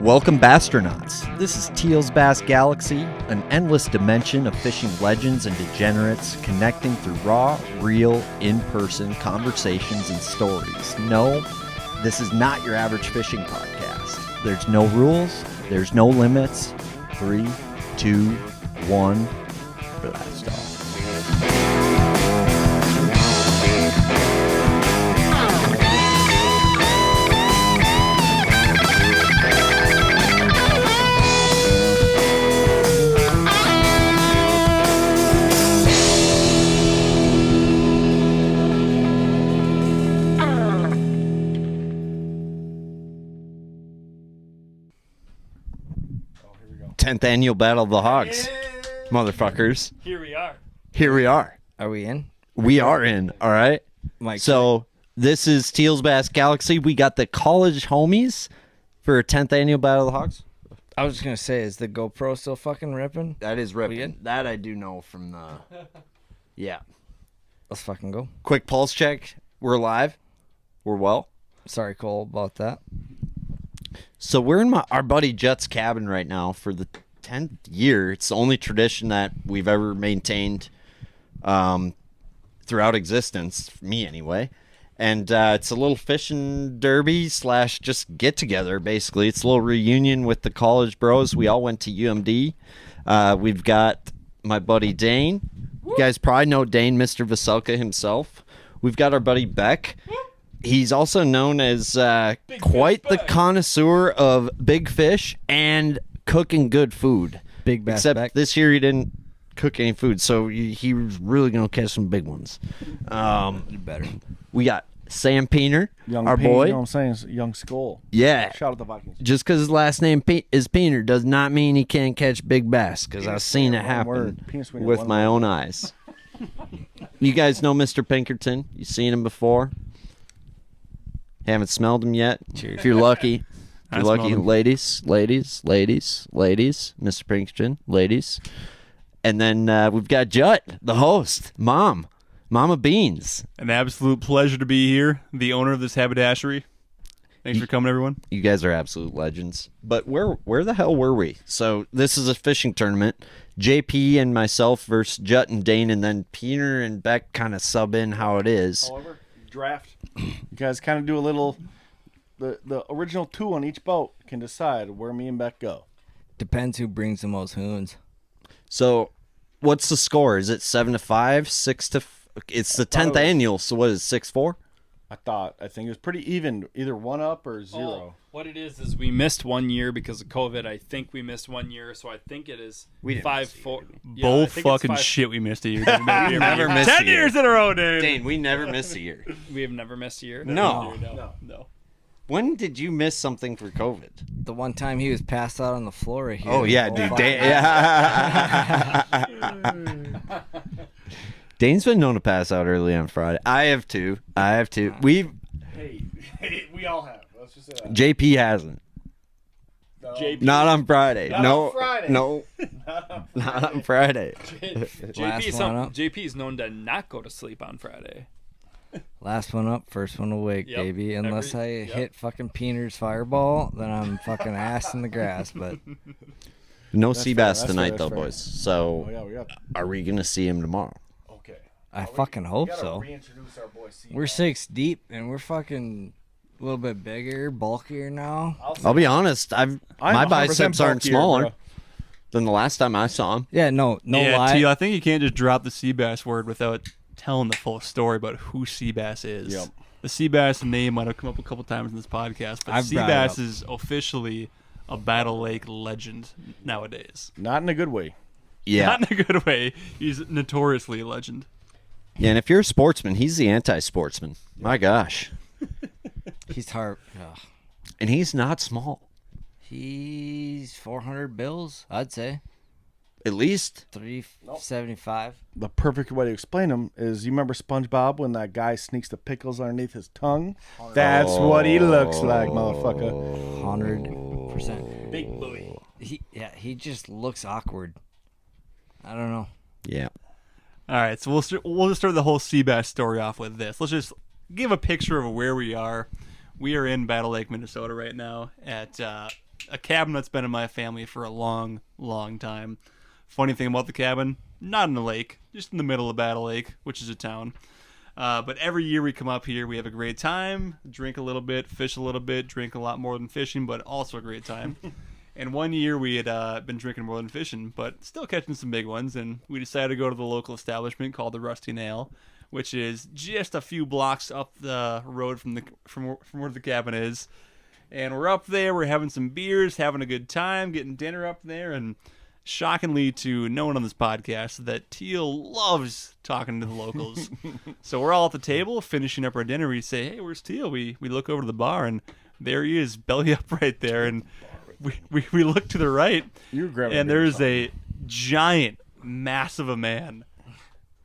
Welcome, Bastronauts. This is Teal's Bass Galaxy, an endless dimension of fishing legends and degenerates connecting through raw, real, in-person conversations and stories. No, this is not your average fishing podcast. There's no rules. There's no limits. 3, 2, 1, blast off. Tenth annual Battle of the Hogs, motherfuckers. Here we are. Here we are. Are we in? We are in. All right. Mike, so this is Teal's Bass Galaxy. We got the college homies for 10th annual Battle of the Hogs. I was just gonna say, is the GoPro still fucking ripping? That is ripping. That I do know from the. Yeah. Let's fucking go. Quick pulse check. We're live. We're well. Sorry, Cole, about that. So we're in our buddy Jutt's cabin right now for the 10th year. It's the only tradition that we've ever maintained throughout existence, for me anyway. And it's a little fishing derby / just get together, basically. It's a little reunion with the college bros. We all went to UMD. We've got my buddy Dane. You guys probably know Dane, Mr. Vocelka himself. We've got our buddy Beck. He's also known as quite the connoisseur of big fish and cooking good food. Big bass. Except Beck. this year he didn't cook any food, so he was really going to catch some big ones. You better. We got Sam Pineur, our P, boy. You know what I'm saying? Young Skull. Yeah. Shout out the Vikings. Just because his last name is Pineur does not mean he can't catch big bass, because I've seen it happen with my own eyes. You guys know Mr. Pinkerton. You've seen him before. Haven't smelled him yet. Cheers. If you're lucky. If you're lucky, ladies, Mr. Pinkerton, ladies. And then we've got Jutt, the host, Mama Beans. An absolute pleasure to be here, the owner of this haberdashery. Thanks for coming, everyone. You guys are absolute legends. But where the hell were we? So this is a fishing tournament. JP and myself versus Jutt and Dane, and then Pineur and Beck kind of sub in how it is. However, draft. You guys kind of do a little. The original 2 on each boat can decide where me and Beck go. Depends who brings the most hoons. So, what's the score? Is it 7-5, 6 to? It's the 10th annual. So what is it, 6-4? I think it was pretty even, either 1 up or 0. Oh, what it is we missed 1 year because of COVID. I think we missed 1 year, so I think it is 5-4. Bull fucking shit, we missed a year. We never missed 10 years in a row, dude. Dane, we never miss a year. We have never missed a year? No. When When did you miss something for COVID? The one time he was passed out on the floor here. Oh yeah, dude. Dane's been known to pass out early on Friday. I have too. Hey, we all have. Let's just say that. JP hasn't. No. Not on Friday. Not no. on Friday. No. Not on Friday. JP is known to not go to sleep on Friday. Last one up, first one awake, Yep. baby. Unless I hit fucking Pineur's fireball, then I'm fucking ass in the grass. But No That's sea fair, bass that's tonight fair, though, that's fair. boys. So Oh, yeah, we got. are we gonna see him tomorrow? Okay. I fucking hope we gotta so. reintroduce our boy C. We're 6 deep, and we're fucking a little bit bigger, bulkier now. I'll be honest. I'm my 100% biceps aren't bulkier, smaller bro. than the last time I saw him. Yeah, no Yeah, lie. Teal, I think you can't just drop the sea bass word without telling the full story about who sea bass is. Yep. The sea bass name might have come up a couple times in this podcast, but I've sea brought it bass up. is officially a Battle Lake legend nowadays. Not in a good way. Yeah. Not in a good way. He's notoriously a legend. Yeah, and if you're a sportsman, he's the anti-sportsman. My gosh. He's hard. Ugh. And he's not small. He's 400 bills, I'd say. At least 375. The perfect way to explain him is, you remember SpongeBob when that guy sneaks the pickles underneath his tongue? That's what he looks like, motherfucker. 100%. Big boy. He just looks awkward. I don't know. Yeah. All right, so we'll just start the whole sea bass story off with this. Let's just give a picture of where we are. We are in Battle Lake, Minnesota right now at a cabin that's been in my family for a long, long time. Funny thing about the cabin, not in the lake, just in the middle of Battle Lake, which is a town. But every year we come up here, we have a great time, drink a little bit, fish a little bit, drink a lot more than fishing, but also a great time. And one year we had been drinking more than fishing, but still catching some big ones, and we decided to go to the local establishment called the Rusty Nail, which is just a few blocks up the road from where the cabin is. And we're up there, we're having some beers, having a good time, getting dinner up there, and shockingly to no one on this podcast, that Teal loves talking to the locals. So we're all at the table, finishing up our dinner. We say, hey, where's Teal? We look over to the bar, and there he is, belly up right there. And we look to the right, and there's a giant mass of a man.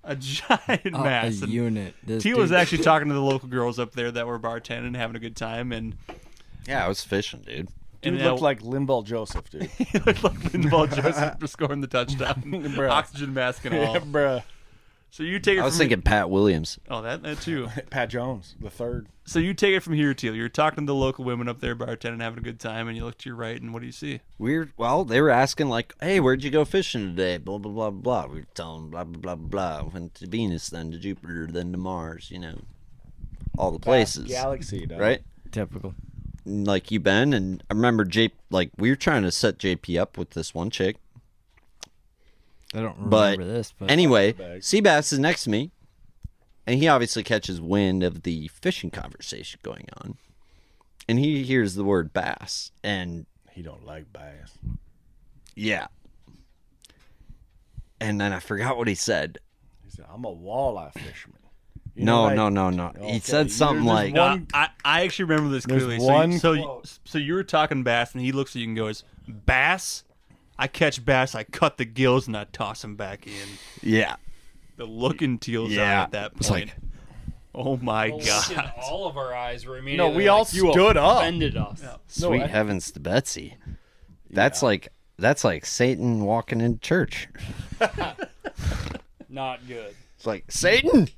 A giant mass. A unit. Teal was actually talking to the local girls up there that were bartending and having a good time. And yeah, I was fishing, dude. Dude looked like Linval Joseph, dude. He looked like Linval Joseph for scoring the touchdown. Oxygen mask and all. Yeah, bruh. So you take it I was thinking Pat Williams. Oh, that too. Pat Jones, the third. So you take it from here, Teal. You're talking to the local women up there bartending, having a good time, and you look to your right, and what do you see? Well, they were asking like, hey, where'd you go fishing today? Blah, blah, blah, blah. We were telling blah, blah, blah, blah. Went to Venus, then to Jupiter, then to Mars, you know. All the places. Galaxy, dog. Right? Typical. Like you been, and I remember we were trying to set JP up with this one chick. I don't remember this, but anyway, Seabass is next to me, and he obviously catches wind of the fishing conversation going on, and he hears the word bass, and he don't like bass. Yeah. And then I forgot what he said. He said, "I'm a walleye fisherman." No. Okay. He said something like, I actually remember this clearly. So you were talking bass, and he looks at you and goes, bass? I catch bass, I cut the gills, and I toss them back in. Yeah. The look in Teal's eye at that point. It's like, oh my God. All of our eyes were immediately No, we all stood up. Offended us. Yeah. Sweet heavens to Betsy. That's like Satan walking in church. Not good. It's like, Satan!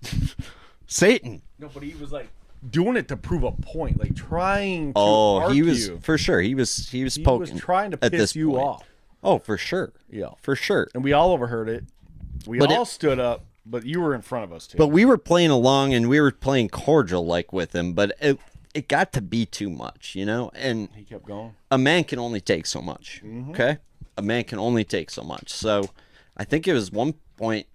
Satan! No, but he was like doing it to prove a point, like trying to argue. He was, for sure. He was poking. He was trying to piss you off. Oh, for sure. Yeah. For sure. And we all overheard it. We all stood up, but you were in front of us too. But we were playing along, and we were playing cordial like with him, but it got to be too much, you know? And he kept going. A man can only take so much, okay? A man can only take so much. So I think it was one point,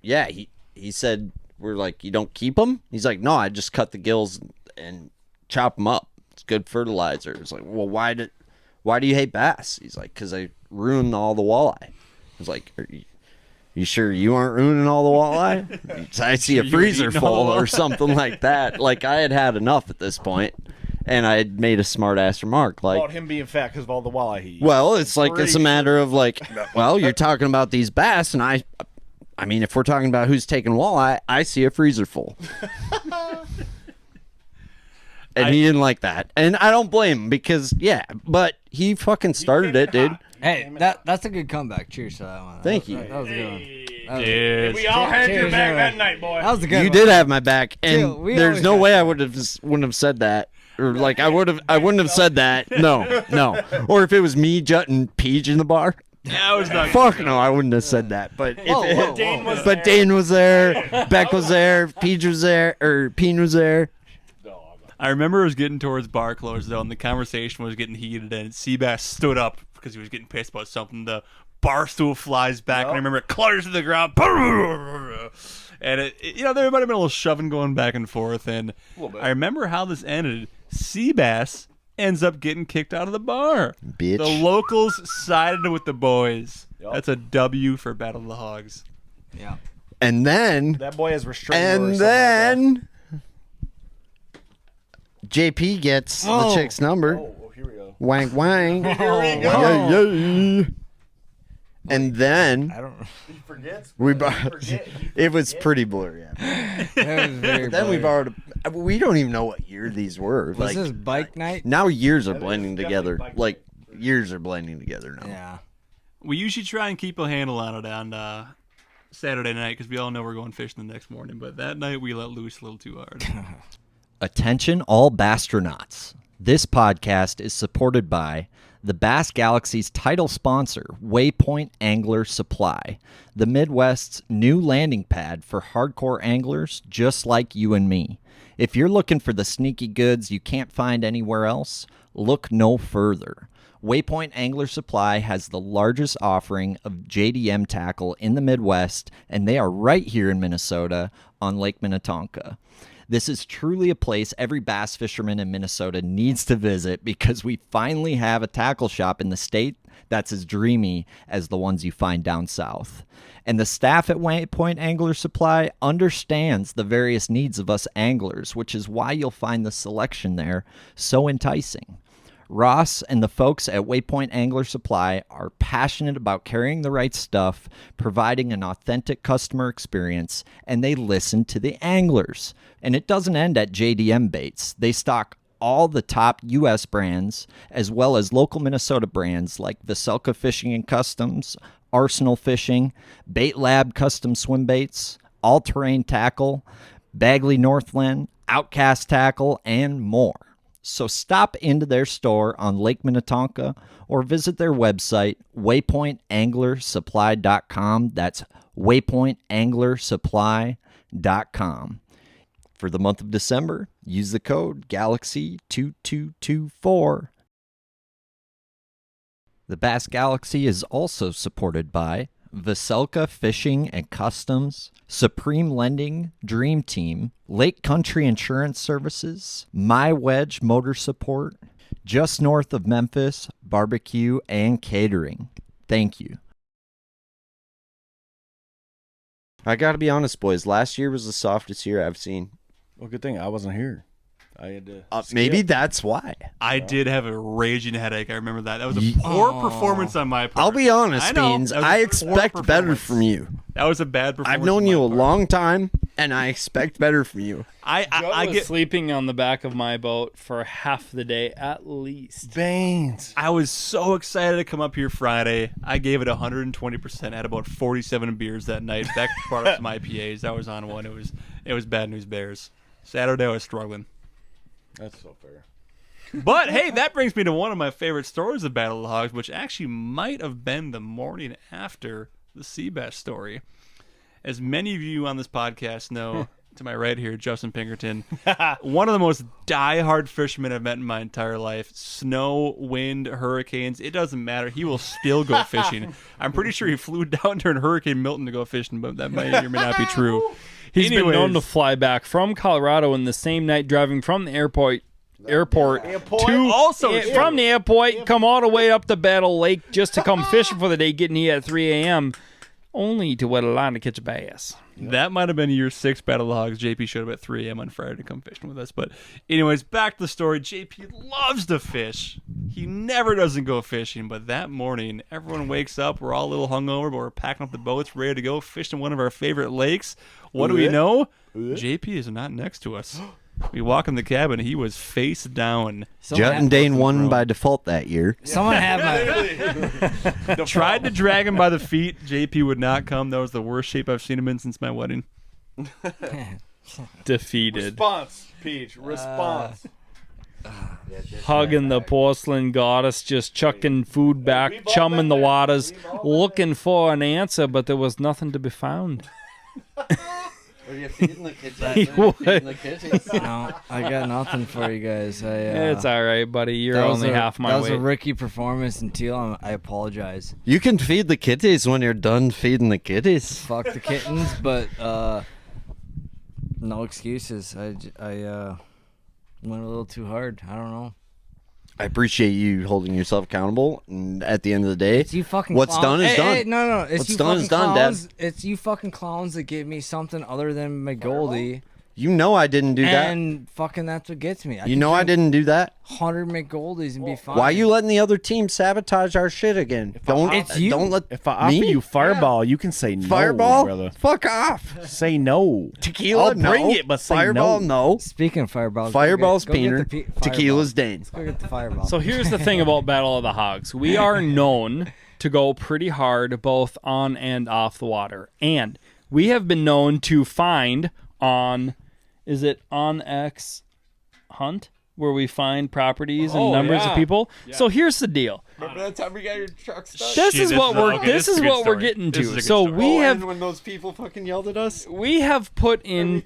yeah, he said, we're like, you don't keep them? He's like, no, I just cut the gills and chop them up. It's good fertilizer. It's like, well, why do you hate bass? He's like, because I ruined all the walleye. I was like, are you sure you aren't ruining all the walleye? I see a freezer full or something like that. Like, I had enough at this point, and I had made a smart-ass remark. Like, about him being fat because of all the walleye he eats. Well, it's like, it's a matter of like, well, you're talking about these bass, and I mean, if we're talking about who's taking walleye, I see a freezer full. And he didn't like that. And I don't blame him because, yeah, but he fucking started it, dude. Hey, that's a good comeback. Cheers to that one. Thank you. That was a good one. Cheers. We all had your back that night, boy. That was a good one. You did have my back, and Dude, there's no way I wouldn't have said that. Or like I wouldn't have said that. No. Or if it was me, Jutt, and Peach in the bar. Yeah, I was not. Fuck no, I wouldn't have said that. But Dane was there, Beck was there, Peach was there, or Pineur was there. I remember it was getting towards bar close though, and the conversation was getting heated, and Seabass stood up because he was getting pissed about something. The bar stool flies back, and I remember it clatters to the ground. And there might have been a little shoving going back and forth, and I remember how this ended. Seabass ends up getting kicked out of the bar. Bitch. The locals sided with the boys. Yep. That's a W for Battle of the Hogs. Yeah. And then that boy has restraint. And then JP gets the chick's number. Oh, here we go. Wang wang. Here we go. Yeah. And then He forgets. it was pretty blurry. Yeah. That was very Then we blurry. borrowed. We don't even know what year these were. Was this bike night? Now years are blending together. Like years are blending together now. Yeah. We usually try and keep a handle on it on Saturday night because we all know we're going fishing the next morning. But that night we let loose a little too hard. Attention all bastronauts. This podcast is supported by the Bass Galaxy's title sponsor, Waypoint Angler Supply, the Midwest's new landing pad for hardcore anglers just like you and me. If you're looking for the sneaky goods you can't find anywhere else, look no further. Waypoint Angler Supply has the largest offering of JDM tackle in the Midwest, and they are right here in Minnesota on Lake Minnetonka. This is truly a place every bass fisherman in Minnesota needs to visit because we finally have a tackle shop in the state that's as dreamy as the ones you find down south. And the staff at Waypoint Angler Supply understands the various needs of us anglers, which is why you'll find the selection there so enticing. Ross and the folks at Waypoint Angler Supply are passionate about carrying the right stuff, providing an authentic customer experience, and they listen to the anglers. And it doesn't end at JDM baits. They stock all the top U.S. brands, as well as local Minnesota brands like Vocelka Fishing Customs, Arsenal Fishing, Bait Lab Custom Swim Baits, All-Terrain Tackle, Bagley Northland, Outcast Tackle, and more. So stop into their store on Lake Minnetonka or visit their website, waypointanglersupply.com. That's waypointanglersupply.com. For the month of December, use the code GALAXY2224. The Bass Galaxy is also supported by Vocelka Fishing and Customs, Supreme Lending, Dream Team, Lake Country Insurance Services, My Wedge Motor Support, just north of Memphis, Barbecue and Catering. Thank you. I gotta be honest, boys. Last year was the softest year I've seen. Well, good thing I wasn't here. I had to maybe that's why. I did have a raging headache. I remember that. That was a poor performance on my part. I'll be honest, Beans. I expect better performance. from you. That was a bad performance. I've known on you my a part. long time, and I expect better from you. I get sleeping on the back of my boat for half the day at least. Baines. I was so excited to come up here Friday. I gave it 120%. I had about 47 beers that night. Beck brought up some IPAs. I was on one. It was Bad News Bears. Saturday I was struggling. That's so fair. But hey, that brings me to one of my favorite stories of Battle of the Hogs, which actually might have been the morning after the sea bass story. As many of you on this podcast know, to my right here, Justin Pinkerton, one of the most diehard fishermen I've met in my entire life. Snow, wind, hurricanes, it doesn't matter. He will still go fishing. I'm pretty sure he flew down during Hurricane Milton to go fishing, but that may or may not be true. He's been known to fly back from Colorado in the same night, driving from the airport from the airport, come all the way up to Battle Lake just to come fishing for the day, getting here at 3 a.m., only to wet a line to catch a bass. That might have been year 6 Battle of the Hogs. JP showed up at 3 a.m. on Friday to come fishing with us. But anyways, back to the story. JP loves to fish. He never doesn't go fishing. But that morning, everyone wakes up. We're all a little hungover, but we're packing up the boats, ready to go fishing one of our favorite lakes. What do we know? JP is not next to us. We walk in the cabin. He was face down. Jutt and Dane won by default that year. Someone had my... Tried to drag him by the feet. JP would not come. That was the worst shape I've seen him in since my wedding. Defeated. Response, Peach. Response. Hugging the porcelain goddess, just chucking food back, chumming the waters, looking for an answer, but there was nothing to be found. Are you feeding the kids? No, I got nothing for you guys. It's all right, buddy. You're only half my weight. That was a rookie performance in Teal. I apologize. You can feed the kitties when you're done feeding the kitties. Fuck the kittens, but no excuses. I went a little too hard. I don't know. I appreciate you holding yourself accountable, and at the end of the day, it's you fucking what's clowns. done is done. Hey, no, it's what's you done fucking is done, clowns. Dad. It's you fucking clowns that give me something other than my Goldie. You know I didn't do that. And fucking that's what gets me. You know I didn't do that. 100 McGoldies and be fine. Why are you letting the other team sabotage our shit again? Don't let If I offer you Fireball, you can say no, Fireball, brother. fuck off. Say no. Tequila, I'll bring no. it, but say Fireball, no. Speaking of Fireballs, Fireball's go get Pineur, tequila's Dane. Let's go get the Fireball. So here's the thing about Battle of the Hogs. We are known to go pretty hard both on and off the water. And we have been known to find on... Is it On X Hunt? where we find properties and numbers of people. So here's the deal. Remember that time we got your truck stuck? This is what we're getting to. So when those people fucking yelled at us, we have put into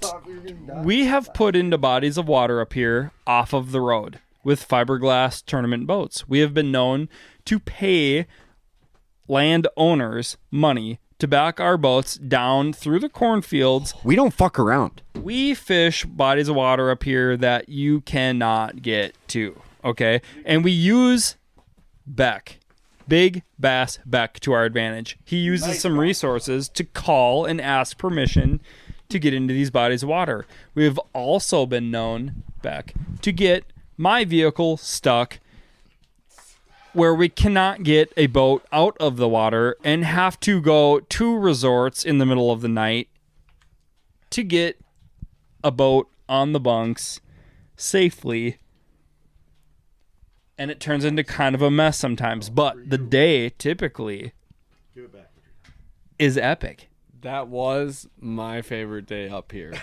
bodies of water up here off of the road with fiberglass tournament boats. We have been known to pay landowners money to back our boats down through the cornfields. we don't fuck around. We fish bodies of water up here that you cannot get to, okay? And we use Beck, big bass Beck, to our advantage. He uses some resources to call and ask permission to get into these bodies of water. We have also been known, Beck, to get my vehicle stuck where we cannot get a boat out of the water and have to go to resorts in the middle of the night to get a boat on the bunks safely. And it turns into kind of a mess sometimes. But the day typically is epic. That was my favorite day up here,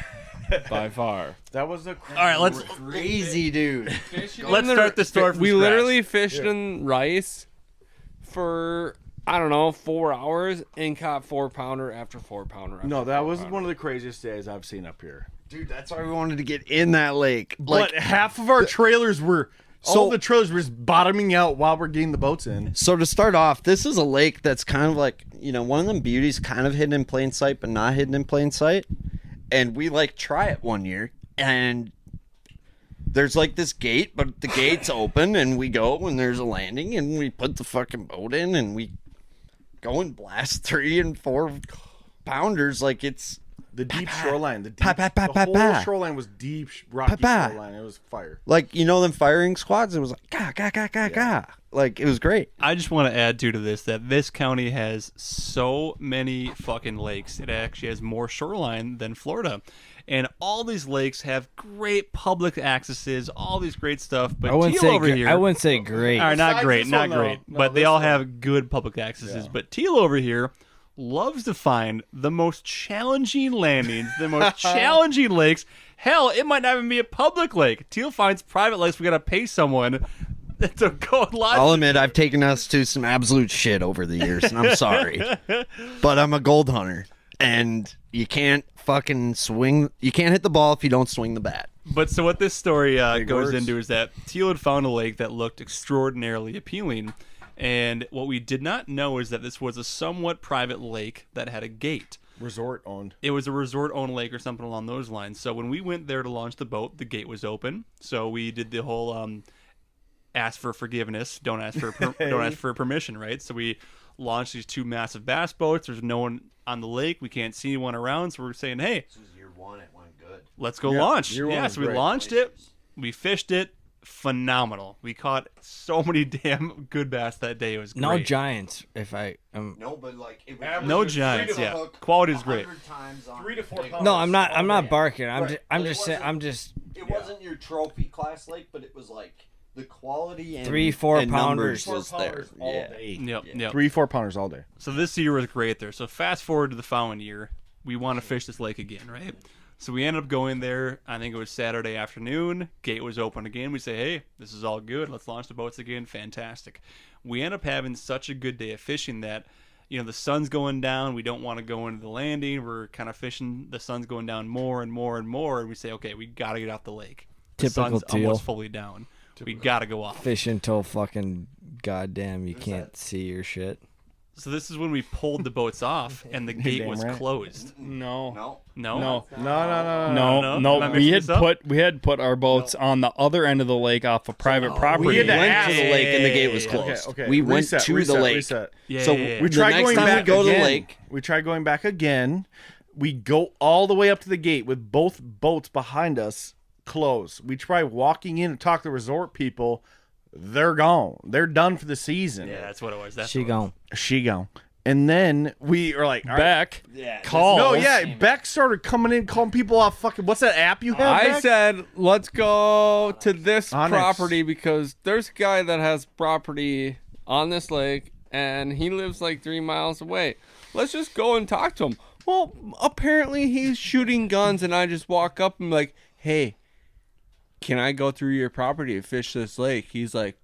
by far. That was a All right, let's Crazy dude. let's start the story from We scratch. literally fished in rice for, I don't know, 4 hours and caught 4-pounder after 4-pounder. No, that was one of the craziest days I've seen up here. Dude, that's why we wanted to get in that lake. But half of our trailers were all the trailers were just bottoming out while we're getting the boats in. So to start off, this is a lake that's kind of like, one of them beauties kind of hidden in plain sight, but not hidden in plain sight. And we try it one year, and there's this gate, but the gate's open, and we go when there's a landing, and we put the fucking boat in, and we go and blast 3 and 4 pounders like it's The deep shoreline. The whole shoreline was deep, rocky shoreline. It was fire. them firing squads. It was ga ga ga ga ga. It was great. I just want to add to this that this county has so many fucking lakes. It actually has more shoreline than Florida. And all these lakes have great public accesses, all these great stuff. But I wouldn't Teal say over here, I wouldn't say great. All right, not Besides great, this not one, great. no. But they This all one. have good public accesses. But Teal over here loves to find the most challenging landings, the most challenging lakes. Hell, it might not even be a public lake. Teal finds private lakes. We got to pay someone to go live. I'll admit I've taken us to some absolute shit over the years, and I'm sorry. But I'm a gold hunter, and you can't fucking swing. You can't hit the ball if you don't swing the bat. But so what this story goes words. into is that Teal had found a lake that looked extraordinarily appealing. And what we did not know is that this was a somewhat private lake that had a gate. Resort owned. It was a resort-owned lake or something along those lines. So when we went there to launch the boat, the gate was open. So we did the whole ask for forgiveness, don't ask for permission, right? So we launched these 2 massive bass boats. There's no one on the lake. We can't see anyone around. So we're saying, hey, This was year 1. It went good. let's go launch. year one Yeah, was so we great. launched it. We fished it. Phenomenal. We caught so many damn good bass that day. It was great. No giants. If I No, but it was No giants. Yeah, quality is great. 3 to 4 pounds. no, I'm not barking. I'm just saying. I'm just It wasn't your trophy class lake, but it was the quality and 3-4 and numbers pounders. was there. all Yeah. day. Yep. 3-4 pounders all day. So this year was great there. So fast forward to the following year, we want to fish this lake again, right? So we ended up going there. I think it was Saturday afternoon. Gate was open again. We say, hey, this is all good. Let's launch the boats again. Fantastic. We end up having such a good day of fishing that, the sun's going down. We don't want to go into the landing. We're kind of fishing. The sun's going down more and more and more. And we say, okay, we got to get off the lake. The Typical sun's Teal. almost fully down. We got to go off. fish until fucking goddamn you can't see your shit. So this is when we pulled the boats off and the gate Damn was right. closed. No. No? No. No. Am I mixing this up? We had put our boats on the other end of the lake off of private property. we had to went to the ask- lake and the gate was Yeah. closed. Okay. We went Reset, to reset, the lake. reset. Yeah, So yeah, yeah. We the tried next going time we back go to again. the lake. We tried going back again. We go all the way up to the gate with both boats behind us closed. We try walking in and talk to resort people. They're gone. They're done for the season. Yeah, that's what it was. That's She what it was. gone. She gone. And then we are like, all right. Beck Yeah. calls. No, yeah. Beck started coming in, calling people off. Fucking, what's that app you have? I Beck? said, let's go to this Onyx. property because there's a guy that has property on this lake and he lives like 3 miles away. Let's just go and talk to him. Well, apparently he's shooting guns and I just walk up and be like, hey, can I go through your property and fish this lake? He's like,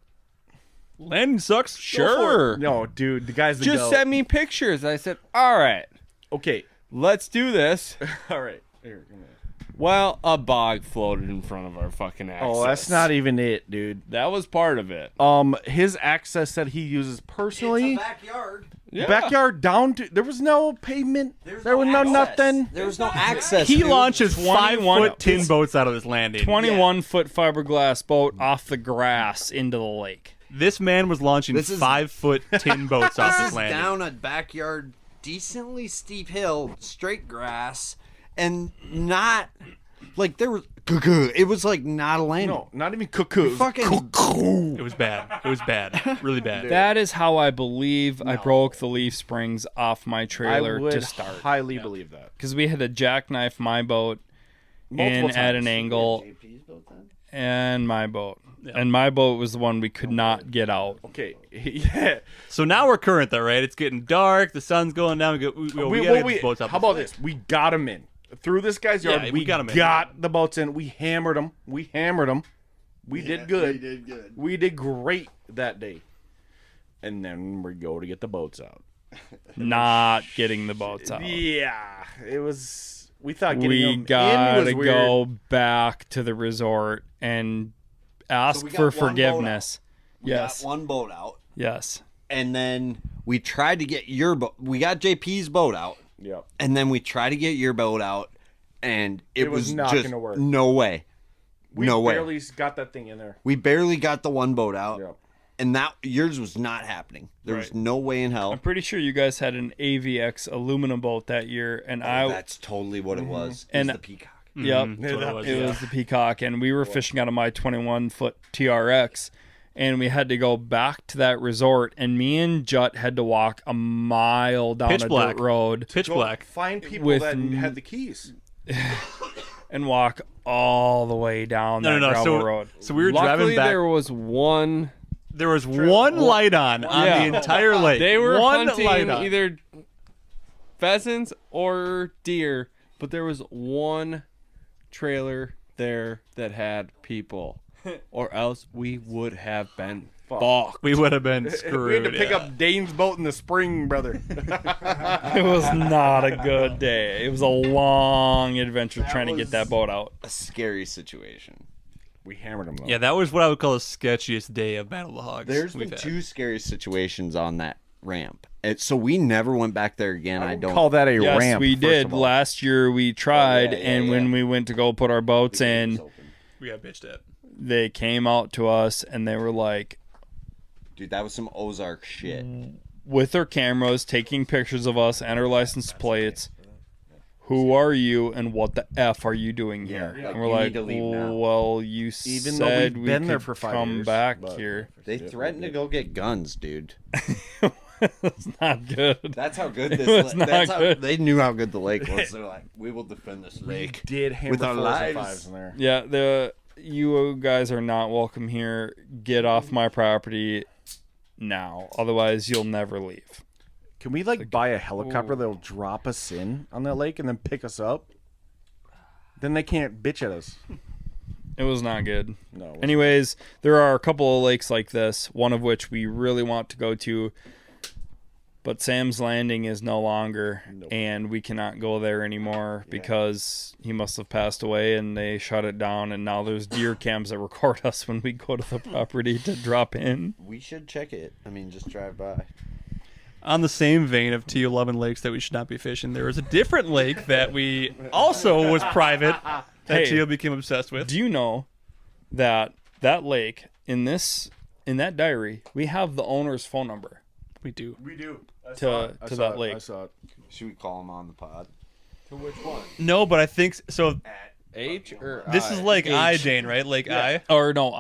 Landing sucks. sure. No, dude, the guy's the Just goat. send me pictures. I said, all right, Okay. let's do this. All right. Here, come here. Well, a bog floated in front of our fucking access. Oh, that's not even it, dude. That was part of it. His access that he uses personally, backyard. Yeah. backyard down to, there was no pavement. There was no nothing. There was no access. He dude. launches 21 5-foot tin boats out of this landing. 21-foot fiberglass boat off the grass into the lake. This man was launching This is- 5-foot tin boats off This this is landing. down a backyard, decently steep hill, straight grass, and not like there was. It was like not a landing. No, not even cuckoo. Fucking It was bad. It was bad. Really bad. That is how I believe I broke the leaf springs off my I trailer would to start. highly believe that. Because we had to jackknife my boat Multiple in at an times. angle and my boat. And my boat was the one we could not get out. Okay, yeah. So now we're current, though, right? It's getting dark. The sun's going down. We gotta get these boats up. How about this? We got him in through this guy's yard. Yeah, we we got 'em in. got the boats in. We hammered them. We did good. We did good. We did great that day. And then we go to get the boats out. Not getting the boats out. Yeah, it was. We thought getting We them in gotta was weird. go back to the resort and ask we got for one boat forgiveness. We Yes. got one boat out, Yes. and then we tried to get your boat. We got JP's boat out, Yep. and then we tried to get your boat out, and it was not just gonna work. no way. We No way. barely got that thing in there. We barely got the one boat out, Yep. and that yours was not happening. There was Right. no way in hell. I'm pretty sure you guys had an AVX aluminum boat that year, and I That's totally what it was. It And- was the Peacock. yep, That's what it was, it yeah. was the Peacock, and we were fishing out of my 21-foot TRX, and we had to go back to that resort, and me and Jutt had to walk a mile down Pitch a black. dirt road Pitch Go black. Find people With that had the keys. and walk all the way down No, that no, no. gravel So, road. so we were Luckily, driving back. there was one. There was one light on Yeah. the entire lake. They were one hunting light on. either pheasants or deer, but there was one trailer there that had people, or else we would have been fucked. We would have been screwed. We had to pick yeah. up Dane's boat in the spring, brother. It was not a good day. It was a long adventure trying to was- get that boat out. A scary situation. We hammered him though. Yeah, that was what I would call the sketchiest day of Battle of the Hogs. There's we've been had. 2 scary situations on that ramp. So we never went back there again. I don't call that a Yes, ramp. we first did. of all. Last year we tried, yeah, and yeah. when we went to go put our boats in, We got bitched at. they came out to us and they were like, Dude, that was some Ozark shit. with their cameras, taking pictures of us and our license plates. Who are you and what the F are you doing here? Yeah, And like, we're you like, need to leave now. well, you Even though said we've we been could there for 5 come years, back but- here. They threatened to go get guns, dude. It's not good. That's how good this. was not That's how good. they knew how good the lake was. They're like, we will defend this lake. Did hammer With our 4s and lives. 5s in there. Yeah, you guys are not welcome here. Get off my property now. Otherwise, you'll never leave. Can we like buy a helicopter that'll drop us in on that lake and then pick us up? Then they can't bitch at us. It was not good. No. it wasn't. Anyways, there are a couple of lakes like this, one of which we really want to go to, but Sam's Landing is no longer, and we cannot go there anymore because he must have passed away and they shut it down, and now there's deer cams that record us when we go to the property to drop in. We should check it. I mean, just drive by. On the same vein of T11 lakes that we should not be fishing, there was a different lake that we also was private that Hey. Teal became obsessed with. Do you know that lake, in that diary, we have the owner's phone number We do. We do. to that lake? I saw it. Should we call him on the pod? To which one? No, but I think so. H or This is Lake I, Dane, right? Lake I. Or no,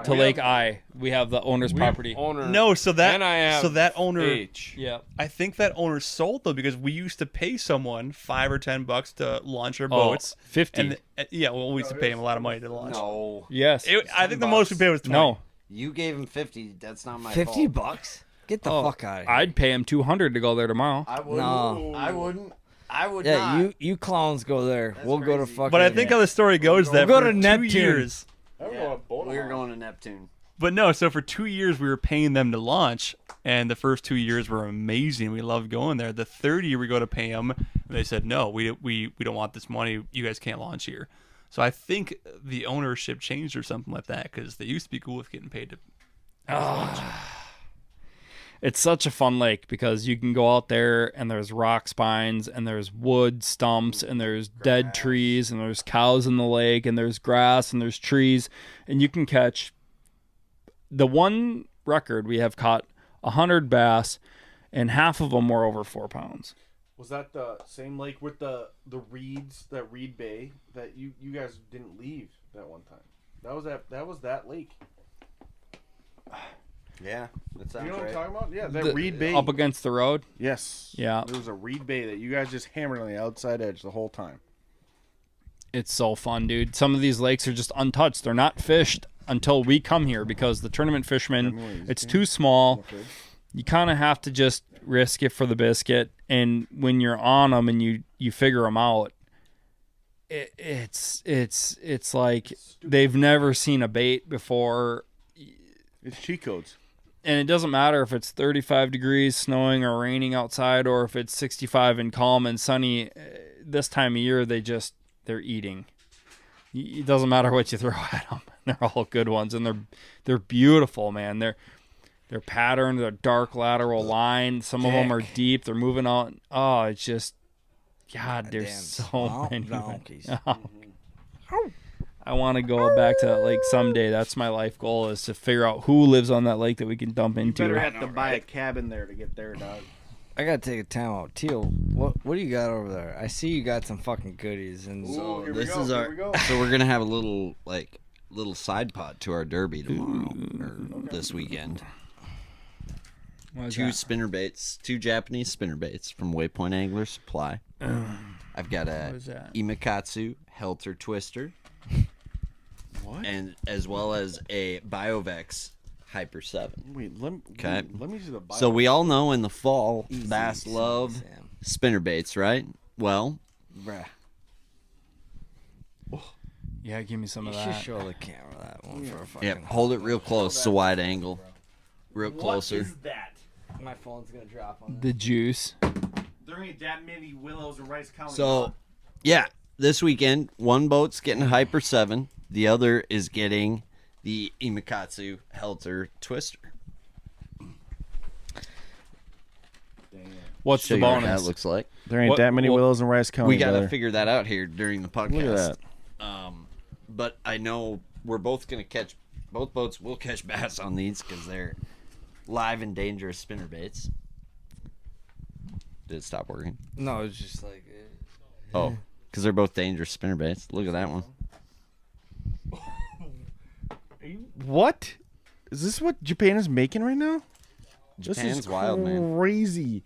to Lake I. We have the owner's property. owner. No, so that And I have so that owner. H. Yeah. I think that owner sold though because we used to pay someone $5 or $10 to launch our Oh, boats. 50. And yeah, well, we used to pay him a lot of money to launch. No. Yes. I think the most we paid was 20. No. You gave him 50. That's not my 50 fault. bucks? Get the Oh, fuck out of here. I'd pay him $200 to go there tomorrow. I wouldn't. No. I wouldn't. I would Yeah, not. you clowns go there. We'll go to crazy. fucking. But I think how the story goes that We'll for go to 2 Neptune. years. I don't know what boat We're I'm on. going to Neptune. But no, so for 2 years we were paying them to launch, and the first 2 years were amazing. We loved going there. The third year we go to pay them, and they said, "No, we don't want this money. You guys can't launch here." So I think the ownership changed or something like that because they used to be cool with getting paid to launch. It's such a fun lake because you can go out there and there's rock spines and there's wood stumps and there's dead trees and there's cows in the lake and there's grass and there's trees, and you can catch. The one record we have caught 100 bass, and half of them were over 4 pounds. Was that the same lake with the reeds, that Reed Bay that you guys didn't leave that one time? That was that lake. Yeah, that sounds You know what I'm right. talking about? Yeah, that Reed Bay. Up against the road. Yes. Yeah. There was a Reed Bay that you guys just hammered on the outside edge the whole time. It's so fun, dude. Some of these lakes are just untouched. They're not fished until we come here because the tournament fishermen, it's too small. You kind of have to just risk it for the biscuit. And when you're on them and you figure them out, it's like they've never seen a bait before. It's cheat codes. And it doesn't matter if it's 35 degrees, snowing or raining outside, or if it's 65 and calm and sunny. This time of year, they're eating. It doesn't matter what you throw at them. They're all good ones, and they're beautiful, man. They're patterned. They're dark lateral line. Some of them are deep. They're moving on. Oh, it's just, God, there's so many donkeys. Oh. I want to go back to that lake someday. That's my life goal, is to figure out who lives on that lake that we can dump into. You better have to buy a cabin there to get there, dog. I gotta take a time out. Teal, what do you got over there? I see you got some fucking goodies, and So here we this go, is here our. we go. So we're gonna have a little side pod to our derby tomorrow or this weekend. What is Two that? spinner baits, 2 Japanese spinner baits from Waypoint Angler Supply. I've got a What is that? Imakatsu Helter Twister. What? And as well as a Biovex Hyper 7. Wait, let me see the bio. So we all know in the fall, bass Sam. love spinner baits, right? Well, Bruh. Yeah, give me some You of should that. show the camera that one for a fucking. yeah, hold it real close to wide angle. Real closer. that? My phone's gonna drop on The juice. There ain't that many willows and Rice County. So, yeah, this weekend, one boat's getting a Hyper 7. The other is getting the Imakatsu Helter Twister. What's Show the you what bonus? that looks like. there ain't What- that many what- willows in Rice County. We got to brother. figure that out here during the podcast. Look at that. But I know we're both going to both boats will catch bass on these because they're live and dangerous spinner baits. Did it stop working? No, it's just like. Oh, because they're both dangerous spinner baits. Look at that one. What? Is this what Japan is making right now? This Japan's is wild, man. crazy.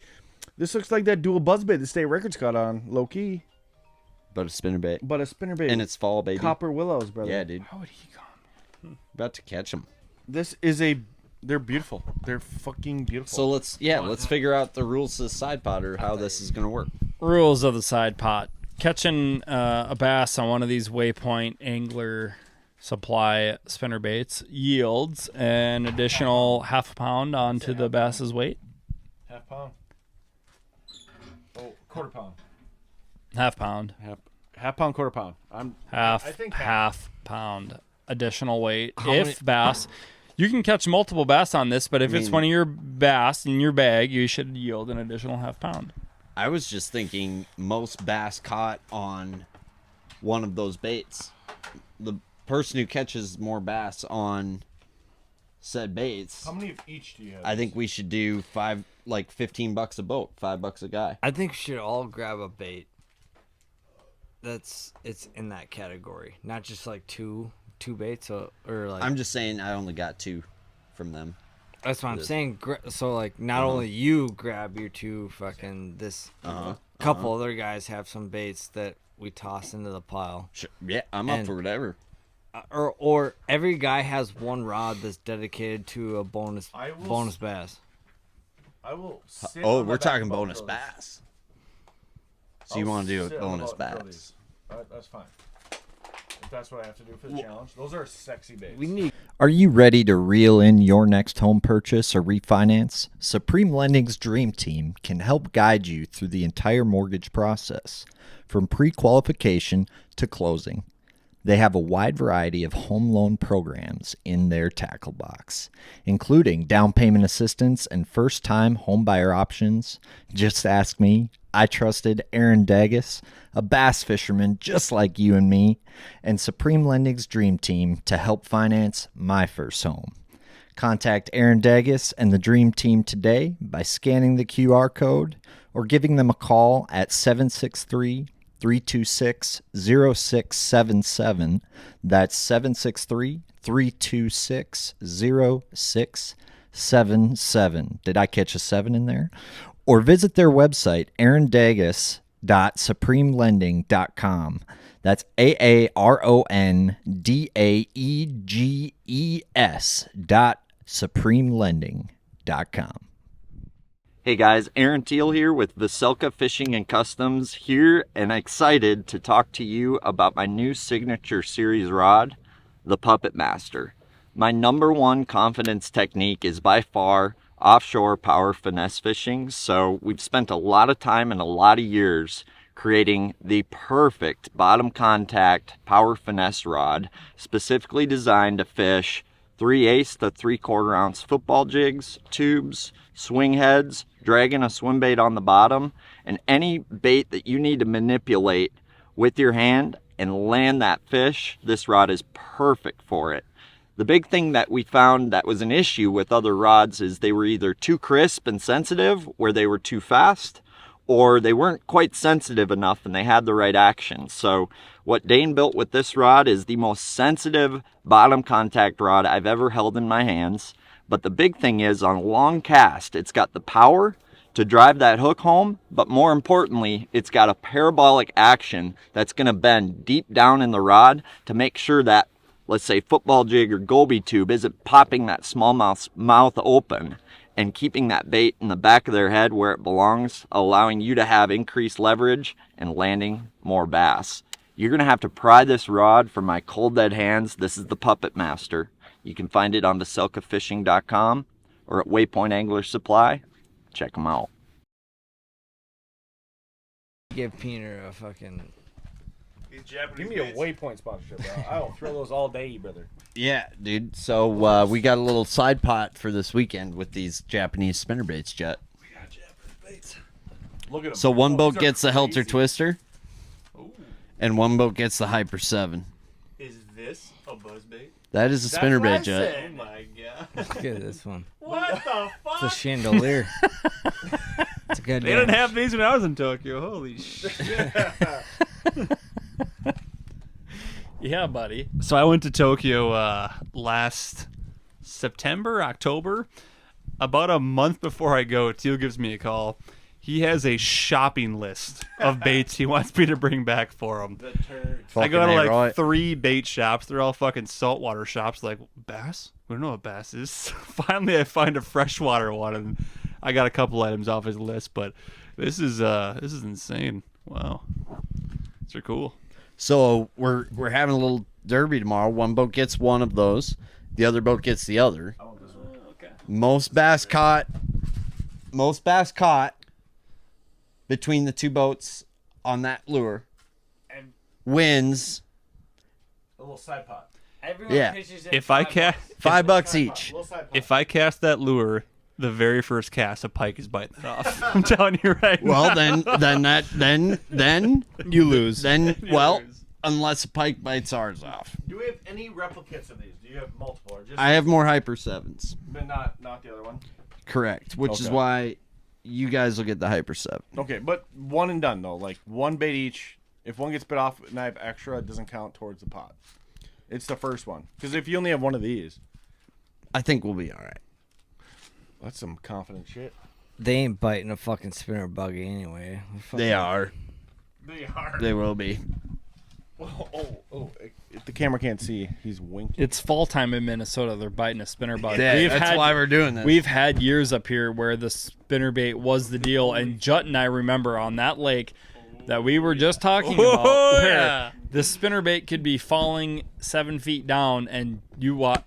This looks like that dual buzzbait the state records got on low key, But a spinner bait. but a spinner bait. And it's fall, baby. copper willows, brother. Yeah, dude. How would he come? About to catch them. This is they're beautiful. They're fucking beautiful. So let's figure out the rules to the side pod or how this is going to work. Rules of the side pot. Catching a bass on one of these Waypoint Angler Supply spinner baits yields an additional half a pound onto the bass's weight. half pound. Oh, quarter pound. Half pound. Half pound, quarter pound. I think Half pound additional weight. Bass. You can catch multiple bass on this, but if it's one of your bass in your bag, you should yield an additional half pound. I was just thinking most bass caught on one of those baits. The person who catches more bass on said baits, How many of each do you have? I think we should do $15 a boat, $5 a guy. I think we should all grab a bait. It's in that category, not just like two baits or like. I'm just saying I only got 2 from them. That's what I'm saying. So like, not only you grab your 2 fucking this. Couple other guys have some baits that we toss into the pile. Sure. Yeah, I'm up And- for whatever. Or every guy has one rod that's dedicated to a bonus bass. I will. Oh, we're talking bonus bass. So you want to do a Sit on the bonus boat and throw bass. these. That's fine. If that's what I have to do for the challenge. Those are sexy baits. We need Are you ready to reel in your next home purchase or refinance? Supreme Lending's Dream Team can help guide you through the entire mortgage process, from pre-qualification to closing. They have a wide variety of home loan programs in their tackle box, including down payment assistance and first-time home buyer options. Just ask me. I trusted Aaron Dagas, a bass fisherman just like you and me, and Supreme Lending's Dream Team to help finance my first home. Contact Aaron Dagas and the Dream Team today by scanning the QR code or giving them a call at 763-326-0677. That's 763-326-0677. Did I catch a 7 in there? Or visit their website, aarondages.supremelending.com. That's AARONDAEGES.supremelending.com. Hey guys, Aaron Teal here with Vocelka Fishing and Customs here, and excited to talk to you about my new signature series rod, the Puppet Master. My number one confidence technique is by far offshore power finesse fishing, so we've spent a lot of time and a lot of years creating the perfect bottom contact power finesse rod, specifically designed to fish 3/8 to 3/4 ounce football jigs, tubes, swing heads, dragging a swim bait on the bottom, and any bait that you need to manipulate with your hand and land that fish. This rod is perfect for it. The big thing that we found that was an issue with other rods is they were either too crisp and sensitive, where they were too fast, or they weren't quite sensitive enough and they had the right action. So what Dane built with this rod is the most sensitive bottom contact rod I've ever held in my hands. But the big thing is, on long cast, it's got the power to drive that hook home, but more importantly, it's got a parabolic action that's going to bend deep down in the rod to make sure that, let's say, football jig or goby tube isn't popping that smallmouth's mouth open and keeping that bait in the back of their head where it belongs, allowing you to have increased leverage and landing more bass. You're going to have to pry this rod from my cold dead hands. This is the Puppet Master. You can find it on VocelkaFishing.com or at Waypoint Angler Supply. Check them out. give Pineur a fucking. Give me a Waypoint sponsorship, bro. I will throw those all day, brother. Yeah, dude. So we got a little side pot for this weekend with these Japanese spinnerbaits, Jutt. We got Japanese baits. Look at them. So one boat These are gets the Helter crazy. Twister, and one boat gets the Hyper 7. Is this a buzzbait? That is a That's what I spinnerbait, Jutt. said. Oh my god. Look at this one. What the It's a fuck? chandelier. It's a good. They didn't have these when I was in Tokyo. Holy shit. Yeah, buddy. So I went to Tokyo last September, October. About a month before I go, Teal gives me a call. He has a shopping list of baits he wants me to bring back for him. The turd. I go to Fucking A, like right? 3 bait shops. They're all fucking saltwater shops. Like, bass? We don't know what bass is. Finally, I find a freshwater one, and I got a couple items off his list. But this is insane. Wow, these are cool. So we're having a little derby tomorrow. One boat gets one of those, the other boat gets the other. Okay. Most bass caught between the two boats on that lure wins. A little side pot. Everyone Yeah. pitches in If I cast $5 each. Little side pot. if I cast that lure, the very first cast, a pike is biting it off. I'm telling you right Well, now. then You lose. Well, unless a pike bites ours off. Do we have any replicates of these? Do you have multiple, or just? I have more Hyper 7s. but not the other one. Correct, which is Okay. why you guys will get the Hyper 7. Okay, but one and done though. Like one bait each. If one gets bit off and I have extra, it doesn't count towards the pot. It's the first one. Because if you only have one of these, I think we'll be all right. that's some confident shit. They ain't biting a fucking spinner buggy anyway. They are. They are. They will be. If the camera can't see, he's winking. It's fall time in Minnesota. They're biting a spinner bug. That's why we're doing this. We've had years up here where the spinnerbait was the deal, and Jutt and I remember on that lake, that we were just talking about, where yeah. the spinnerbait could be falling 7 feet down, and you watch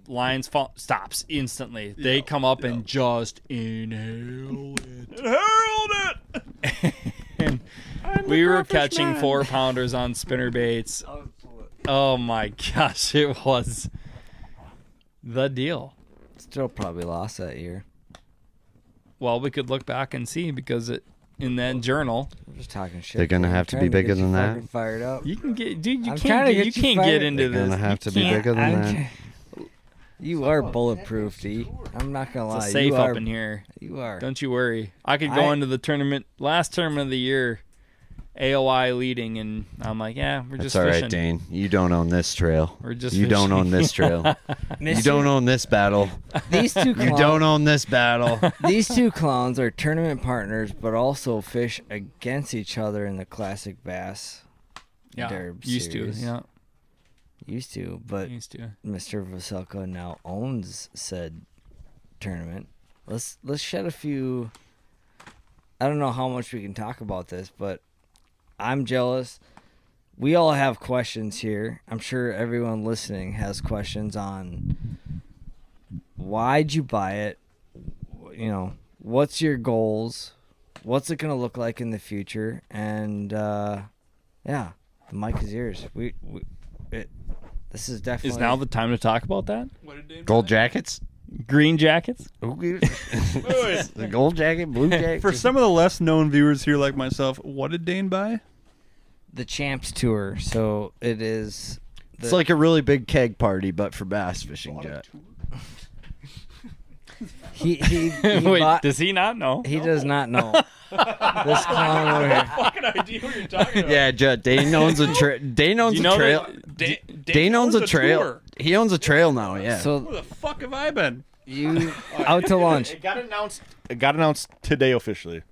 lines fall, stops instantly. They come up and just inhale it. Herald it. And we were catching 4-pounders on spinnerbaits. Oh my gosh, it was the deal. Still probably lost that year. Well, we could look back and see, because in that journal, I'm just talking shit. They're gonna I'm have to trying be bigger get you than that? fucking Fired up. you can get, dude. You I'm can't trying to get, get you you can't get fired. into They're this. gonna have to You be can't- bigger than that. You are bulletproof, D. I'm not gonna lie. It's safe you are, up in here. You are. Don't you worry. I could go into the tournament, last tournament of the year, AOI leading, and I'm like, yeah, we're That's just all fishing. right, Dane. You don't own this trail. We're just You don't fishing. own this trail. You Mister- don't own this battle. These two You clowns. don't own this battle. These two clowns are tournament partners, but also fish against each other in the classic bass. Yeah, Derb used series. to. Yeah, Used to, but used to. Mr. Vocelka now owns said tournament. Let's shed a few. I don't know how much we can talk about this, but I'm jealous. We all have questions here. I'm sure everyone listening has questions on why'd you buy it? You know, what's your goals? What's it gonna look like in the future? And yeah, the mic is yours. This is definitely Is now the time to talk about that? What did Dave Gold say? jackets? Green jackets? The gold jacket, blue jacket. For some of the less known viewers here like myself, what did Dane buy? the Champs Tour. So it is. It's like a really big keg party, but for bass fishing, Jutt. He Wait, bought, does he not know? he does not know. This clown over here. Fucking idea what you're talking about. Yeah, Jutt. Dane owns a trail. Dane owns You a know trail. Dane owns a trail. tour. He owns a trail now. Yeah. So Where the fuck have I been? you out to lunch. It got announced. It got announced today officially.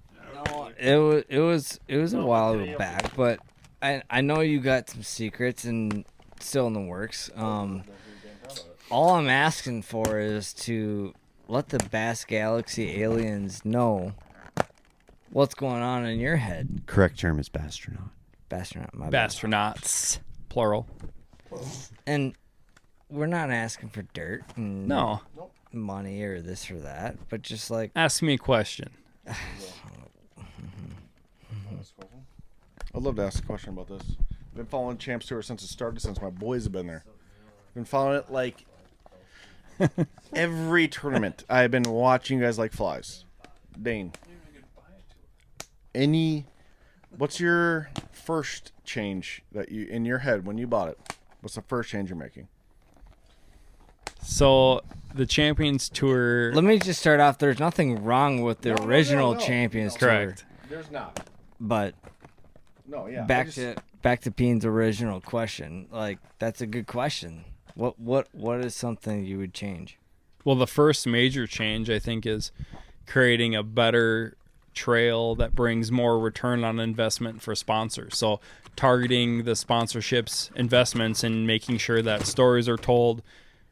It was a while back, but I know you got some secrets and still in the works. All I'm asking for is to let the Bass Galaxy aliens know what's going on in your head. Correct term is bastronaut. Bastronaut, my bad. Astronauts, plural. And we're not asking for dirt and No, money or this or that, but just like ask me a question. I'd love to ask a question about this. I've been following Champs Tour since it started, since my boys have been there. Been following it like every tournament. I've been watching you guys like flies. Dane, what's your first change that you in your head when you bought it? What's the first change you're making? So the Champions Tour. let me just start off. There's nothing wrong with the original no. Champions Correct. Tour, There's not. but No, yeah. back to Peen's original question. Like that's a good question. What is something you would change? Well, the first major change, I think, is creating a better trail that brings more return on investment for sponsors. So targeting the sponsorships, investments, and making sure that stories are told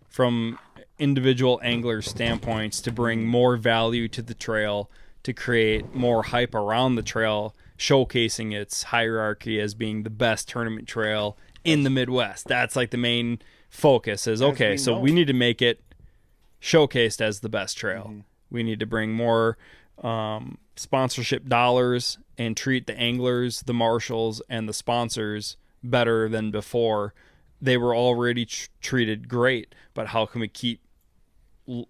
from individual angler standpoints to bring more value to the trail, to create more hype around the trail, showcasing its hierarchy as being the best tournament trail in the Midwest. That's like the main focus is, okay, so we need to make it showcased as the best trail. We need to bring more sponsorship dollars and treat the anglers, the marshals, and the sponsors better than before. They were already treated great, but how can we keep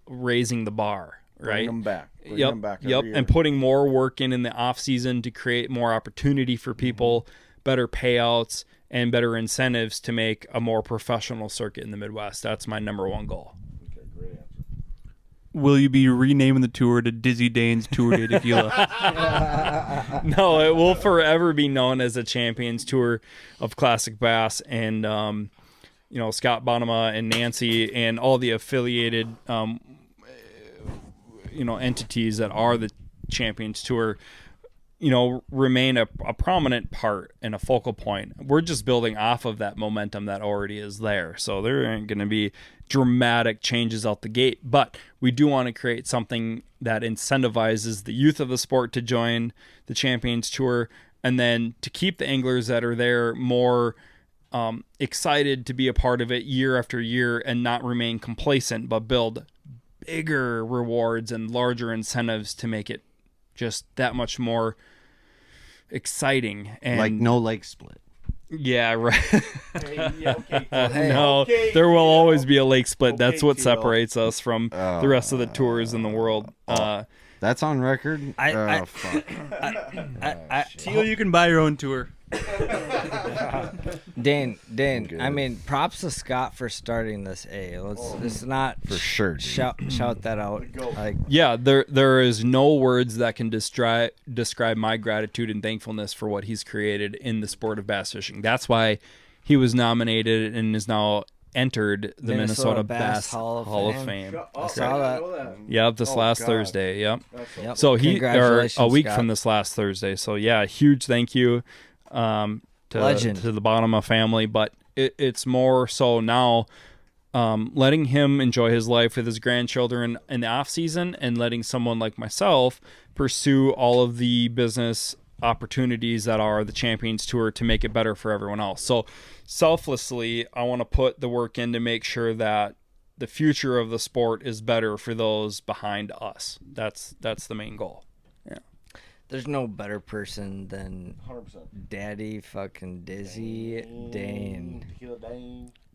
raising the bar, right? Bring them back. Bring Yep, them back yep, every year. and putting more work in the off season to create more opportunity for people, better payouts, and better incentives to make a more professional circuit in the Midwest. That's my number one goal. Will you be renaming the tour to Dizzy Dane's Tour de Tequila? No, it will forever be known as a Champions Tour of Classic Bass, and Scott Bonema and Nancy and all the affiliated entities that are the Champions Tour remain a prominent part and a focal point. We're just building off of that momentum that already is there. So there aren't going to be dramatic changes out the gate, but we do want to create something that incentivizes the youth of the sport to join the Champions Tour, and then to keep the anglers that are there more excited to be a part of it year after year and not remain complacent, but build bigger rewards and larger incentives to make it just that much more exciting. And Like no lake split. yeah, right. Hey, No, there will always be a lake split. That's what Teal. separates us from the rest of the tours in the world. That's on record. I- Fuck. Teal, you can buy your own tour. Dane, good. I mean, props to Scott for starting this. Let's not For sure, dude. shout that out. Like, Yeah, there is no words that can describe my gratitude and thankfulness for what he's created in the sport of bass fishing. That's why he was nominated and is now entered the Minnesota Bass Hall of Fame. I saw that. Yep, this last God. Thursday. Yep. Yep. So or Congratulations, a week Scott. from this last Thursday. So yeah, huge thank you Legend. to the Bottom family. But it's more so now letting him enjoy his life with his grandchildren in the off season, and letting someone like myself pursue all of the business opportunities that are the Champions Tour to make it better for everyone else. So selflessly, I want to put the work in to make sure that the future of the sport is better for those behind us. That's the main goal. There's no better person than 100%. Daddy fucking Dizzy Dane.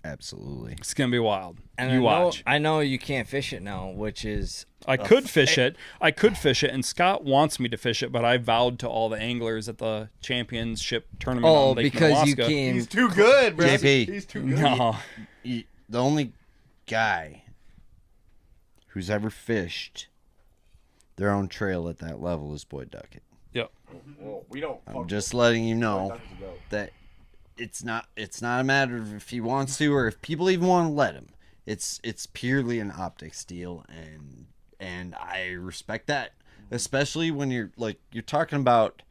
Absolutely. It's gonna be wild. And You watch. I know you can't fish it now, which is I could fish it. And Scott wants me to fish it, but I vowed to all the anglers at the championship tournament on Lake because you Minnewaska. came. He's too good, bro. JP. He's too good. No. The only guy who's ever fished their own trail at that level is Boyd Duckett. Yep. Well, we don't. I'm just letting you know that it's not a matter of if he wants to or if people even want to let him. It's purely an optics deal, and I respect that, especially when you're talking about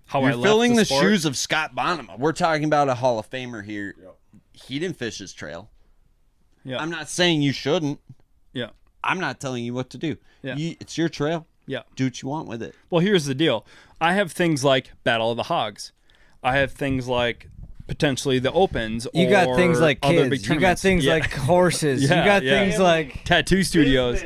How you're I left filling the sport. shoes of Scott Bonham. We're talking about a Hall of Famer here. Yep. He didn't fish his trail. Yeah. I'm not saying you shouldn't. Yeah. I'm not telling you what to do. Yeah. It's your trail. Yeah. Do what you want with it. Well, here's the deal. I have things like Battle of the Hogs. I have things like potentially the Opens. You got or things like other big kids. You got tournaments. things Yeah. like horses. Yeah, you got yeah. things like tattoo studios.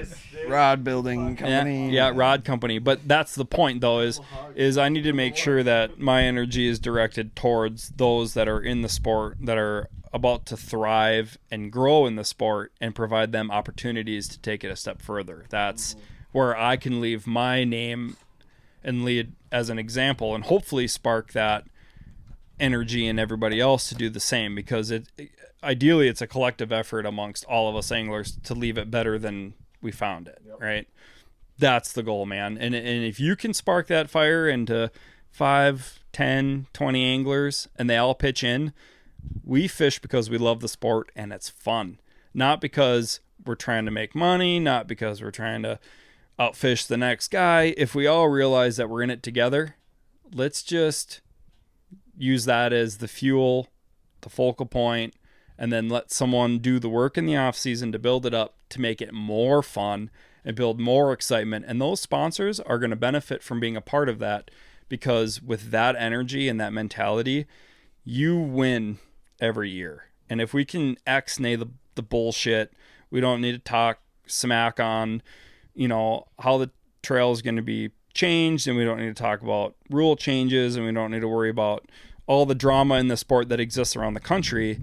Rod building company. Yeah, rod company. But that's the point, though, is I need to make sure that my energy is directed towards those that are in the sport, that are about to thrive and grow in the sport, and provide them opportunities to take it a step further. That's where I can leave my name and lead as an example, and hopefully spark that energy in everybody else to do the same, because ideally it's a collective effort amongst all of us anglers to leave it better than we found it. Right? That's the goal, man. And if you can spark that fire into 5, 10, 20 anglers and they all pitch in, we fish because we love the sport and it's fun, not because we're trying to make money, not because we're trying to outfish the next guy. If we all realize that we're in it together, let's just use that as the fuel, the focal point, and then let someone do the work in the off season to build it up, to make it more fun and build more excitement. And those sponsors are going to benefit from being a part of that, because with that energy and that mentality, you win every year. And if we can X-nay the bullshit, we don't need to talk smack on, how the trail is going to be changed, and we don't need to talk about rule changes, and we don't need to worry about all the drama in the sport that exists around the country.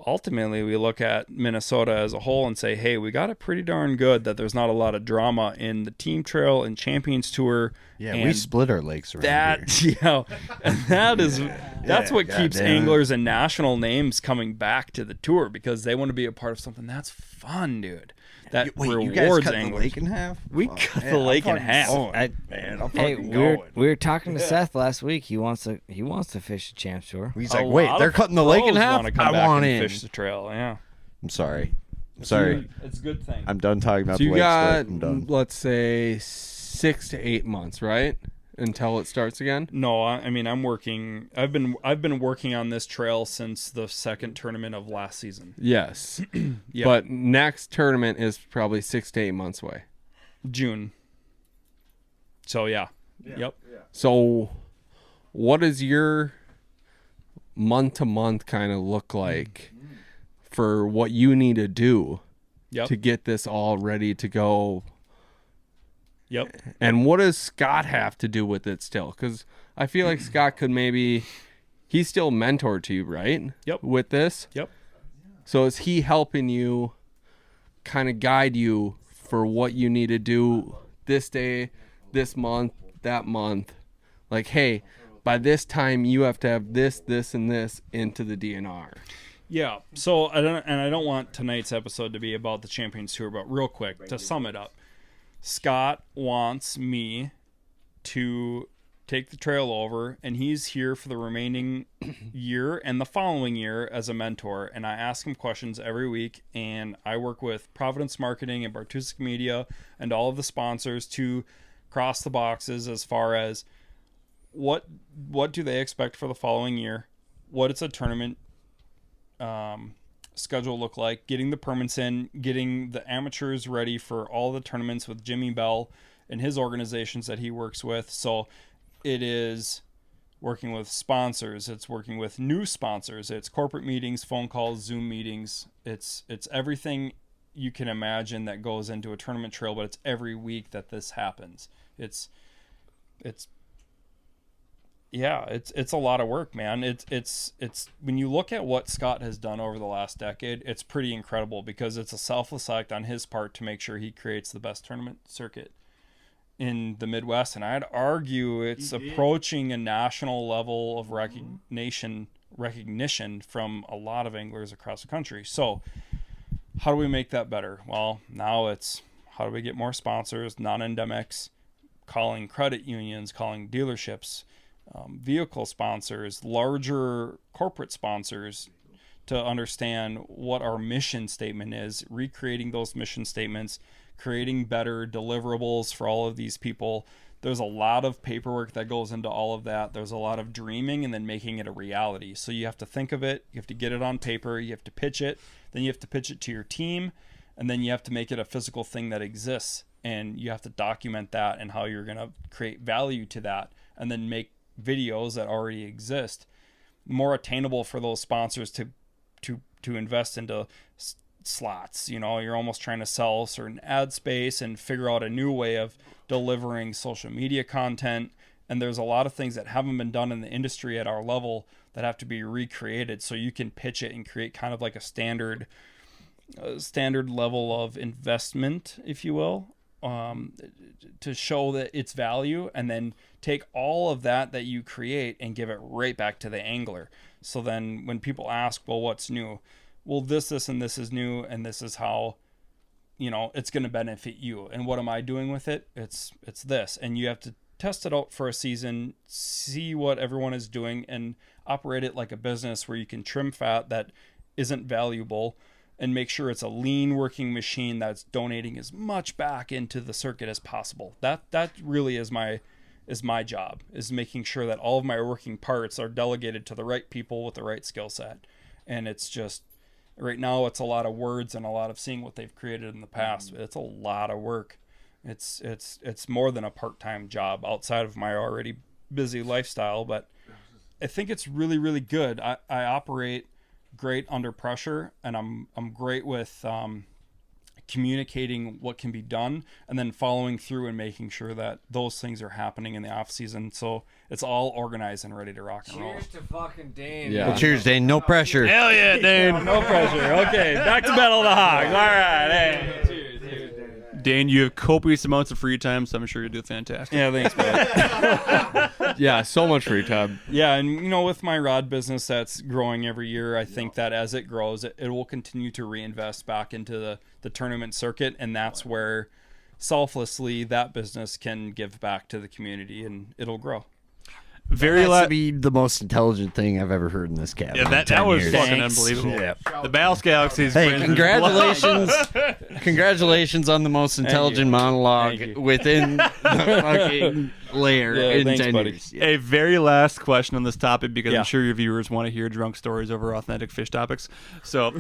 Ultimately, we look at Minnesota as a whole and say, hey, we got it pretty darn good that there's not a lot of drama in the team trail and Champions Tour. Yeah, and we split our lakes around here. and that's what God keeps damn it. anglers and national names coming back to the tour, because they want to be a part of something that's fun, dude. That Wait, you guys rewards cut the anglers. lake in half? We Fuck, cut yeah, the I'm lake in fucking half. going, man, I'm Hey, fucking we going. were talking to Seth last week. He wants to fish the Champs Tour. He's A like, wait, lot they're of cutting the lake in pros half? wanna come I back want and in. fish the trail. Yeah, I'm sorry. It's a good thing. I'm done talking about So the you lake got, split. I'm done. let's say, 6 to 8 months, right, until it starts again? No, I mean I'm working. I've been working on this trail since the second tournament of last season. Yes. Yep. But next tournament is probably 6 to 8 months away. June. So yeah. Yep. So what does your month to month kind of look like for what you need to do to get this all ready to go? Yep. And what does Scott have to do with it still? Because I feel like Scott could he's still mentor to you, right? Yep. With this? Yep. So is he helping you kind of guide you for what you need to do this day, this month, that month? Like, hey, by this time you have to have this, and this into the DNR. Yeah. So I don't want tonight's episode to be about the Champions Tour, but real quick to sum it up, Scott wants me to take the trail over, and he's here for the remaining year and the following year as a mentor. And I ask him questions every week, and I work with Providence Marketing and Bartusic Media and all of the sponsors to cross the boxes as far as what do they expect for the following year, what it's a tournament schedule look like, getting the permits in, getting the amateurs ready for all the tournaments with Jimmy Bell and his organizations that he works with. So it is working with sponsors, it's working with new sponsors, it's corporate meetings, phone calls, Zoom meetings, it's everything you can imagine that goes into a tournament trail, but it's every week that this happens. It's a lot of work, man. It's when you look at what Scott has done over the last decade, it's pretty incredible, because it's a selfless act on his part to make sure he creates the best tournament circuit in the Midwest, and I'd argue it's approaching a national level of recognition from a lot of anglers across the country. So how do we make that better? Well, now it's how do we get more sponsors, non-endemics, calling credit unions, calling dealerships, vehicle sponsors, larger corporate sponsors, to understand what our mission statement is, recreating those mission statements, creating better deliverables for all of these people. There's a lot of paperwork that goes into all of that. There's a lot of dreaming and then making it a reality. So you have to think of it, you have to get it on paper, you have to pitch it, then you have to pitch it to your team, and then you have to make it a physical thing that exists, and you have to document that and how you're going to create value to that, and then make videos that already exist more attainable for those sponsors to invest into slots. You know, you're almost trying to sell certain ad space and figure out a new way of delivering social media content. And there's a lot of things that haven't been done in the industry at our level that have to be recreated, so you can pitch it and create kind of like a standard level of investment, if you will, to show that its value, and then take all of that you create and give it right back to the angler. So then when people ask, well, what's new? Well, this and this is new, and this is how, you know, it's going to benefit you. And what am I doing with it? It's this. And you have to test it out for a season, see what everyone is doing, and operate it like a business where you can trim fat that isn't valuable, and make sure it's a lean working machine that's donating as much back into the circuit as possible. That really is my job, is making sure that all of my working parts are delegated to the right people with the right skill set. And it's just, right now it's a lot of words and a lot of seeing what they've created in the past. It's a lot of work. It's more than a part-time job outside of my already busy lifestyle, but I think it's really, really good. I operate great under pressure, and I'm great with communicating what can be done, and then following through and making sure that those things are happening in the off season, so it's all organized and ready to rock and roll. Cheers to fucking Dane. Yeah. Well, cheers, Dane. No pressure. Hell yeah, Dane. No pressure. Okay, back to Battle of the Hogs. All right, hey. Cheers. Dane, you have copious amounts of free time, so I'm sure you do fantastic. Yeah, thanks, bud. Yeah, so much free time. Yeah, and you know, with my rod business that's growing every year, I think that as it grows, it will continue to reinvest back into the tournament circuit, and that's where selflessly that business can give back to the community, and it'll grow. Very That's last. to be the most intelligent thing I've ever heard in this cabin. Yeah, in 10 that was years. fucking Thanks. unbelievable. Yeah. The Battle Galaxies. Hey, congratulations! Congratulations on the most intelligent monologue Thank you. within the fucking layer in thanks, 10 buddy. years. A very last question on this topic, because Yeah. I'm sure your viewers want to hear drunk stories over authentic fish topics. So,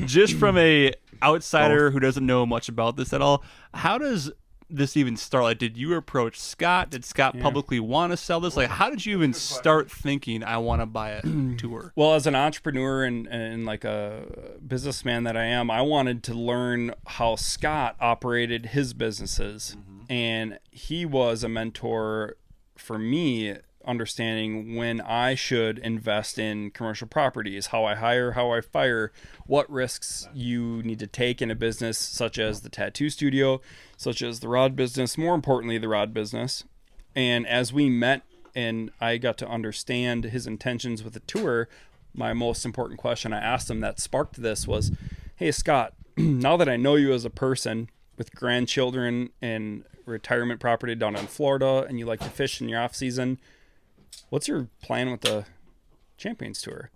just from a outsider who doesn't know much about this at all, how does this even start? Like, did you approach Scott? Did Scott publicly want to sell this? Like, how did you even start thinking I want to buy a tour? Well, as an entrepreneur and like a businessman that I am, I wanted to learn how Scott operated his businesses. And he was a mentor for me, understanding when I should invest in commercial properties, how I hire, how I fire, what risks you need to take in a business such as the tattoo studio, such as the rod business, more importantly, the rod business. And as we met and I got to understand his intentions with the tour, my most important question I asked him that sparked this was, hey, Scott, now that I know you as a person with grandchildren and retirement property down in Florida and you like to fish in your off season, what's your plan with the Champions Tour?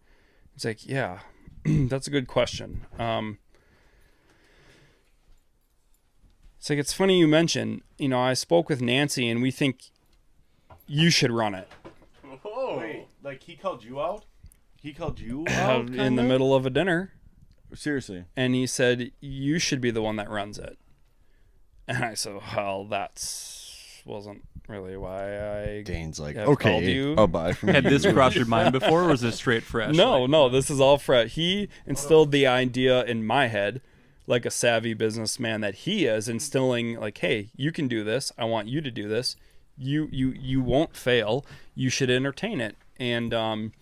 It's like, yeah, that's a good question. It's like, it's funny you mention, I spoke with Nancy and we think you should run it. Wait, like he called you out? He called you out? In the middle of a dinner. Seriously. And he said, you should be the one that runs it. And I said, well, wasn't really why I Dane's like, have called okay, you. I'll buy from Had you. this crossed your mind before, or was this straight fresh? No, this is all fresh. He instilled the idea in my head, like a savvy businessman that he is, instilling like, hey, you can do this. I want you to do this. You won't fail. You should entertain it. And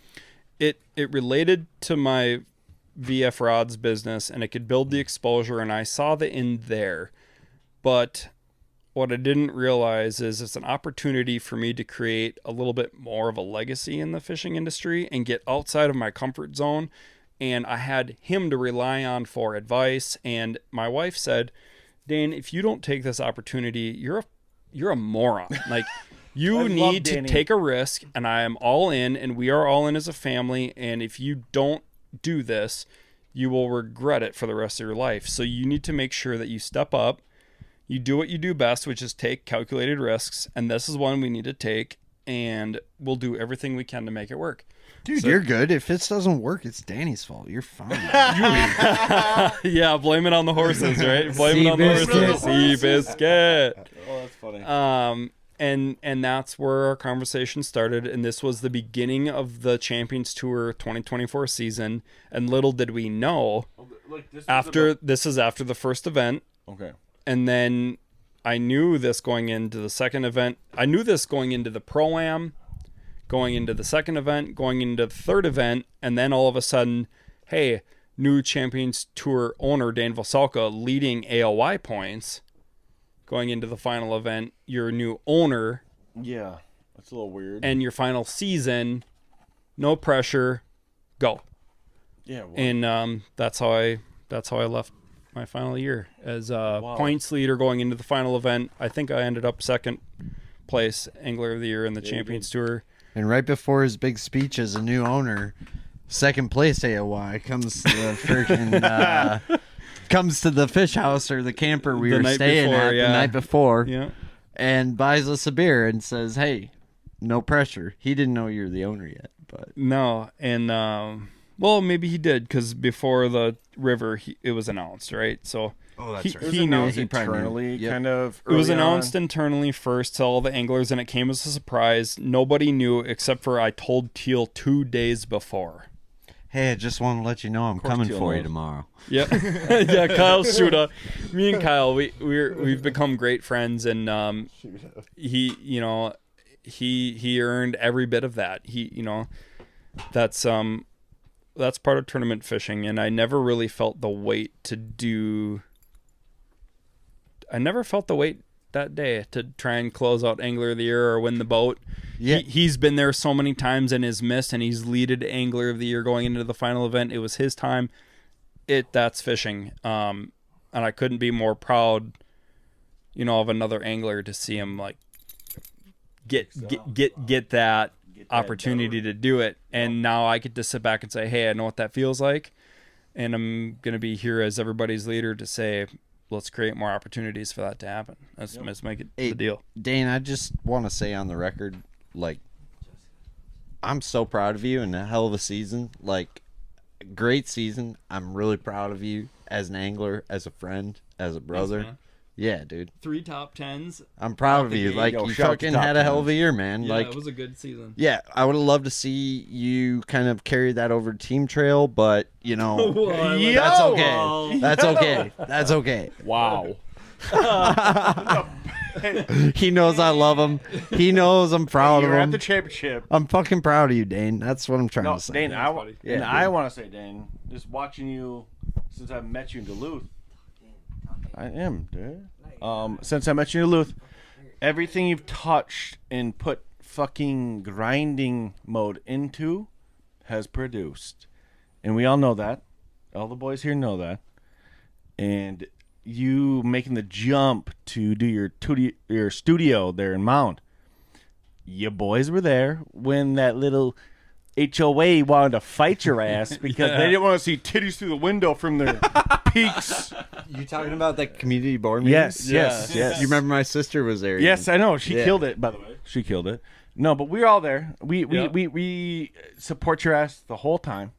it related to my VF Rods business, and it could build the exposure, and I saw the end there. But what I didn't realize is it's an opportunity for me to create a little bit more of a legacy in the fishing industry and get outside of my comfort zone. And I had him to rely on for advice. And my wife said, Dane, if you don't take this opportunity, you're a moron. Like, you need to take a risk, and I am all in, and we are all in as a family. And if you don't do this, you will regret it for the rest of your life. So you need to make sure that you step up. You do what you do best, which is take calculated risks, and this is one we need to take, and we'll do everything we can to make it work. Dude, you're good. If this doesn't work, it's Danny's fault. You're fine. Yeah, blame it on the horses, right? Blame it on the horses. Seabiscuit. Oh, that's funny. And that's where our conversation started, and this was the beginning of the Champions Tour 2024 season, and little did we know, this is after the first event. Okay. And then I knew this going into the second event. I knew this going into the Pro-Am, going into the second event, going into the third event. And then all of a sudden, hey, new Champions Tour owner Dane Vocelka leading AOY points. Going into the final event, your new owner. Yeah, that's a little weird. And your final season, no pressure, go. Yeah. Well, And that's how I left my final year as points leader going into the final event. I think I ended up second place Angler of the Year in the Champions Tour. And right before his big speech as a new owner, second place AOY comes to the freaking comes to the fish house or the camper we were staying at the night before, and buys us a beer and says, "Hey, no pressure." He didn't know you were the owner yet, but no, and well, maybe he did, because before the river, it was announced, right? So he knew. He internally, kind of. It was early announced on. internally first to all the anglers, and it came as a surprise. Nobody knew except for I told Teal 2 days before. hey, I just want to let you know I'm coming for you tomorrow. Yeah, yeah. Kyle Shuda, me and Kyle, we've become great friends, and he earned every bit of that. That's part of tournament fishing, and I never really felt the weight that day to try and close out Angler of the Year or win the boat. Yeah. He's been there so many times and has missed, and he's leaded Angler of the Year going into the final event. It was his time. That's fishing. And I couldn't be more proud, of another angler to see him like get that opportunity to do it. And now I get to sit back and say, hey, I know what that feels like, and I'm gonna be here as everybody's leader to say, let's create more opportunities for that to happen. Let's make it the deal. Dane, I just want to say on the record, like, I'm so proud of you and a hell of a season. Like, great season. I'm really proud of you as an angler, as a friend, as a brother. Thanks, Yeah, dude. 3 top 10s. I'm proud of you. Like, Yo, you shout out to fucking top had a hell of a 10s. year, man. Yeah, Like, it was a good season. yeah, I would have loved to see you kind of carry that over to Team Trail, but, you know, that's okay. That's okay. That's okay. Wow. He knows I love him. He knows I'm proud of You're at him. the championship. I'm fucking proud of you, Dane. That's what I'm trying No, to say. Dane, Yeah, buddy. and Yeah, I dude. want to say, Dane, just watching you since I met you in Duluth. I am, dude. Since I met you in Duluth, everything you've touched and put fucking grinding mode into has produced. And we all know that. All the boys here know that. And you making the jump to do your studio there in Mound. You boys were there when that little HOA wanted to fight your ass because they didn't want to see titties through the window from their peaks. You talking about the community board meeting? Yes. You remember my sister was there? Yes, I know. She Yeah. killed it, by the way. She killed it. No, but we're all there. We support your ass the whole time.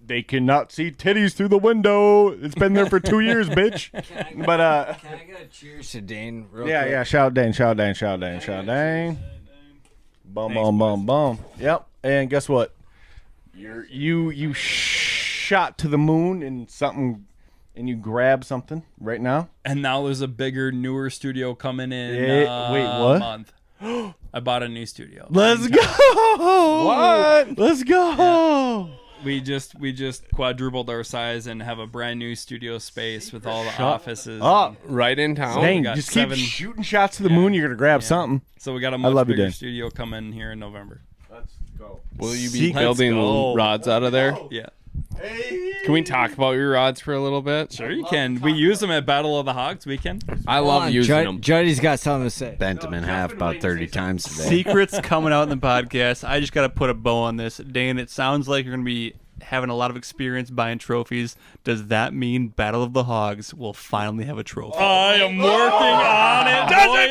They cannot see titties through the window. It's been there for 2 years, bitch. But Can I get a cheers to Dane? Real yeah, quick? yeah. Shout out Dane, shout out Dane, shout out Dane, shout out Dane. Boom, boom, boom, boom. Yep. And guess what? You shot to the moon and something, and you grab something right now. And now there's a bigger, newer studio coming in Wait, what? a month. I bought a new studio. Let's go. What? Let's go. We just quadrupled our size and have a brand new studio space with all the offices. Up. Right in town. Dang, got just 7 keep shooting shots to the moon. You're gonna grab something. So we got a love much you, bigger Dan. studio coming here in November. Let's go. Will you be See- building Let's go. rods out of there? Yeah. Can we talk about your rods for a little bit? Sure you can. We use them at Battle of the Hogs weekend. I love using them. Jutty's got something to say. Bent him in half about 30 times today. Secrets coming out in the podcast. I just got to put a bow on this. Dane, it sounds like you're going to be having a lot of experience buying trophies. Does that mean Battle of the Hogs will finally have a trophy? I am working on it. Does it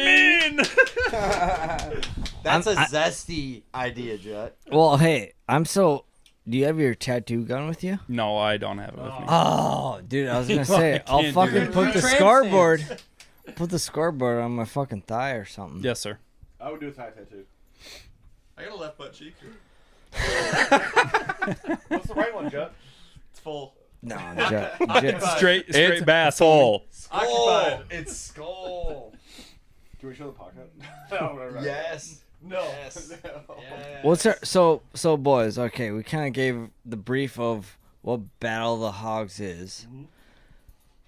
mean? That's a zesty idea, Jutt. Well, hey, do you have your tattoo gun with you? No, I don't have it with me. Oh, dude, I was gonna say I'll can't do fucking that. put the scoreboard. Put the scoreboard on my fucking thigh or something. Yes, sir. I would do a thigh tattoo. I got a left butt cheek. What's the right one, Jutt? It's full. No, Straight It's bass. full. Occupied. It's skull. Can we show the pocket? No, right. Yes. No. What's our so boys? Okay, we kind of gave the brief of what Battle of the Hogs is.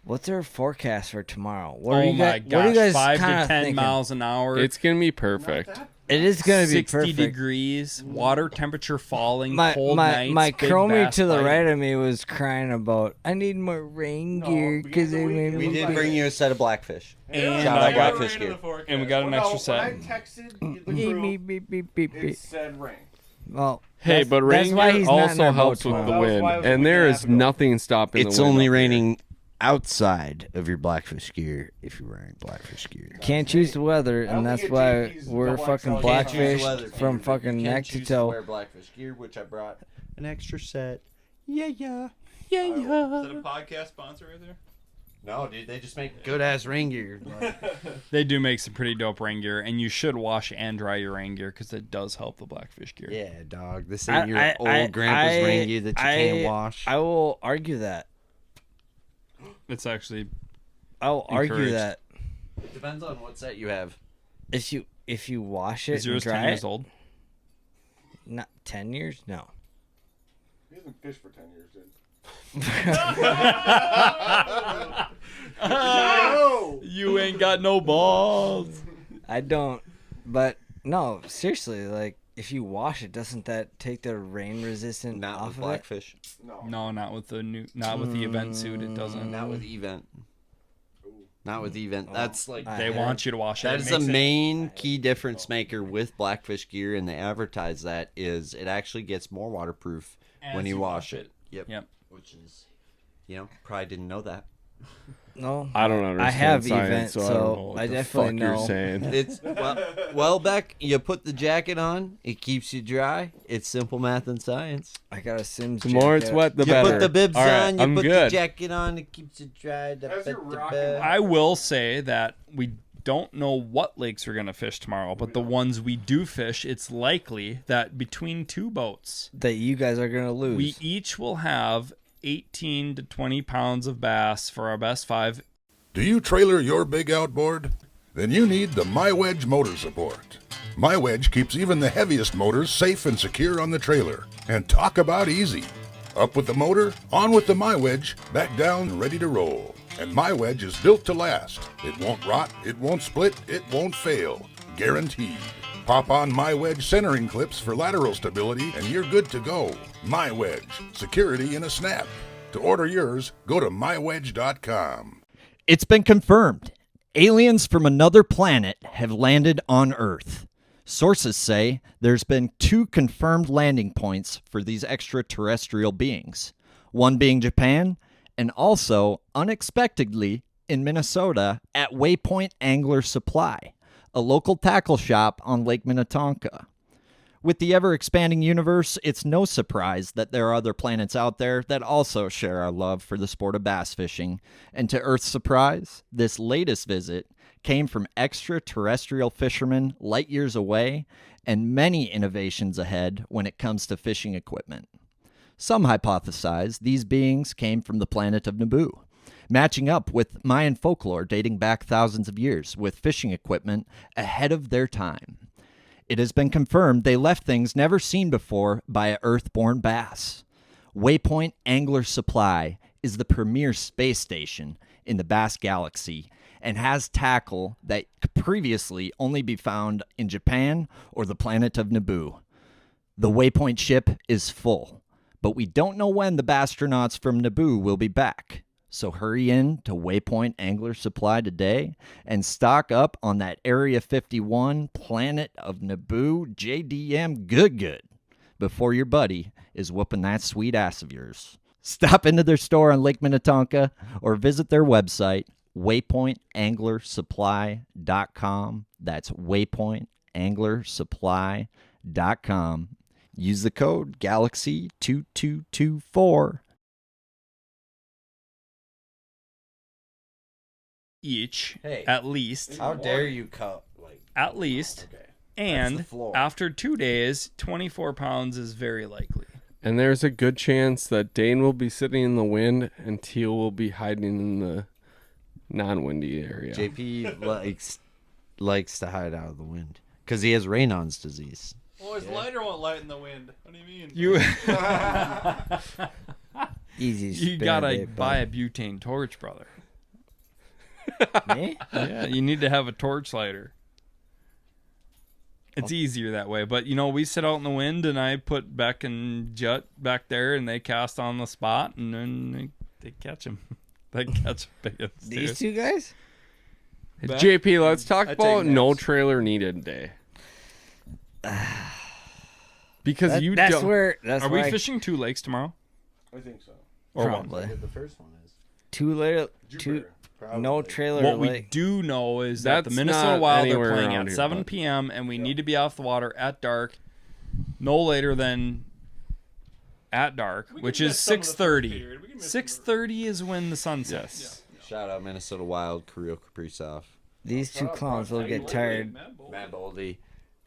What's our forecast for tomorrow? What are Oh you my guys? gosh! What are you guys 5 kind to of 10 thinking? miles an hour. It's going to be perfect. It is gonna be 60 perfect. degrees, water temperature falling, My cold nights. my big chromie bass to the biting. right of me was crying about I need more rain gear because they made me. We did bring you a set of blackfish. And Shout I out got- blackfish gear. And we got an extra set. When I texted the Beep, crew, beep, beep, beep, beep, it beep. said rain. Well, Hey, that's- but that's rain why gear he's not in also our helps boat with the tomorrow. That was wind, why I was and looking there at is it. nothing stopping It's the wind. only up there. raining outside of your blackfish gear if you're wearing blackfish gear. Can't choose the weather, don't and that's think why it's we're double fucking XL. blackfish Can't choose the weather, from Peter, but fucking you can neck to choose toe. wear blackfish gear, which I brought an extra set. Yeah. Is that a podcast sponsor right there? No, dude, they just make good ass rain gear. They do make some pretty dope rain gear, and you should wash and dry your rain gear because it does help the blackfish gear. Yeah, dog. This ain't your old grandpa's rain gear that you can't wash. I will argue that. It's actually I will argue Encouraged. that It depends on what set you have. if you wash it is and yours 10 dry years it, old. not 10 years, no. He hasn't fished for 10 years, dude. You ain't got no balls. I don't. But no, seriously, like if you wash it, doesn't that take the rain resistant Not off with of blackfish. No, not with the event suit. It doesn't. Not with event. Not with event. That's like I They heard- want you to wash it. that It is the makes it- main key difference maker with blackfish gear, and they advertise that is it actually gets more waterproof As when you you wash wash it. Yep. Yep. Which is, probably didn't know that. No, I don't understand I have science, event, so I don't know so what I the definitely fuck you're know. saying. It's well, Beck, you put the jacket on, it keeps you dry. It's simple math and science. I got a Sims. The more it's jacket. wet, the You better. put the bibs All right, on, you I'm put good. the jacket on, it keeps you dry. I will say that we don't know what lakes we're going to fish tomorrow, but the ones we do fish, it's likely that between two boats, that you guys are gonna lose. we each will have 18 to 20 pounds of bass for our best 5. Do you trailer your big outboard? Then you need the MyWedge motor support. MyWedge keeps even the heaviest motors safe and secure on the trailer. And talk about easy. Up with the motor, on with the MyWedge, back down, ready to roll. And MyWedge is built to last. It won't rot, it won't split, it won't fail. Guaranteed. Pop on MyWedge centering clips for lateral stability and you're good to go. MyWedge, security in a snap. To order yours, go to mywedge.com. It's been confirmed. Aliens from another planet have landed on Earth. Sources say there's been 2 confirmed landing points for these extraterrestrial beings. One being Japan, and also, unexpectedly, in Minnesota at Waypoint Angler Supply, a local tackle shop on Lake Minnetonka. With the ever-expanding universe, it's no surprise that there are other planets out there that also share our love for the sport of bass fishing. And to Earth's surprise, this latest visit came from extraterrestrial fishermen light years away and many innovations ahead when it comes to fishing equipment. Some hypothesize these beings came from the planet of Naboo, matching up with Mayan folklore dating back thousands of years with fishing equipment ahead of their time. It has been confirmed they left things never seen before by an Earth-born bass. Waypoint Angler Supply is the premier space station in the bass galaxy and has tackle that could previously only be found in Japan or the planet of Naboo. The Waypoint ship is full, but we don't know when the astronauts from Naboo will be back. So hurry in to Waypoint Angler Supply today and stock up on that Area 51 Planet of Naboo JDM good before your buddy is whooping that sweet ass of yours. Stop into their store on Lake Minnetonka or visit their website, waypointanglersupply.com. That's waypointanglersupply.com. Use the code GALAXY2224. Each, Hey. at least, How dare you cut? at least, Okay. and the floor. after 2 days, 24 pounds is very likely. And there's a good chance that Dane will be sitting in the wind and Teal will be hiding in the non-windy area. JP likes to hide out of the wind because he has Raynaud's disease. Well, his lighter won't light in the wind. What do you mean? You Easy. you gotta buy a butane torch, brother. Me? Yeah, you need to have a torch lighter. It's easier that way. But, we sit out in the wind, and I put Beck and Jutt back there, and they cast on the spot, and then they catch him. They catch biggins. These 2 guys? Beck? JP, let's talk I take about no naps. trailer needed day. Because That's don't. where. Are we fishing 2 lakes tomorrow? I think so. Or one? Probably. The first one is 2 later. 2. No trailer. What we lake. do know is that the That's Minnesota not Wild are anywhere playing around at here, 7 bud. p.m. and we need to be off the water at dark, no later than at dark, which is 6:30. 6:30 is when the sun sets. Yes. shout out Minnesota Wild, Kirill Kaprizov, These 2 clowns will get tired. Matt Boldy,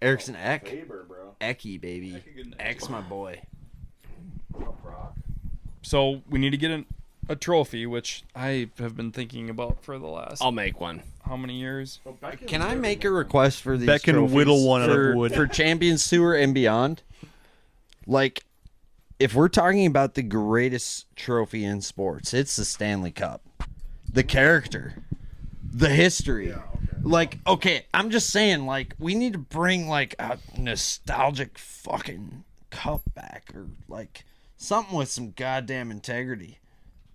Erickson Eck, Faber, bro. Ecky baby, Eck's my boy. So we need to get a trophy, which I have been thinking about for the last I'll make one. how many years? Can I make a request for these Beck can trophies whittle one out of for, wood. for Champions Tour and beyond? Like, if we're talking about the greatest trophy in sports, it's the Stanley Cup. The character, the history. Like, okay, I'm just saying, like, we need to bring, like, a nostalgic fucking cup back or, like, something with some goddamn integrity.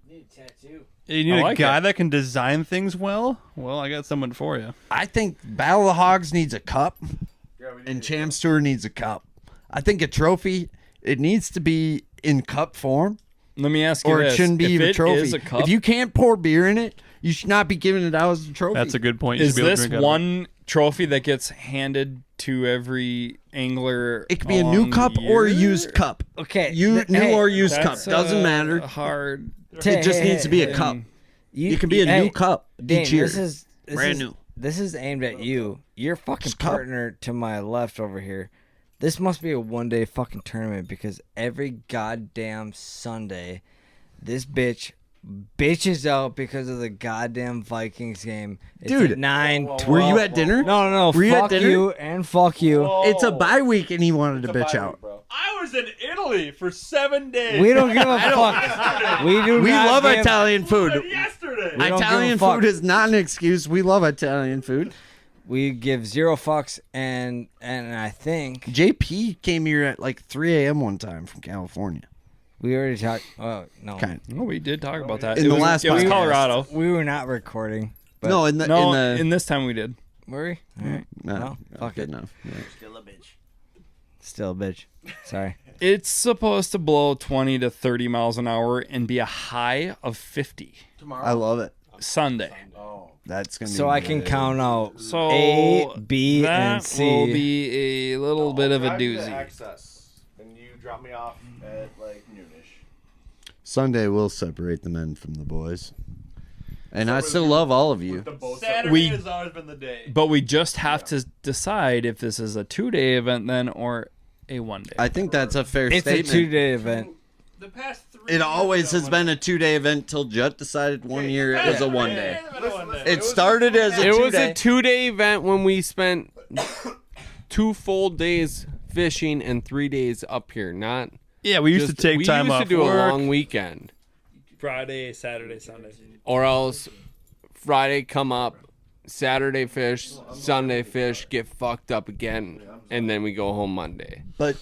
Need a tattoo. You need I a like guy that can design things well? Well, I got someone for you. I think Battle of the Hogs needs a cup, and Champs Tour needs a cup. I think a trophy, it needs to be in cup form, Let me ask you Or this. it shouldn't be if even a it trophy. is a cup, If you can't pour beer in it, you should not be giving it out as a trophy. That's a good point. You is should be able to this drink out of it. one trophy that gets handed to every angler? It could be a new along cup the or a year? used cup. Okay, New hey, or used cup. That's Doesn't matter. Hard. It just needs to be a cup. It could be a new cup Dane, each year. This Brand is, new. This is aimed at you. Your fucking Just cup. partner to my left over here. This must be a one-day fucking tournament because every goddamn Sunday, this bitches out because of the goddamn Vikings game. It's Dude, at 9. Were you at dinner? No. Were you at Fuck dinner? you and fuck you. It's a bye week and he wanted to bitch out. I was in Italy for 7 days. We don't give a fuck. We do. We not love give- Italian food. Yesterday. We don't Italian give a fuck. food is not an excuse. We love Italian food. We give 0 fucks, and I think JP came here at like 3 a.m. one time from California. we already talked. Oh no, Kind Oh, we did talk about that. In It the was- last it was podcast. Colorado. we were not recording. But no, in the No, in the in this time we did. were we? All right. no, Well, fuck good it. enough. Yeah. Still a bitch. Sorry. It's supposed to blow 20 to 30 miles an hour and be a high of 50 I love it. Sunday. That's gonna. So be I can good. count out So A, B, that and C. will be a little bit of a doozy. Access, and you drop me off at like noonish. Sunday will separate the men from the boys, and I still love all of you. Saturday We- has always been the day. But we just have to decide if this is a 2-day event then or a 1-day. I think that's a fair It's a statement. 2-day event. The past 3 It always has been a 2-day event till Jutt decided one year it was a 1-day. It started as a It 2-day. was a 2-day event when we spent 2 full days fishing and 3 days up here. Not Yeah, we used just- to take time we off used to do work. a long weekend, Friday, Saturday, Sunday. or else Friday come up, Saturday fish, Sunday fish, get fucked up again, and then we go home Monday. But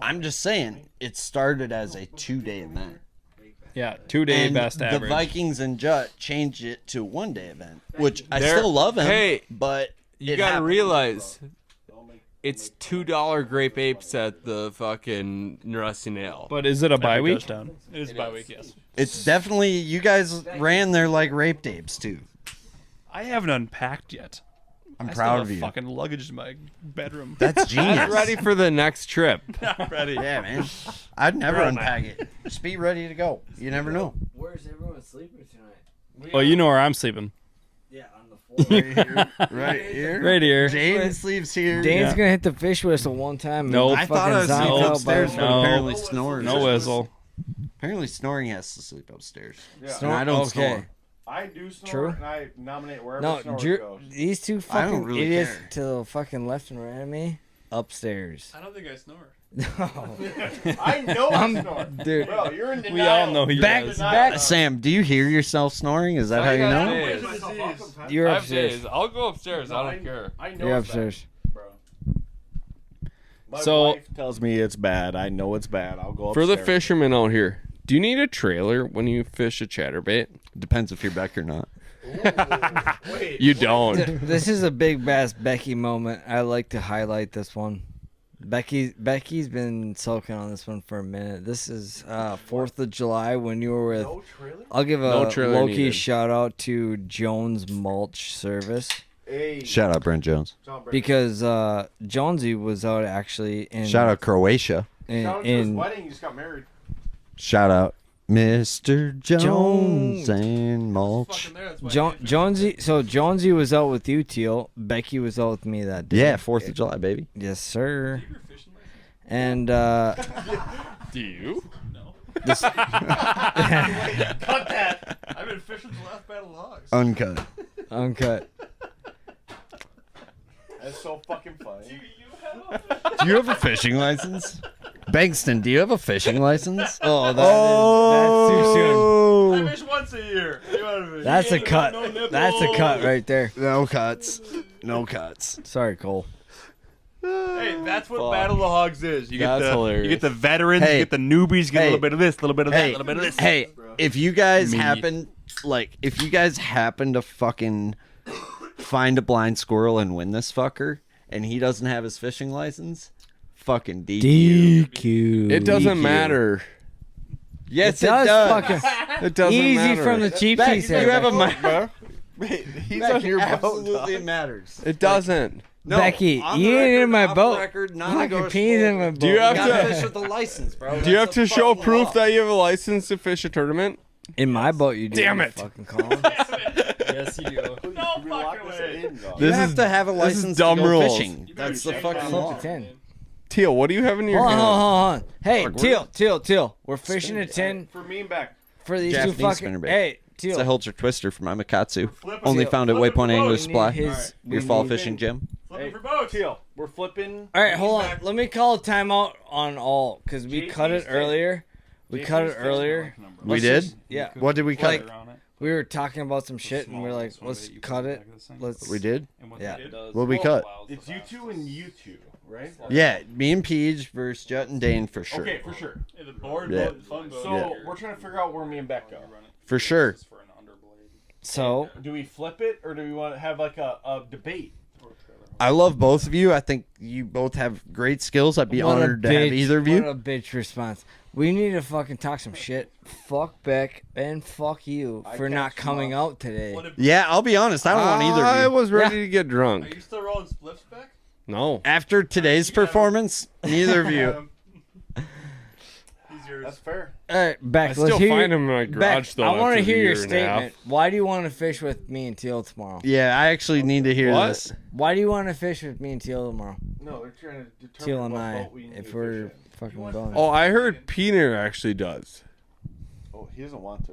I'm just saying, it started as a 2-day event. Yeah, 2-day And best the average. Vikings and Jutt changed it to a 1-day event, which I They're- still love him. hey, but You it gotta happened. realize, it's $2 grape apes at the fucking Rusty Nail. But is it a bye week? Touchdown. It is bye week, yes. It's definitely, you guys ran there like rape tapes too. I haven't unpacked yet. I'm I still proud have of you. fucking luggage in my bedroom. That's genius. Get ready for the next trip. Not ready. Yeah, man. I'd never unpack it. Just be ready to go. You never know. Where's everyone sleeping tonight? Well, you know where I'm sleeping. Yeah, on the floor. Right here. Right here. Jane sleeps here. Dane's gonna hit the fish whistle one time. and Nope. I thought I was fucking sleeping zonk out by upstairs, the- but No. apparently snores. No whistle. Apparently snoring has to sleep upstairs. Snore- And I don't okay. snore. I do snore, True. and I nominate wherever No, snores Drew, goes. these two I don't fucking really idiots care. to the fucking left and right of me, upstairs. I don't think I snore. I know I snore. Dude, Bro, you're in denial. We all know he Back- does. back- Sam, do you hear yourself snoring? Is that how you know? you're I have upstairs. days. I'll go upstairs. I don't care. I know You're it's bad, upstairs. bro. My So- wife tells me it's bad. I know it's bad. I'll go For upstairs. the fishermen out here, do you need a trailer when you fish a chatterbait? Depends if you're Beck or not. You don't. This is a big bass Becky moment. I like to highlight this one. Becky's been sulking on this one for a minute. This is 4th of July when you were with. No trailer? I'll give a No trailer low-key needed. shout out to Jones Mulch Service Hey, Shout out Brent Jones. John Brady. because Jonesy was out actually in Shout out Croatia. Shout out to his in wedding. He just got married. Shout out Mr. Jones Jones. and Mulch. Fucking there, that's why Jonesy. So Jonesy was out with you, Teal. Becky was out with me that day. Yeah, 4th of July, baby. Yes, sir. Your fishing license? And Do you? No. this, Cut that. I've been fishing the last battle of hogs. Uncut. uncut. That's so fucking funny. Do you have a fishing license? Bankston, do you have a fishing license? Oh, that's too soon. I fish once a year. You know what I mean? That's a No cut. nipples. That's a cut right there. No cuts. No cuts. Sorry, Cole. Hey, that's what Battle of the Hogs is. You get That's the hilarious. you get the veterans, Hey. you get the newbies, you get a Hey. little bit of this, a little bit of that, a Hey, little bit of this. hey, if you guys Me. happen, if you guys happen to fucking find a blind squirrel and win this fucker, and he doesn't have his fishing license, fucking DQ. DQ. It doesn't DQ. matter. Yes, It does does. fucking It doesn't easy matter. from the cheap Beck, seats. you have a bro. Wait, he's on your boat. Absolutely dog. matters. It doesn't. No, Becky, on you the ain't in record, my off boat. the record, Fucking non-negotiable. peas in my boat. Do you have gotta to? fish with the license, bro. Do you have That's to the show fucking proof law. that you have a license to fish a tournament? In my boat, you do. Damn you it. Fucking call 'em. Yes, you do. No fucking way. You This have is to have a this is license dumb to go rules. fishing. That's the fucking Flip law. to 10. Teal. What do you have in your Hold on, hand? hold on, hold on. Hey, Fuck, Teal. We're fishing a 10 For me and Beck. for these Japanese two fucking. spinnerbait. Hey, It's a Teal. Hilcher Twister from Amakatsu. flipping- Only Teal. found at Waypoint Angler We need Supply. his- Your we fall need- fishing gym. Flipping for boats. Teal, we're flipping. All right, hold on. Let me call a timeout on all because we cut it earlier. We cut it earlier. We Let's did? just- yeah. What did we cut? Like, we were talking about some shit and we're like, let's cut it. Let's. We did? Yeah. What we cut? It's you two and you two, right? Yeah, me and Peach versus Jutt and Dane for sure. Okay, for sure. The board Yeah. boat, fun boat. So we're trying to figure out where me and Beck go. For sure. So Do we flip it or do we want to have like a debate? I love both of you. I think you both have great skills. I'd be what a honored to have bitch- either of What you. a bitch response. We need to fucking talk some shit. Fuck Beck and fuck you for not coming out today. Yeah, I'll be honest. I don't want either I of you. was ready to get Are drunk. you still rolling spliffs back? No. After today's performance, neither of you. He's yours. That's fair. All right, Beck. I still let's hear find your- him in my Beck, garage though. I want to after hear a your year and a half. statement. Why do you want to fish with me and Teal tomorrow? Yeah, I actually need to hear What? this. Why do you want to fish with me and Teal tomorrow? No, they're trying to determine Teal and what I, boat we need if to we're fish fucking going. Oh, I heard Pineur actually does. in. Oh, he doesn't want to.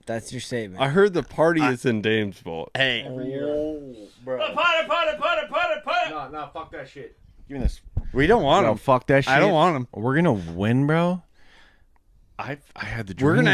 That's your statement. I heard the party is in Dame's boat. Hey, Oh, bro. Put it. No, fuck that shit. Give me this. we don't want No, him. fuck that shit. I don't want him. We're gonna win, bro. I had the We're dream.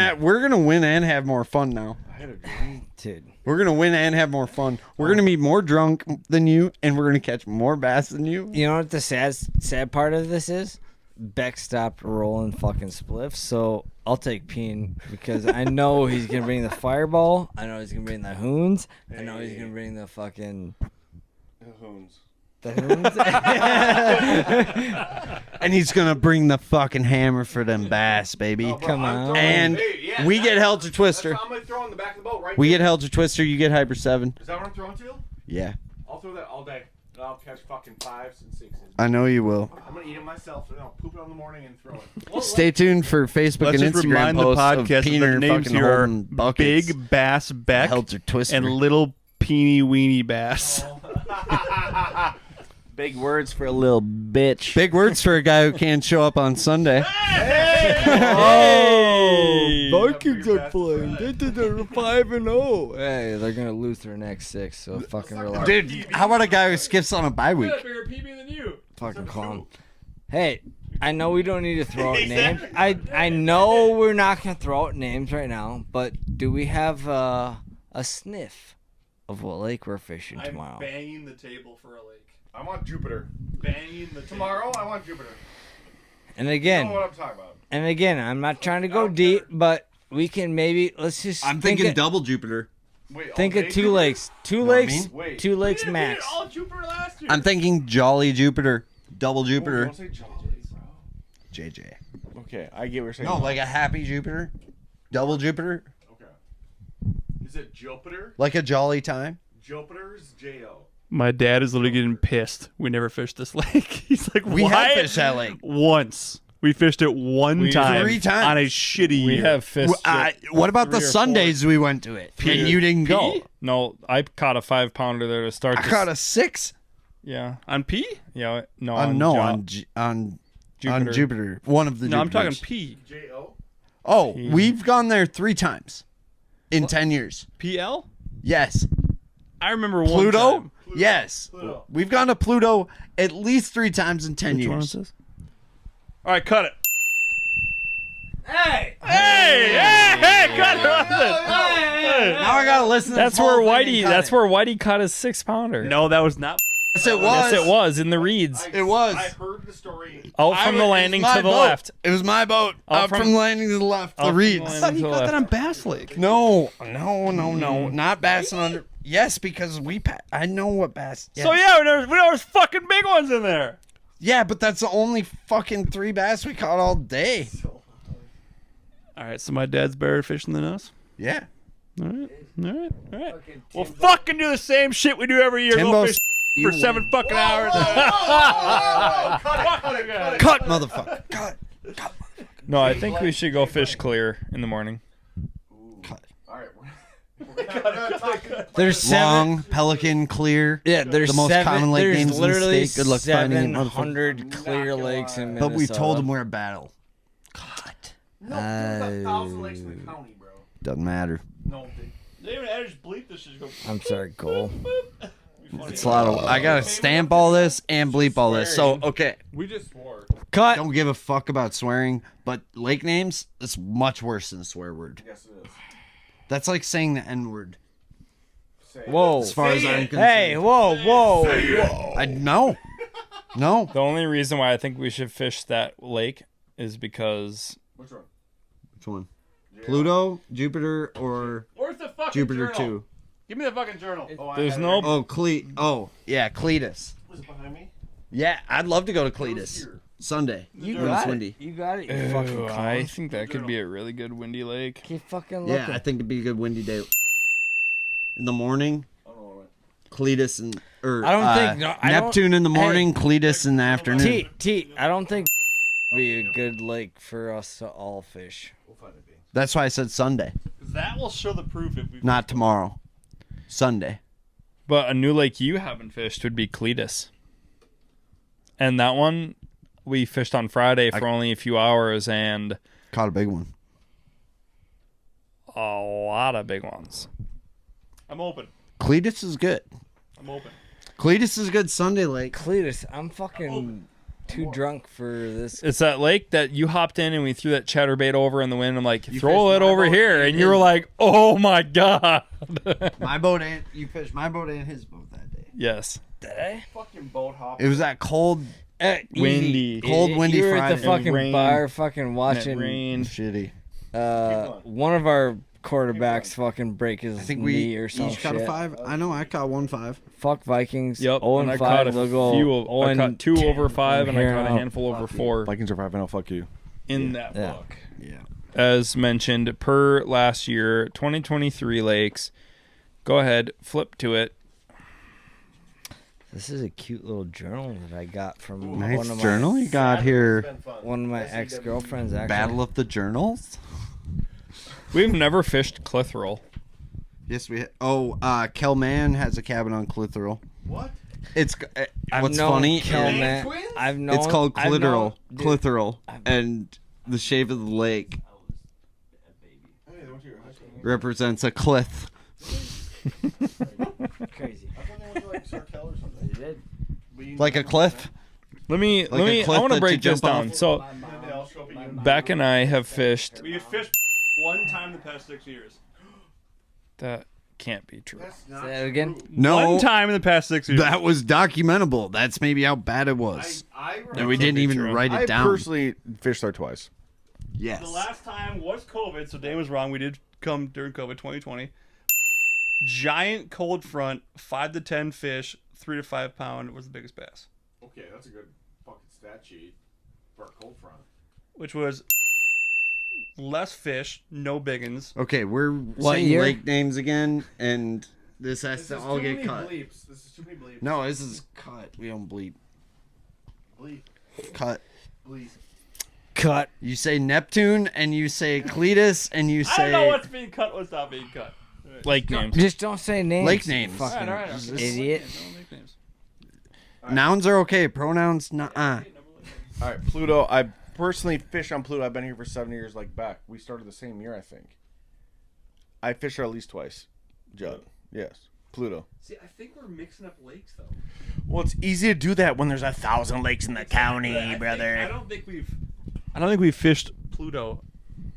gonna win and have more fun now. I had a dream. Dude. We're gonna win and have more fun. We're gonna be more drunk than you, and we're gonna catch more bass than you. You know what the sad part of this is? Beck stopped rolling fucking spliffs, so I'll take Peen because I know he's gonna bring the fireball. I know he's gonna bring the hoons. I know he's gonna bring the fucking Hoons. the hoons. And he's gonna bring the fucking hammer for them bass, baby. Come on. And we get Helter Twister. I'm gonna throw in the back of the boat right We there. get Helter Twister. You get Hyper 7. Is that what I'm throwing to? Yeah, I'll throw that all day. And I'll catch fucking 5s and 6s. I know you will. I'm gonna eat it myself, and I'll poop it in the morning and throw it. Stay tuned for Facebook Let's and just Instagram remind the posts podcast of that Pineur the names fucking here are holding buckets. Big Bass Beck Helter Twister. and Little Peeny Weeny Bass. Big words for a little bitch. Big words for a guy who can't show up on Sunday. Hey! Vikings are playing. They're 5-0. Hey, they're gonna lose their next 6, so fucking relax. Dude, how about a guy who skips on a bye week? Bigger PB than you. Fucking calm. Hey, I know we don't need to throw out names. I know we're not gonna throw out names right now, but do we have a sniff of what lake we're fishing tomorrow? I'm banging the table for a lake. I want Jupiter. Banging the Tomorrow, I want Jupiter. And You again, know what I'm talking about. I'm not trying to go deep, but we can maybe let's just I'm think thinking of, double Jupiter. Wait, think all of day 2 Jupiter? lakes, 2 what I lakes, mean? Wait. 2 lakes We did max. all Jupiter last year. I'm thinking Jolly Jupiter, double Oh, you Jupiter, don't say Jolly, JJ. bro. Okay, I get what you're saying. No, like a happy Jupiter, double Jupiter, Okay. Is it Jupiter? like a jolly time. Jupiter's J-O. My dad is literally getting pissed. We never fished this lake. He's like, We why? have fished that lake. Once. We fished it one time. 3 times. On a shitty We year. have fished. What about the 3 or 4. Sundays we went to it and you didn't go? No, I caught a 5-pounder there to start. I caught a 6. Yeah, On P? yeah. No, On Jupiter. Jupiter. One of the No, I'm talking Jupiters. P. J-O? Oh, we've gone there 3 times in 10 years. PL? Yes. I remember one Pluto? time. Yes. Pluto. We've gone to Pluto at least 3 times in 10 Which one years. is this? All right, cut it. Hey! Hey, cut it. Now I gotta listen to That's this whole where thing Whitey. and cut That's it. where Whitey caught his 6-pounder. No, that was not. Yes, it was. Yes, it was in the reeds, It was. I heard the story. out from the landing to the left. It was my boat. Out Out from- from the landing to the left. out The from reeds. the landing to the left. Bass Lake. No. Not bassing under. Yes, because I know what bass. So yeah, there was fucking big ones in there. Yeah, but that's the only fucking 3 bass we caught all day. All right, so my dad's better at fishing than us. Yeah. All right. We'll fucking do the same shit we do every year. Go Timbo, fish for 7 fucking hours. cut, motherfucker. Cut. No, I think we should go fish clear in the morning. There's Long, pelican, clear. Yeah, there's the most common lake there's names in the literally state. Good luck finding it, motherfucker. 700 clear lakes in Minnesota. But we told them we're at battle. Cut. No, there's 1,000 lakes in the county, bro. Doesn't matter. No, They even had to just bleep this shit. Go. I'm sorry, Cole. It's a lot of. I gotta stamp all this and bleep all this. So okay, We just swore. Cut. don't give a fuck about swearing, but lake names is much worse than a swear word. Yes, it is. That's like saying the N word. Whoa. As far as I'm concerned. Hey, whoa. I no. The only reason why I think we should fish that lake is because Which one? Which one? Pluto, Jupiter, or Where's the fucking Jupiter journal? 2? Give me the fucking journal. there's no. Oh, yeah, Cletus. Was it behind me? Yeah, I'd love to go to Cletus Sunday. You when got it's it. windy. You got it. You fucking Ew, clown. I think that could be a really good windy lake. Keep fucking looking. Yeah, I think it'd be a good windy day. In the morning, Cletus and I don't think I don't- Neptune in the morning, Cletus in the afternoon. I don't think it'd be a good lake for us to all fish. That's why I said Sunday, That will show the proof if we. not tomorrow. Sunday. But a new lake you haven't fished would be Cletus. And that one we fished on Friday for only a few hours and Caught a big one. a lot of big ones. I'm open. Cletus is good. I'm open. Cletus is a good Sunday lake. Cletus, I'm fucking too drunk for this. It's that lake that you hopped in and we threw that chatterbait over in the wind. I'm like, throw fished it my over boat here. and And you were his. like, oh my God. My boat and you fished my boat and his boat that day. Yes. Fucking boat hop. It was that cold, Windy. cold, windy You were at the Friday. fucking rain. bar, fucking And it watching. rained. shitty. One of our quarterbacks fucking break his I think knee we or some each caught a shit. 5. I know I caught 1-5. Fuck Vikings. Yep. 0 and I and caught 5. a They'll go. few. 0 I and caught 2 over 5 and I here caught a out. handful over 4 Vikings are 5-0. Fuck you. in that Yeah. book. Yeah. As mentioned, per last year, 2023 lakes. Go ahead, flip to it. This is a cute little journal that I got from Nice one of journal my you got here. one of my ex-girlfriends. Actually, Battle of the Journals. We've never fished Clitheroe. Yes, we. Kelman has a cabin on Clitheroe. What? It's I've what's known funny. Kelman. twins? I've known. It's called I've known- Clitheroe. dude, Clitheroe, and the shape of the lake represents a cliff. Crazy. Like a cliff. Let me. Like a I cliff want to that break you this jump down. off. So, Beck and I have fished. We have fished one time in the past 6 years. That can't be true. Say that again. No, One time in the past 6 years. that was documentable. That's maybe how bad it was. And we didn't even write it I down. personally fished there twice. Yes. The last time was COVID, so Dane was wrong. We did come during COVID 2020. Giant cold front, 5 to 10 fish, 3 to 5 pound was the biggest bass, Okay, that's a good fucking stat sheet for a cold front. which was less fish, no biggins. Okay, we're What saying year? lake names again, and this has to all get cut. Bleeps. This is too many bleeps. No, this is cut. We don't bleep. Bleep. Cut. Bleep. Cut. You say Neptune, and you say Cletus, and you I say don't know what's being cut, what's not being cut. Lake names. Just don't say names. lake names. Fucking All right. idiot. Nouns are okay. Pronouns, nah. All right, Pluto. I personally fish on Pluto. I've been here for 7 years, like Beck. We started the same year, I think. I fished there at least twice. Jutt. Yes. Pluto. See, I think we're mixing up lakes, though. Well, it's easy to do that when there's 1,000 lakes in the county, I brother. don't think we've fished Pluto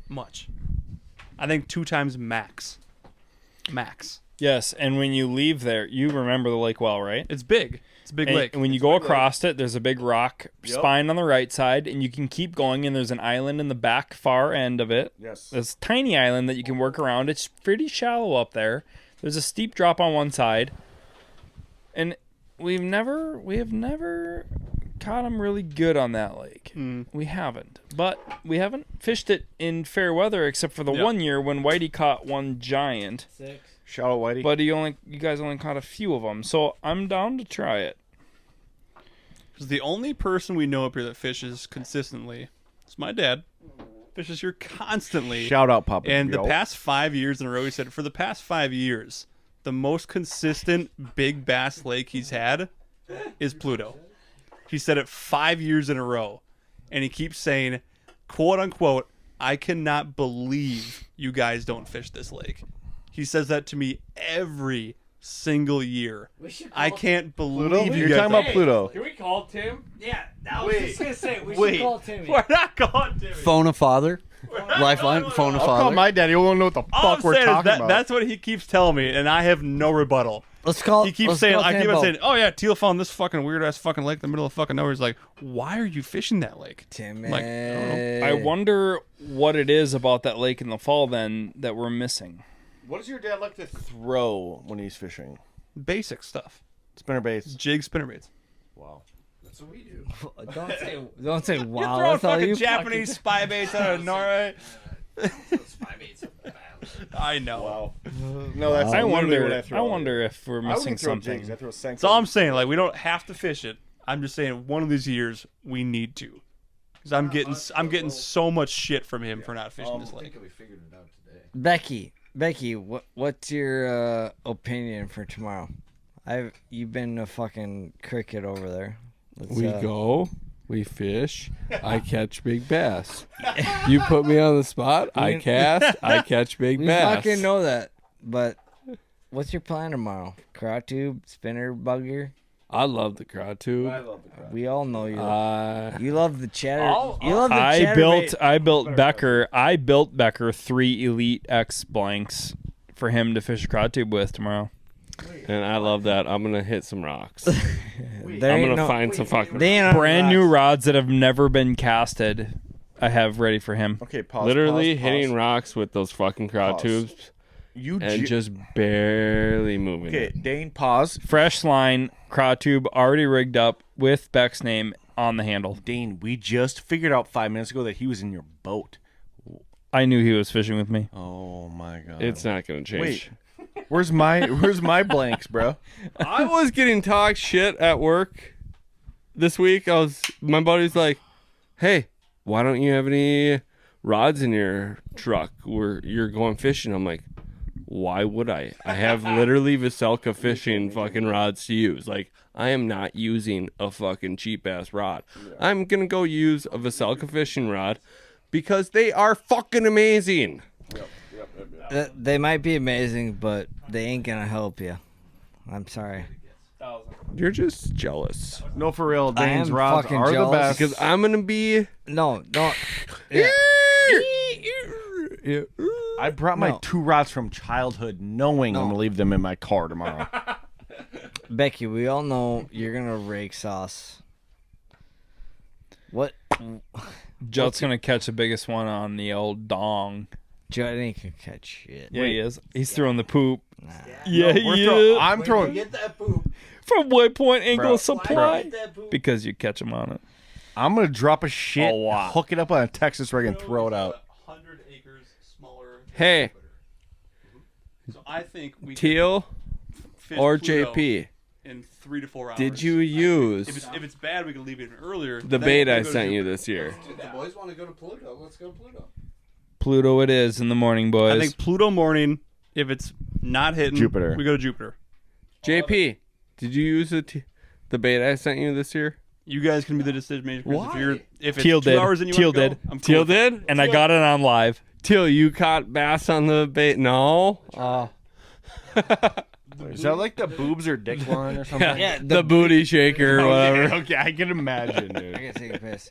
much. I think 2 times max. Max. Yes, and when you leave there, you remember the lake well, right? It's big. It's a big And lake. when you go across it, there's a big rock spine on the right side, and you can keep going, and there's an island in the back far end of it. Yes. This tiny island that you can work around. It's pretty shallow up there. There's a steep drop on one side. And we have never caught them really good on that lake. We haven't. But we haven't fished it in fair weather except for the one year when Whitey caught one giant. 6. Shout out Whitey. But you guys only caught a few of them. So I'm down to try it. Because the only person we know up here that fishes consistently is my dad. Fishes here constantly. Shout out Papa. And the Joe. past 5 years in a row, he said, for the past 5 years, the most consistent big bass lake he's had is Pluto. He said it 5 years in a row. And he keeps saying, quote unquote, I cannot believe you guys don't fish this lake. He says that to me every single year. I can't believe you You're guys talking about Pluto. Can we call Tim? Yeah, I was just gonna say we wait. should call Timmy. We're not calling Timmy. Phone a father. Lifeline. Phone a I'll call father. my daddy. He'll know what the All I'm fuck we're saying is talking that about. that's what he keeps telling me, and I have no rebuttal. Let's call. He keeps let's saying, call I keep on Timbo. saying, oh yeah, Teal found this fucking weird ass fucking lake in the middle of fucking nowhere. He's like, why are you fishing that lake? Timmy. Like, I don't know. I wonder what it is about that lake in the fall then that we're missing. What does your dad like to throw when he's fishing? Basic stuff. Spinner baits. Jig spinnerbaits. Wow. That's what we do. Don't say You're wow. throwing That's all fucking you Japanese spy baits out of Norway. I know. Wow. No, that's I literally wonder. what I throw. wonder if we're I wouldn't missing throw something. jigs. I throw That's all I'm saying. Like, we don't have to fish it. I'm just saying one of these years we need to. Because I'm getting so much shit from him for not fishing this lake. We figured it out today. Becky, what's your opinion for tomorrow? You've been a fucking cricket over there. We go, we fish, I catch big bass. You put me on the spot, I cast, I catch big We bass. fucking know that, but what's your plan tomorrow? Craw tube, spinner, bugger. I love the craw tube. We all know you. I You love the cheddar. You love the cheddar. I built Becker. I built Becker 3 Elite X blanks for him to fish a craw tube with tomorrow. and I love that. I'm gonna hit some rocks. There I'm ain't gonna no- find some fucking. They ain't on Brand new rocks. rods that have never been casted. I have ready for him. Okay, pause. Literally pause, hitting pause. rocks with those fucking craw Pause. tubes You and just barely moving. okay, it. Dane. Pause. Fresh line, craw tube already rigged up with Beck's name on the handle. Dane, we just figured out 5 minutes ago that he was in your boat. I knew he was fishing with me. Oh my god. It's not gonna change. Wait. Where's my blanks, bro? I was getting talked shit at work this week. My buddy's like, "Hey, why don't you have any rods in your truck where you're going fishing?" I'm like, "Why would I? I have literally Vocelka fishing fucking rods to use. Like, I am not using a fucking cheap ass rod. I'm gonna go use a Vocelka fishing rod because they are fucking amazing." They might be amazing, but they ain't gonna help you. I'm sorry. You're just jealous No, for real. I Dane's am rods fucking are the jealous. best. because I'm gonna be. No, don't. Yeah. I brought my No. 2 rods from childhood, knowing I'm gonna leave them in my car tomorrow. Becky, we all know you're gonna rake sauce. What? Jutt's gonna catch the biggest one on the old dong. Jutt ain't gonna catch shit. Yeah, he is. He's throwing the poop. Nah. Yeah, We're he throw- is. I'm throwing. that poop. From Waypoint Angle Bro. Supply. Because you catch him on it. I'm gonna drop a shit, A lot. hook it up on a Texas rig, and throw it out. 100 acres smaller. Hey, So I think we Teal fish or Pluto JP, in 3 to 4 hours. did you use If it's bad, we can leave it even earlier. the Then bait we'll I go to sent you Jupiter. this year? The boys want to go to Pluto. Let's go to Pluto. Pluto it is in the morning, boys. I think Pluto morning. If it's not hitting, Jupiter. we go to Jupiter. JP, did you use the bait I sent you this year? You guys can be the decision makers. Why? If it's Teal 2 did. hours and you Teal want to go, did. I'm cool Teal with it. did? and I got it on live. Teal, you caught bass on the bait? No. Is that like the boobs or dick line or something? Yeah, The booty shaker or whatever. Okay, I can imagine, I dude. gotta take a piss.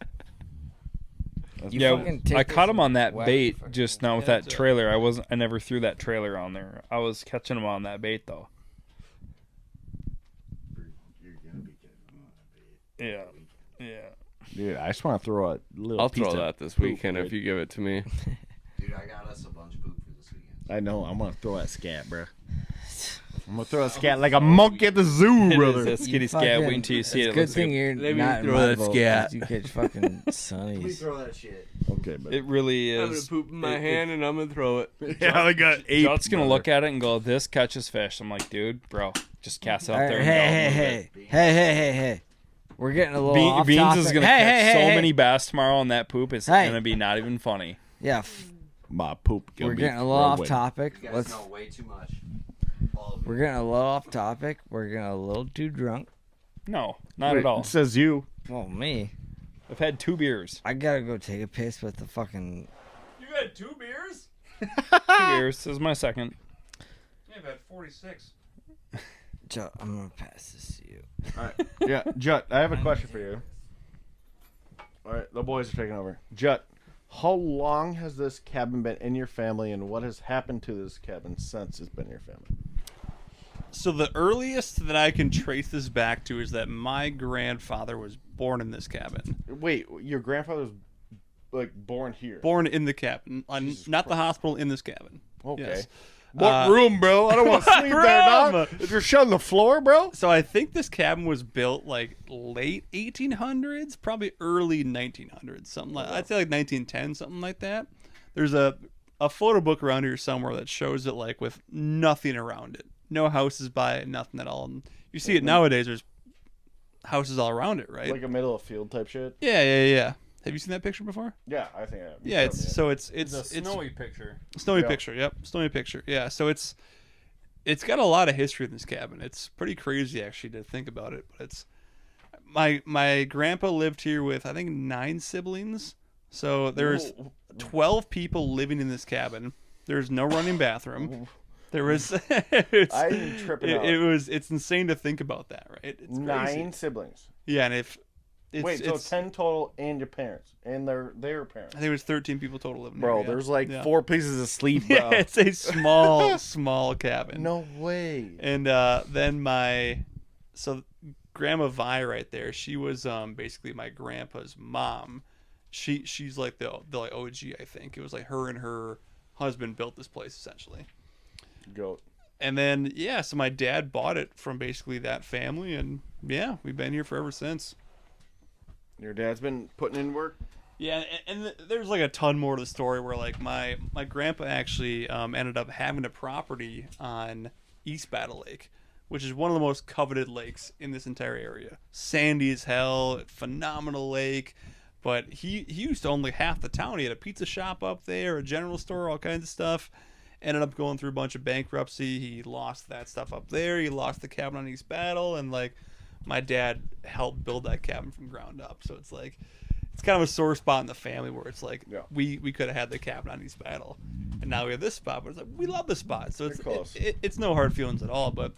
Yeah, fucking take I this caught him on and that whack bait the fucking- just now with that trailer. I never threw that trailer on there. I was catching him on that bait though. Yeah, yeah. Dude, I just want to throw a little I'll piece throw of that this poop, weekend dude. if you give it to me. Dude, I got us a bunch of poop for this weekend. I know. I'm going to throw that scat, bro. I'm gonna throw a scat like a monkey at the zoo, brother. It is a skitty You scat. fucking- Wait until you see it. It's It good looks thing good. you're Let me not in throw my that boat. scat. You catch fucking sunnies. Throw that shit. Okay, but It really I'm gonna is. poop in my hand and I'm gonna throw it. yeah, I got 8. Jutt's gonna look at it and go, "This catches fish." I'm like, "Dude, bro, just cast it up there." Hey, hey. We're getting a little off Beans topic. is gonna catch so many bass tomorrow on that poop. It's Hey. gonna be not even funny. Yeah, My poop. we're getting a little off topic. You guys Let's. know way too much. All of We're getting a little off topic. We're getting a little too drunk. No, not at all. It says you. Well, me. I've had 2 beers. I gotta go take a piss with the fucking. You had 2 beers? 2 beers. This is my second. I've had 46. Joe, I'm gonna pass this to you. All right. Yeah, Jutt, I have a question for you. All right, the boys are taking over. Jutt, how long has this cabin been in your family, and what has happened to this cabin since it's been in your family? So the earliest that I can trace this back to is that my grandfather was born in this cabin. Wait, your grandfather was like born here? Born in the cabin. Not the hospital, in this cabin. Okay. Yes. What room, bro? I don't want to sleep there, dog. If you're shut on the floor, bro. So I think this cabin was built like late 1800s, probably early 1900s, something like I'd say like 1910, something like that. There's a photo book around here somewhere that shows it like with nothing around it, no houses by it, nothing at all. And you see it nowadays. There's houses all around it, right? Like a middle of field type shit. Yeah. Have you seen that picture before? Yeah, I think I have. Yeah, it's It's a snowy picture. snowy Yeah. picture. Yep, snowy picture. Yeah, so it's got a lot of history in this cabin. It's pretty crazy actually to think about it. But it's my grandpa lived here with I think 9 siblings. So there's 12 people living in this cabin. There's no running bathroom. There was. I'm tripping out. It's insane to think about that, right? It's crazy. 9 siblings. Yeah, and if it's, Wait, so it's, 10 total and your parents and their parents. I think it was 13 people total living Bro, there. Yeah. there's like Yeah. 4 pieces of sleep, bro. Yeah, it's a small cabin. No way. And then Grandma Vi right there, she was basically my grandpa's mom. She's like the like OG, I think. It was like her and her husband built this place essentially. Goat. And then so my dad bought it from basically that family, and yeah, we've been here forever since. Your dad's been putting in work? Yeah, and there's like a ton more to the story where like my grandpa actually ended up having a property on East Battle Lake, which is one of the most coveted lakes in this entire area. Sandy as hell, phenomenal lake. But he used to own like half the town. He had a pizza shop up there, a general store, all kinds of stuff. Ended up going through a bunch of bankruptcy. He lost that stuff up there. He lost the cabin on East Battle, and like my dad helped build that cabin from ground up. So it's like it's kind of a sore spot in the family where it's like we could have had the cabin on East Battle, and now we have this spot. But it's like we love this spot, so it's no hard feelings at all. But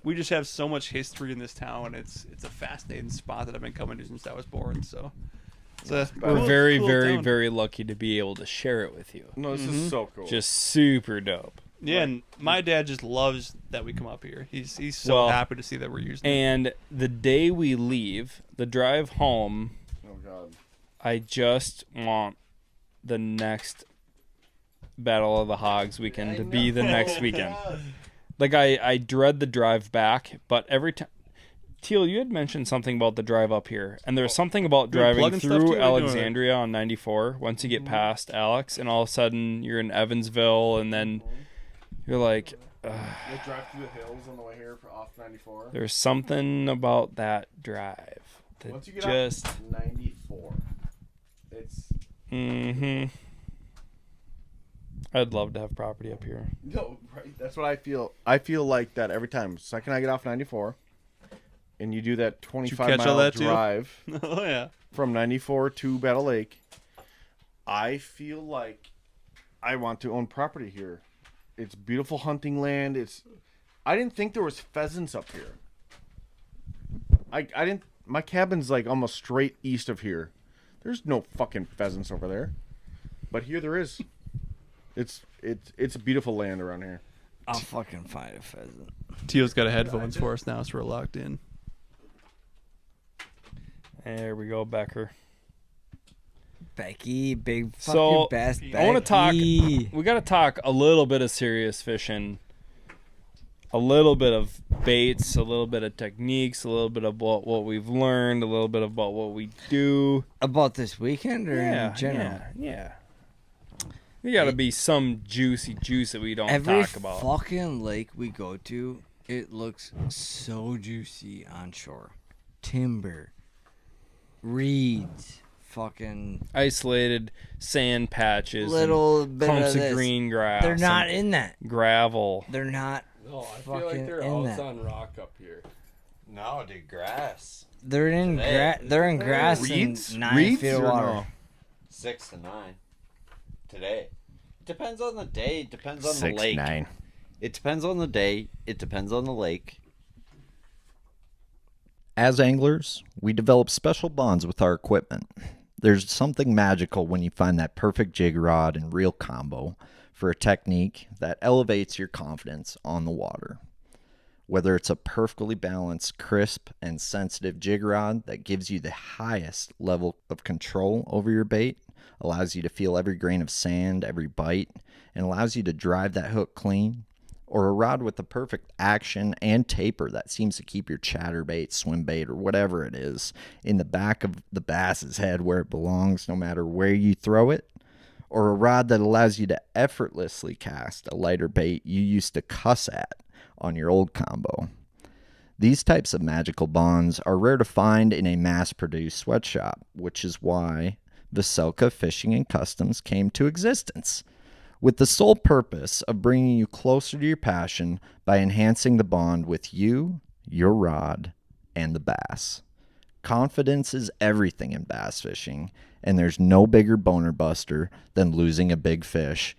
we just have so much history in this town. It's a fascinating spot that I've been coming to since I was born. So it's We're very lucky to be able to share it with you. No, this is so cool. Just super dope. Yeah, and my dad just loves that we come up here. He's so happy to see that we're using it. And the day we leave, the drive home, oh god. I just want the next Battle of the Hogs weekend to be the next weekend. Like I dread the drive back, but every time Teal, you had mentioned something about the drive up here, and there's something about driving plugging stuff through too, or Alexandria on 94 once you get past Alex, and all of a sudden you're in Evansville, and then you're like, We'll drive through the hills on the way here off 94. there's something about that drive that Once you get just off 94, it's I'd love to have property up here. no right. That's what I feel. I feel like that every time. Second I get off 94, and you do that 25-mile drive Oh yeah. from 94 to Battle Lake, I feel like I want to own property here. It's beautiful hunting land. I didn't think there was pheasants up here. I didn't. My cabin's like almost straight east of here. There's no fucking pheasants over there, but here there is. It's a beautiful land around here. I'll fucking find a pheasant. Teal's got a headphones for us now, so we're locked in. There we go, Becker. Becky, big fucking So best Becky. I want to talk. We got to talk a little bit of serious fishing. a little bit of baits, a little bit of techniques, a little bit of what we've learned, a little bit about what we do. About this weekend or in general? Yeah. There got to be some juicy juice that we don't Every talk about. fucking lake we go to, it looks so juicy on shore. Timber, reeds, fucking Isolated sand patches, little and bit clumps of of this. green grass. They're not and in that. gravel. They're not. No, I feel Fucking like they're in all that. on rock up here. No, dude, grass. They're in they're in grass Reeds? and 9 Reeds feet of or water. no? 6 to 9 today. Depends on the day. Depends on the 6, lake. 9. It depends on the day. It depends on the lake. As anglers, we develop special bonds with our equipment. There's something magical when you find that perfect jig rod and reel combo for a technique that elevates your confidence on the water. Whether it's a perfectly balanced, crisp, and sensitive jig rod that gives you the highest level of control over your bait, allows you to feel every grain of sand, every bite, and allows you to drive that hook clean, or a rod with the perfect action and taper that seems to keep your chatterbait, swim bait, or whatever it is in the back of the bass's head where it belongs no matter where you throw it, or a rod that allows you to effortlessly cast a lighter bait you used to cuss at on your old combo. These types of magical bonds are rare to find in a mass-produced sweatshop, which is why Vocelka Fishing Customs came to existence, with the sole purpose of bringing you closer to your passion by enhancing the bond with you, your rod, and the bass. Confidence is everything in bass fishing, and there's no bigger boner buster than losing a big fish,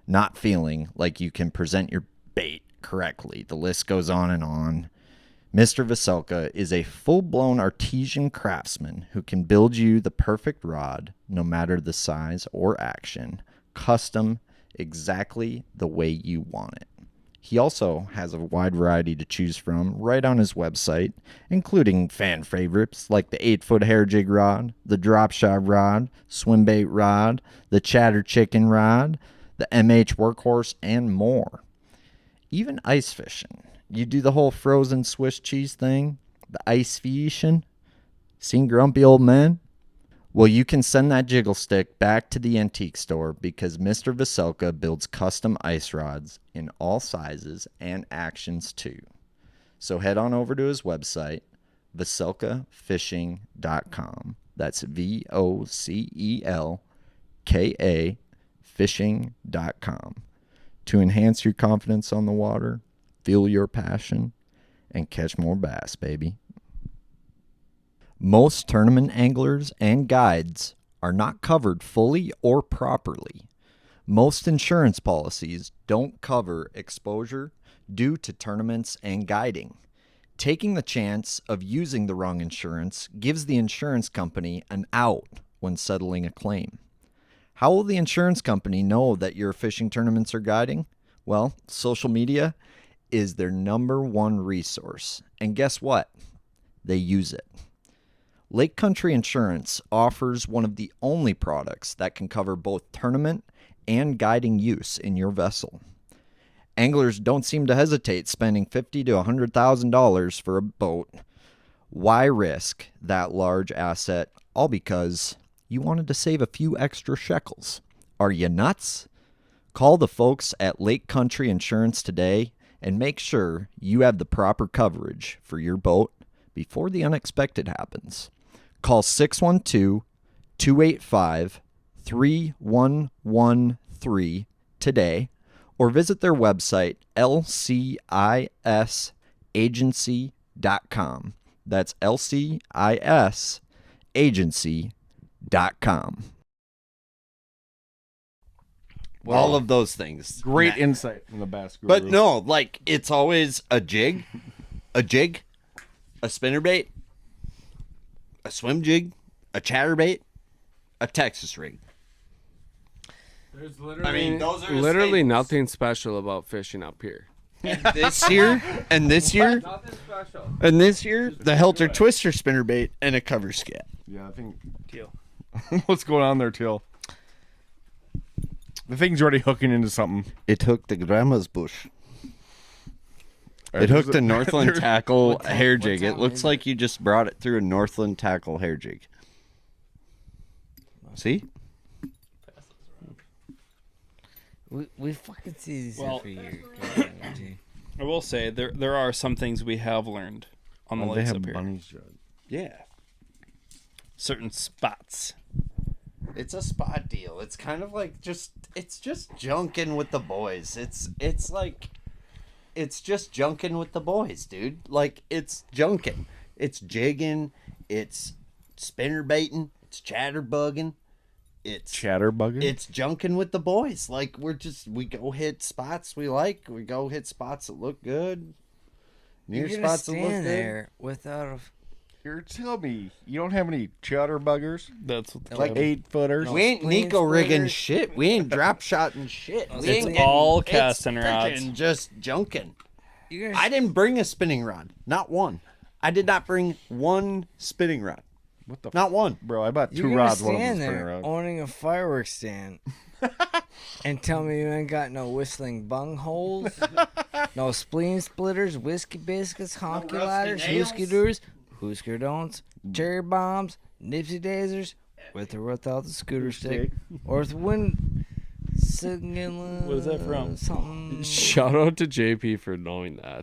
not feeling like you can present your bait correctly. The list goes on and on. Mr. Vocelka is a full-blown artesian craftsman who can build you the perfect rod, no matter the size or action, custom, exactly the way you want it. He also has a wide variety to choose from right on his website, including fan favorites like the 8-foot hair jig rod, the drop shot rod, swim bait rod, the chatter chicken rod, the MH workhorse, and more. Even ice fishing. You do the whole frozen Swiss cheese thing, the ice fishing. Seen grumpy old men? Well, you can send that jiggle stick back to the antique store because Mr. Vocelka builds custom ice rods in all sizes and actions too. So head on over to his website, vocelkafishing.com. That's VOCELKA fishing.com to enhance your confidence on the water, feel your passion, and catch more bass, baby. Most tournament anglers and guides are not covered fully or properly. Most insurance policies don't cover exposure due to tournaments and guiding. Taking the chance of using the wrong insurance gives the insurance company an out when settling a claim. How will the insurance company know that your fishing tournaments are guiding? Well, social media is their number one resource. And guess what? They use it. Lake Country Insurance offers one of the only products that can cover both tournament and guiding use in your vessel. Anglers don't seem to hesitate spending $50,000 to $100,000 for a boat. Why risk that large asset all because you wanted to save a few extra shekels? Are you nuts? Call the folks at Lake Country Insurance today and make sure you have the proper coverage for your boat before the unexpected happens. Call 612-285-3113 today or visit their website, lcisagency.com. That's lcisagency.com. Wow. All of those things. Great insight from the bass guru. But no, like, it's always a jig, a spinnerbait, a swim jig, a chatterbait, a Texas rig. There's literally, staples. nothing special about fishing up here. This year, Nothing special. the Helter Twister spinnerbait and a cover scat. Yeah, I think Teal. what's going on there, Teal? The thing's already hooking into something. It hooked the grandma's bush. It hooked a Northland tackle hair jig. It time looks is like you just brought it through a Northland tackle hair jig. See? We fucking see these Well- every year. I will say there are some things we have learned on the They lakes have up here. bunnies, Judd. Yeah. Certain spots. It's a spot deal. It's kind of like it's just junking with the boys. It's just junking with the boys, dude. Like it's junking. It's jigging. It's spinner baiting. It's chatterbugging. It's Chatterbugger. it's junking with the boys. Like we go hit spots we like. We go hit spots that look good. Near You're gonna spots that look stand good. there without a. Here, tell me, you don't have any chatterbuggers? That's what Like 8-footers? We ain't spleen Nico rigging splitters. shit. We ain't drop shotting shit. We It's ain't all getting- casting it's rods. frickin' just junking. You're I didn't bring a spinning rod. Not one. I did not bring one spinning rod. What the Not one. Bro, I bought You're 2 gonna rods, one of stand them's there spinning rod. owning a fireworks stand and tell me you ain't got no whistling bung holes, no spleen splitters, whiskey biscuits, honky ladders, whiskey doers, Husker don'ts, cherry bombs, nipsey daisers, with or without the scooter stick, or with wind singing. What is that from? Something. Shout out to JP for knowing that.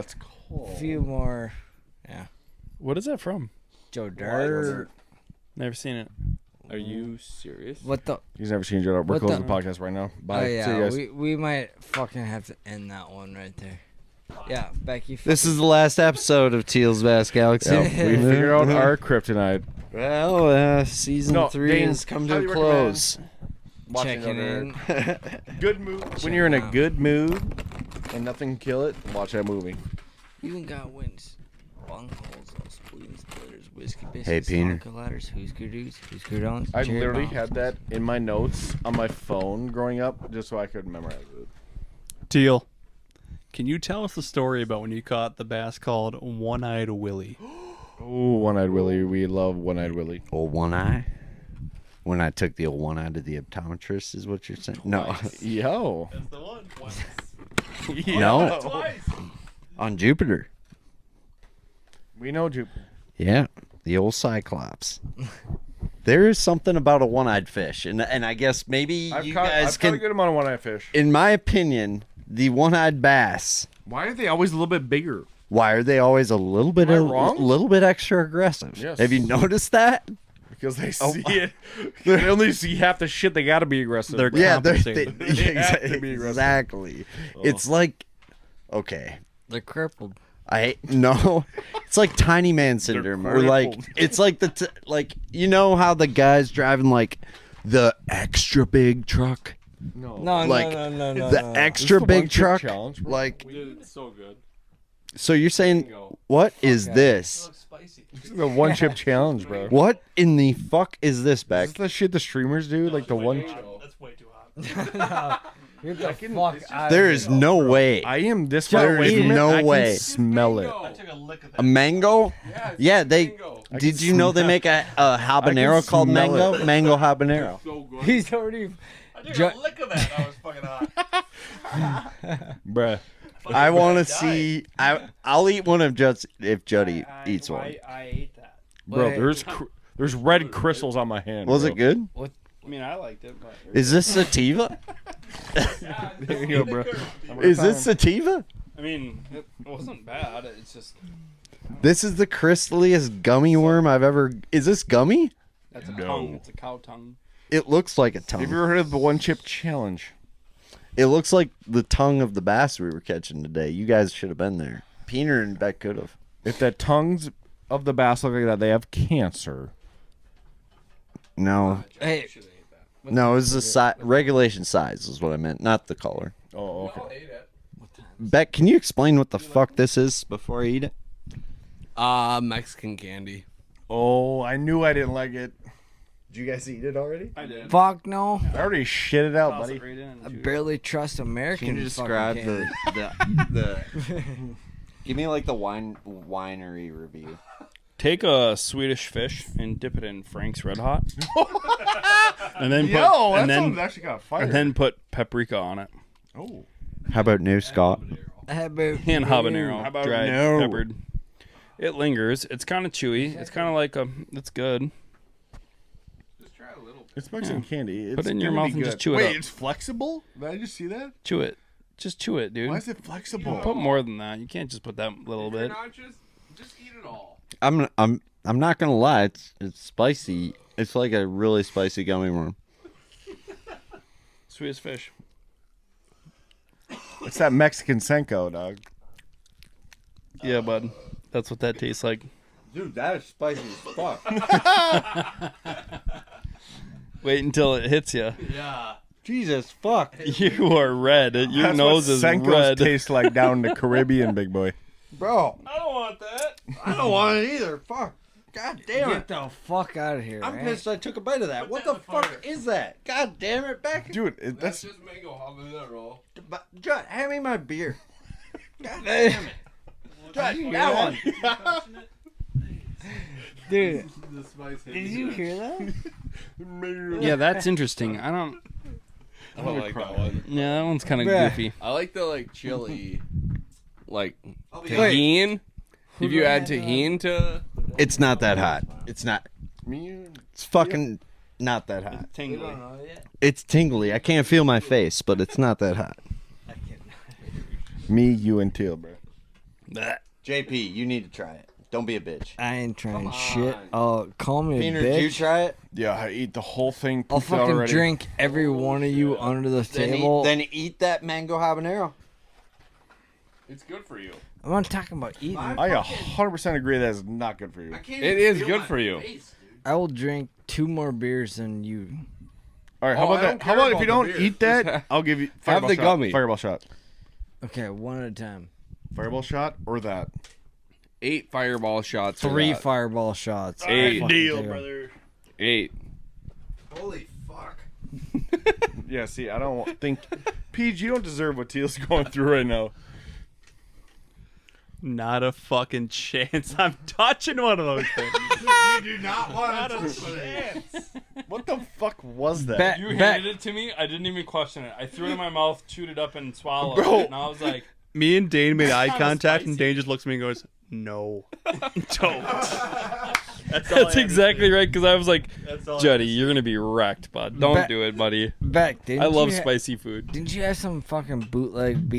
It's cool. A few more. Yeah. What is that from? Joe Dirt. Never seen it. Are you serious? What the? He's never seen Judd. We're What closing the- the podcast right now. Bye. Oh See you yeah, guys. we might fucking have to end that one right there. Yeah, Becky. This is the last episode of Teal's Vast Galaxy. Yeah, we figured out our kryptonite. Well, season No, 3 Dane, has come to highly a close. Watching checking in. Good mood. When you're in a good mood and nothing can kill it, watch that movie. You even got wins. Bung holes, no spleen splitters, whiskey biscuits, Hey, Pineur. honka ladders, Husker dudes, Husker don'ts. I cherry literally bombs. had that in my notes on my phone growing up just so I could memorize it. Teal, can you tell us the story about when you caught the bass called One-Eyed Willie? Oh, One-Eyed Willie. We love One-Eyed Willie. Old one eye? When I took the old one eye to the optometrist is what you're saying? No. Yo. That's the one. No. On Jupiter. We know you. Yeah. The old Cyclops. There is something about a one-eyed fish. And I guess maybe you I've guys caught a can... good amount of one-eyed fish. In my opinion, the one-eyed bass... Why are they always a little bit bigger? Why are they always a little bit Am I wrong? little bit extra aggressive? Yes. Have you noticed that? Because they see it. They only see half the shit. They got to be aggressive. They're Yeah, compensated. They have to be aggressive. exactly. It's like, okay, They're crippled. no, it's like tiny man syndrome, or like crippled. it's like like you know how the guy's driving like the extra big truck, No, like no. the extra the big one-chip truck, challenge, bro. like. Dude, it's so good. So you're saying what is that. this? Spicy. This is the one-chip challenge, bro. What in the fuck is this, Is Beck? this the shit the streamers do? Like the one... That's way too hot. Get the fuck out There of is no way. I am this There far away is from it, no I can way. smell it. I took a lick of A that. mango? Yeah, they. mango. Did you know they make a habanero called smell mango? it. Mango habanero. So good. He's already. I took Jutt- a lick of that. That was fucking hot. Bruh. I want to see. I'll eat one of Jutt's if Jutty eats one. I ate that. Bro, Wait. there's red crystals on my hand. Was bro. it good? I mean, I liked it, but Is this sativa? There you go, bro. Is this sativa? I mean, it wasn't bad. It's just This is the crystaliest gummy worm I've ever. Is this gummy? that's a tongue. It's a cow tongue. It looks like a Have you tongue. ever heard of the one-chip challenge? It looks like the tongue of the bass we were catching today. You guys should have been there. Pineur and Beck could have. If the tongues of the bass look like that, they have cancer. No, Hey, no, it was the regulation size is what I meant, not the color. Oh, okay. Beck, can you explain what the fuck this is before I eat it? Mexican candy. Oh, I knew I didn't like it. Did you guys eat it already? I did. fuck no. I already shit it out, Toss buddy. it right in and I chew it. barely trust American. Can you describe the Give me like the winery review. Take a Swedish fish and dip it in Frank's Red Hot, and then put, Yo, that and then sounds actually got fire. and then put paprika on it. oh, How about New Scott? and habanero, How about dried, no? peppered. It lingers. It's kind of chewy. It's kind of like it's good. Just try a little. It's Mexican candy. It's Put it in your gonna be mouth and just good. chew it Wait, up. it's flexible? Did I just see that? Chew it. Just chew it, dude. Why is it flexible? Put more than that. You can't just put that little You're bit. not just eat it all. I'm not gonna lie. It's spicy. It's like a really spicy gummy worm. Sweet as fish. It's that Mexican Senko, dog. Yeah, bud. That's what that tastes like. Dude, that is spicy as fuck. Wait until it hits you. Yeah. Jesus fuck. You are red. Your That's nose what is Senkos red. taste like down in the Caribbean, big boy. Bro, I don't want that. I don't want it either. Fuck. God damn Get it. the fuck out of here, I'm man. pissed I took a bite of that. What the fuck is that? God damn it, Beck. Dude, That's that's just mango habanero. Jutt, hand me my beer. God damn it. Jutt, that one. Dude, The spice hit did me you there. hear that? Yeah, that's interesting. I don't. I don't like that one. Yeah, that one's kind of Bruh. goofy. I like the like chili, like Wait. tahini. If you add tahini to, It's not that hot. It's not. me. It's fucking not that hot. Tingly. It's tingly. I can't feel my face, but it's not that hot. Me, you, and Teal, bro. JP, you need to try it. Don't be a bitch. I ain't trying shit. Oh, call me a Pineur, did you bitch. try it? Yeah, I eat the whole thing. I'll pooped out fucking already. drink every one of you under the table. Then eat that mango habanero. it's good for you. I'm not talking about eating. I 100% agree that is not good for you. It is good for you. I will drink 2 more beers than you. All right, how Oh, I about don't that? How care about if about you the don't beer. eat that, I'll give you fireball the shot. gummy. Fireball shot. Okay, one at a time. Fireball shot or that? 8 fireball shots. for 3 that. fireball shots. Eight. Fucking Deal, take 'em. brother. 8. Holy fuck. Yeah, see, I don't think Peach, you don't deserve what Teal's going through right now. Not a fucking chance. I'm touching one of those things. You do not want to chance. What the fuck was that? Bet- You bet- handed it to me. I didn't even question it. I threw it in my mouth, chewed it up, and swallowed Bro. it. And I was like, Me and Dane made eye kinda contact, spicy. and Dane just looks at me and goes, "No, don't." that's exactly right. Because I was like, That's all I Jutty, you're gonna be wrecked, bud. Don't Bet- do it, buddy. Beck, didn't I love you spicy food. Didn't you have some fucking bootleg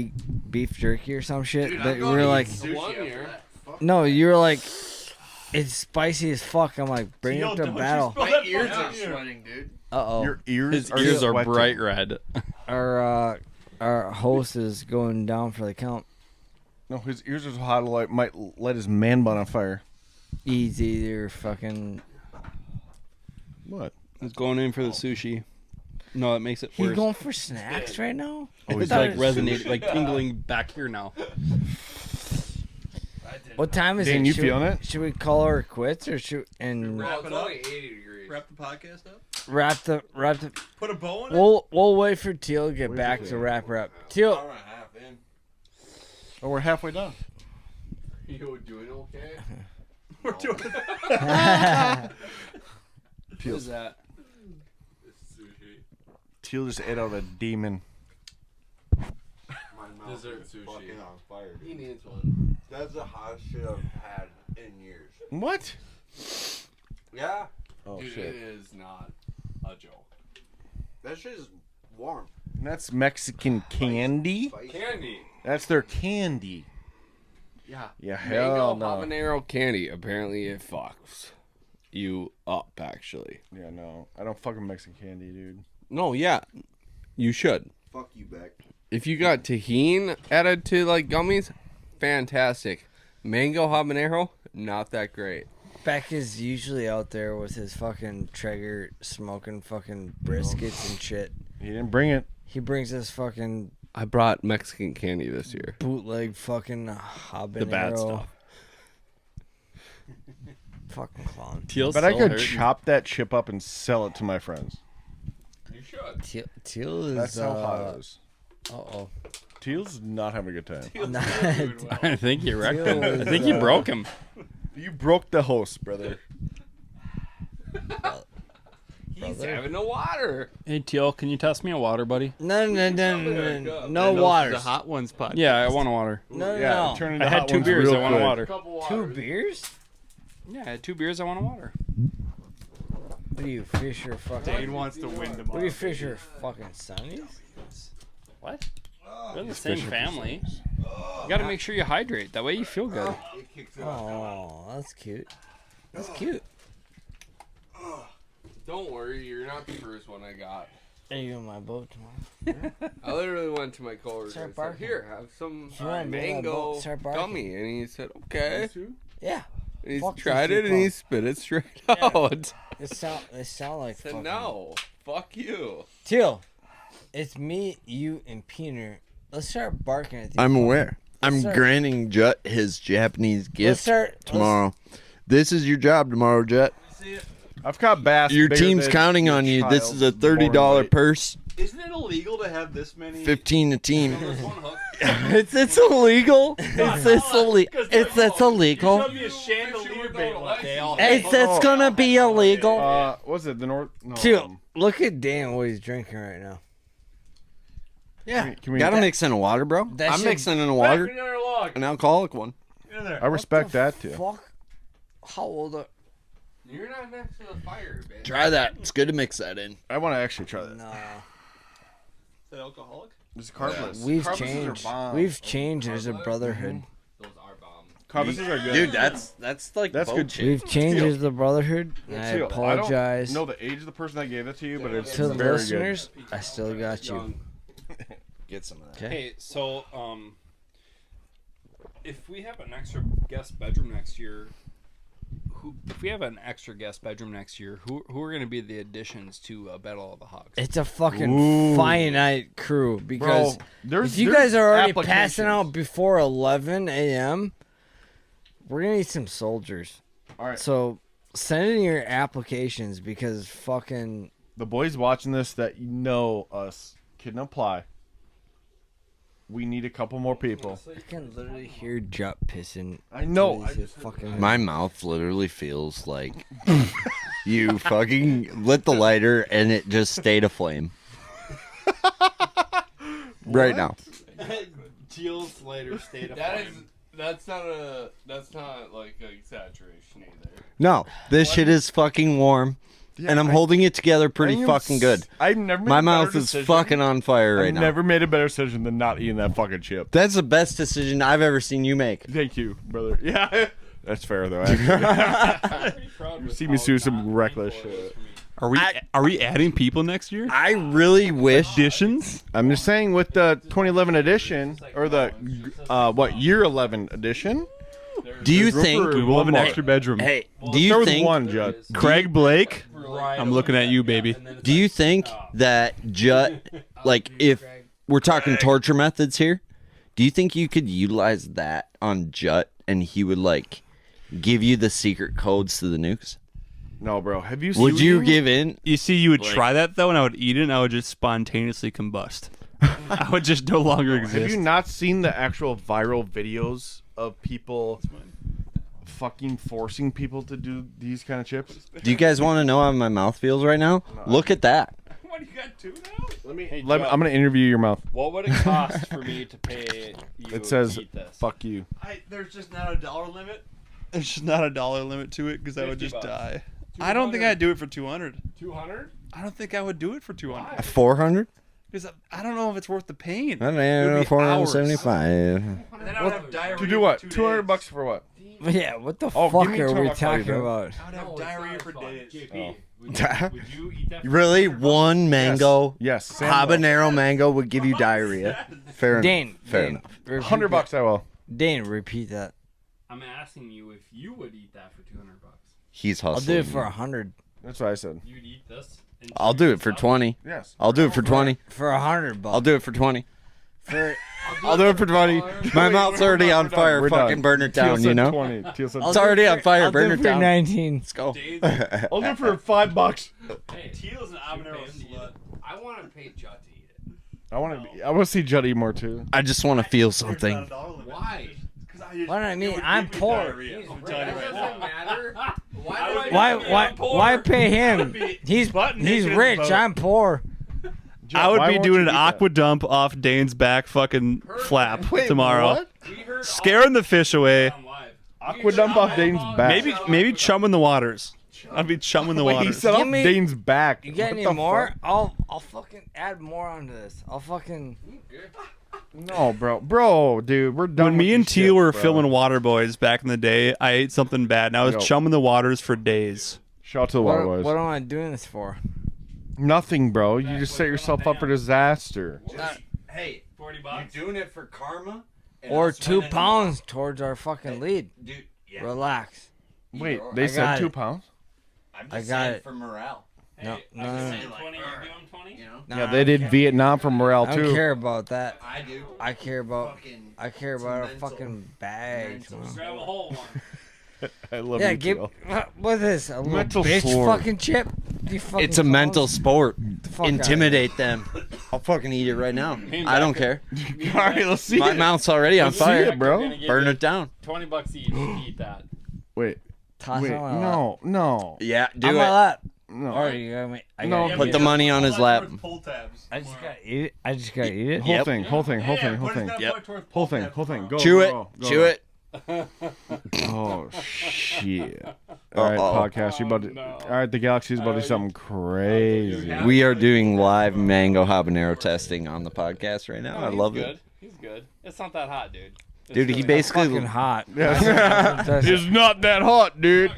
beef jerky or some shit Dude, that I'm you going were to like, eat sushi One after year. that. Fuck. no, you were like, it's spicy as fuck. I'm like, bring Yo, it to don't you battle. spill My that ears fucking are ear. sweating, dude. Uh Your oh. ears His ears are sweating. bright red. Our host is going down for the count. No, his ears are so hot, like might light his man bun on fire. Easy, there, fucking. What? He's going in for the sushi. No, it makes it You worse. going for snacks right now? Oh, It's thought like it- resonating, like tingling back here now. What time is Dane, it? you Should feeling we, it? Should we call her quits or should and Wrap it up. 80 degrees. Wrap the podcast up. wrap the? Put a bow on it. We'll wait for Teal to get back to wrap her up. Teal, Oh, we're halfway done. You doing okay? We're doing it. What is that? It's sushi. Teal just ate out a demon. Dessert sushi. on fire. He needs one. That's the hottest shit I've had in years. What? Yeah, Oh Dude, shit. it is not a joke. that shit is warm. That's Mexican candy. Candy. That's their candy. Yeah. Yeah, Mango hell no. habanero candy. Apparently it fucks you up, actually. Yeah, no. I don't fucking Mexican candy, dude. No, yeah. You should. Fuck you, Beck. If you got tahini added to like gummies, fantastic. Mango habanero, not that great. Beck is usually out there with his fucking Traeger smoking fucking briskets and shit. He didn't bring it. He brings us fucking I brought Mexican candy this year. bootleg fucking habanero. The bad stuff. Fucking clown. Teal's But I so could hurt. chop that chip up and sell it to my friends. You should. Teal is. That's how hot it is. Uh-oh. Teal's not having a good time. I think you wrecked him. I Teal think is, you broke him. You broke the host, brother. He He's having no water. Hey, Teal, can you test me a water, buddy? No Those water. The hot ones podcast. Yeah, I want a water. No. Turn into I had hot 2 ones beers. real I want a quick. water. Two beers? Yeah, I had 2 beers. I want a water. What are you, Fisher fucking? Dane wants to win tomorrow. What are you, Fisher fucking Sonnies? What? We're in the same family. You gotta make sure you hydrate. That way you feel good. Oh, that's cute. That's cute. Don't worry, you're not the first one I got. Are you in my boat tomorrow? I literally went to my coworker Start and said, barking. "Here, have some You wanna be in my boat? mango Start barking. gummy," and he said, "Okay." Yeah. And he Fuck tried these it and he people. spit it straight out. They sound like I said, fucking... "No, fuck you." Teal, it's me, you, and Pineur. Let's start barking at these. I'm aware. I'm start- granting Jutt his Japanese gift start- tomorrow. This is your job tomorrow, Jutt. I've caught bass. Your bigger team's than counting your on you. This child is a born $30 weight. purse, Isn't it illegal to have this many? 15 a team. This one hook? It's illegal. It's illegal. It's illegal. Showed me a chandelier bait one day. It's gonna be illegal. Was it the North? No. Teal, look at Dan what he's drinking right now. Yeah, Can we? gotta mix in a water, bro. That I'm shit- mixing in a water, Another log. an alcoholic one. In there. I respect that too. Fuck. How old are... You're not next to the fire, man. Try that. It's good to mix that in. I want to actually try that. Nah. Is that alcoholic? It's carbless. We've Carblesses changed. Are bomb. We've changed as a brotherhood. Those are bombs. Carblesses are good. Dude, that's like That's boat good shit. We've changed as a brotherhood. And I Teal, apologize I don't know the age of the person that gave it to you, but it's to the very listeners. I still got you. Get some of that. Okay. Hey, so if we have an extra guest bedroom next year, who are going to be the additions to Battle of the Hogs? It's a fucking finite crew because Bro, there's, if you there's guys are already applications. passing out before 11 a.m., we're gonna need some soldiers. All right. So send in your applications because fucking The boys watching this that know us can apply. We need a couple more people. I can literally hear Jutt pissing. I know. It's just fucking. My mouth literally feels like you fucking lit the lighter and it just stayed aflame. Right now. Teal's later state of That's not like an exaggeration either. No, this shit is fucking warm. And I'm holding it together pretty fucking good. I've never made My a better mouth is decision. fucking on fire right I've now. never made a better decision than not eating that fucking chip. That's the best decision I've ever seen you make. Thank you, brother. Yeah. That's fair, though. Actually. You see me do some reckless shit. Are we adding people next year? I really wish. Additions? I'm just saying with the 2011 edition, or the, year 11 edition? Do you room think? for- We will have an One more. extra bedroom. Hey, do Start you with think? one, Judd. Craig Blake? I'm looking at you, baby. Do you think that Jutt, like, if we're talking torture methods here, do you think you could utilize that on Jutt and he would like give you the secret codes to the nukes? No, bro. Have you? Would seen you him? give in? You see, you would try that, though, and I would eat it, and I would just spontaneously combust. I would just no longer exist. Have you not seen the actual viral videos of people fucking forcing people to do these kind of chips? Do you guys want to know how my mouth feels right now? Look at that. What, you got two now? I'm gonna interview your mouth. What would it cost for me to pay you It says, to eat this? "Fuck you." There's just not a dollar limit. There's just not a dollar limit to it, because I would just $50. die. I don't think I'd do it for 200. 200? I don't think I would do it for 200. 400? Because I don't know if it's worth the pain. I don't It would know. be 475. And then I would have diarrhea To do what? for 2 $200 days. bucks for what? Yeah, what the Oh, fuck give me are we $200 talking bro. about? I would have diarrhea for days. JP, Would you eat that? Really? One mango, Yes. Sandwich. habanero mango would give you diarrhea. Fair enough. Dane, Fair Dane, enough. repeat $100 I will. that. Dane, repeat that. I'm asking you if you would eat that for $200. He's I'll hustling. do it for 100. That's what I said. You'd eat this? and I'll do it for 20. Yes. I'll do it for 20. For 100 bucks. I'll do it for 20. For I'll do it for 20. My mouth's already on fire. We're Fucking done. burn it Teal down, said you know? 20. Teal said I'll It's do it already on fire. I'll Burn do it for down. 19. Let's go. I'll do it for $5. Hey, Teal's an habanero slut. I want to pay Jutt to eat it. I want to see Jutty more too. I just want to feel something. Why? What do I mean? I'm poor. It doesn't matter. Why Why pay him? He's rich. I'm poor. I would Why be won't doing you an eat that? aqua dump off Dane's back fucking flap tomorrow. What? Scaring the fish away. Aqua dump off Dane's back. Maybe chumming the waters. I'd be chumming the Wait, he waters. said off Give me- Dane's back. You got What any the more? fuck? I'll fucking add more onto this. I'll fucking. No, bro, dude, we're done. When me with and this Teal shit, were bro. filming Water Boys back in the day, I ate something bad, and I was Yo. chumming the waters for days. Shout out to the Water What, Boys. what am I doing this for? Nothing, bro. You just set yourself up for disaster. Hey, $40. you're doing it for karma? Or 2 pounds towards our fucking lead. Dude, yeah. Relax. Wait, I they said got 2 it. pounds? I'm I just got saying it. for morale. No, no, no. Say like, you know? Nah, Yeah, they did Vietnam for morale I don't too. care about that. I do. I care about. Fucking, I care it's about our mental. fucking bags, mental. man. Grab a whole one. I love Yeah, you, give. Teal. What's this? A little Mental bitch sword. fucking chip? You fucking It's a clowns? mental sport. Fuck outta Intimidate them. I'll fucking eat it right now. I don't care. All right, let's see My it. mouth's already on Let's see fire. it, bro. Burn it down. $20 each to eat that. Wait, Toss wait, it on my lap. no, Yeah, do On it. my lap. no. Alright, you got me. I No, gotta Put eat the it. money on his lap. I just gotta eat it. I just gotta eat it. Whole Yep. thing, whole thing. Yep. Whole thing. Go, Chew go, it. go, go. Chew it. Oh shit! All right, Uh-oh. podcast. You about to? All right, the galaxy's about to do something crazy. We are doing live mango habanero testing on the podcast right now. I love it. He's good. It's not that hot, dude. Dude, he Fucking basically hot. It's not that hot, dude.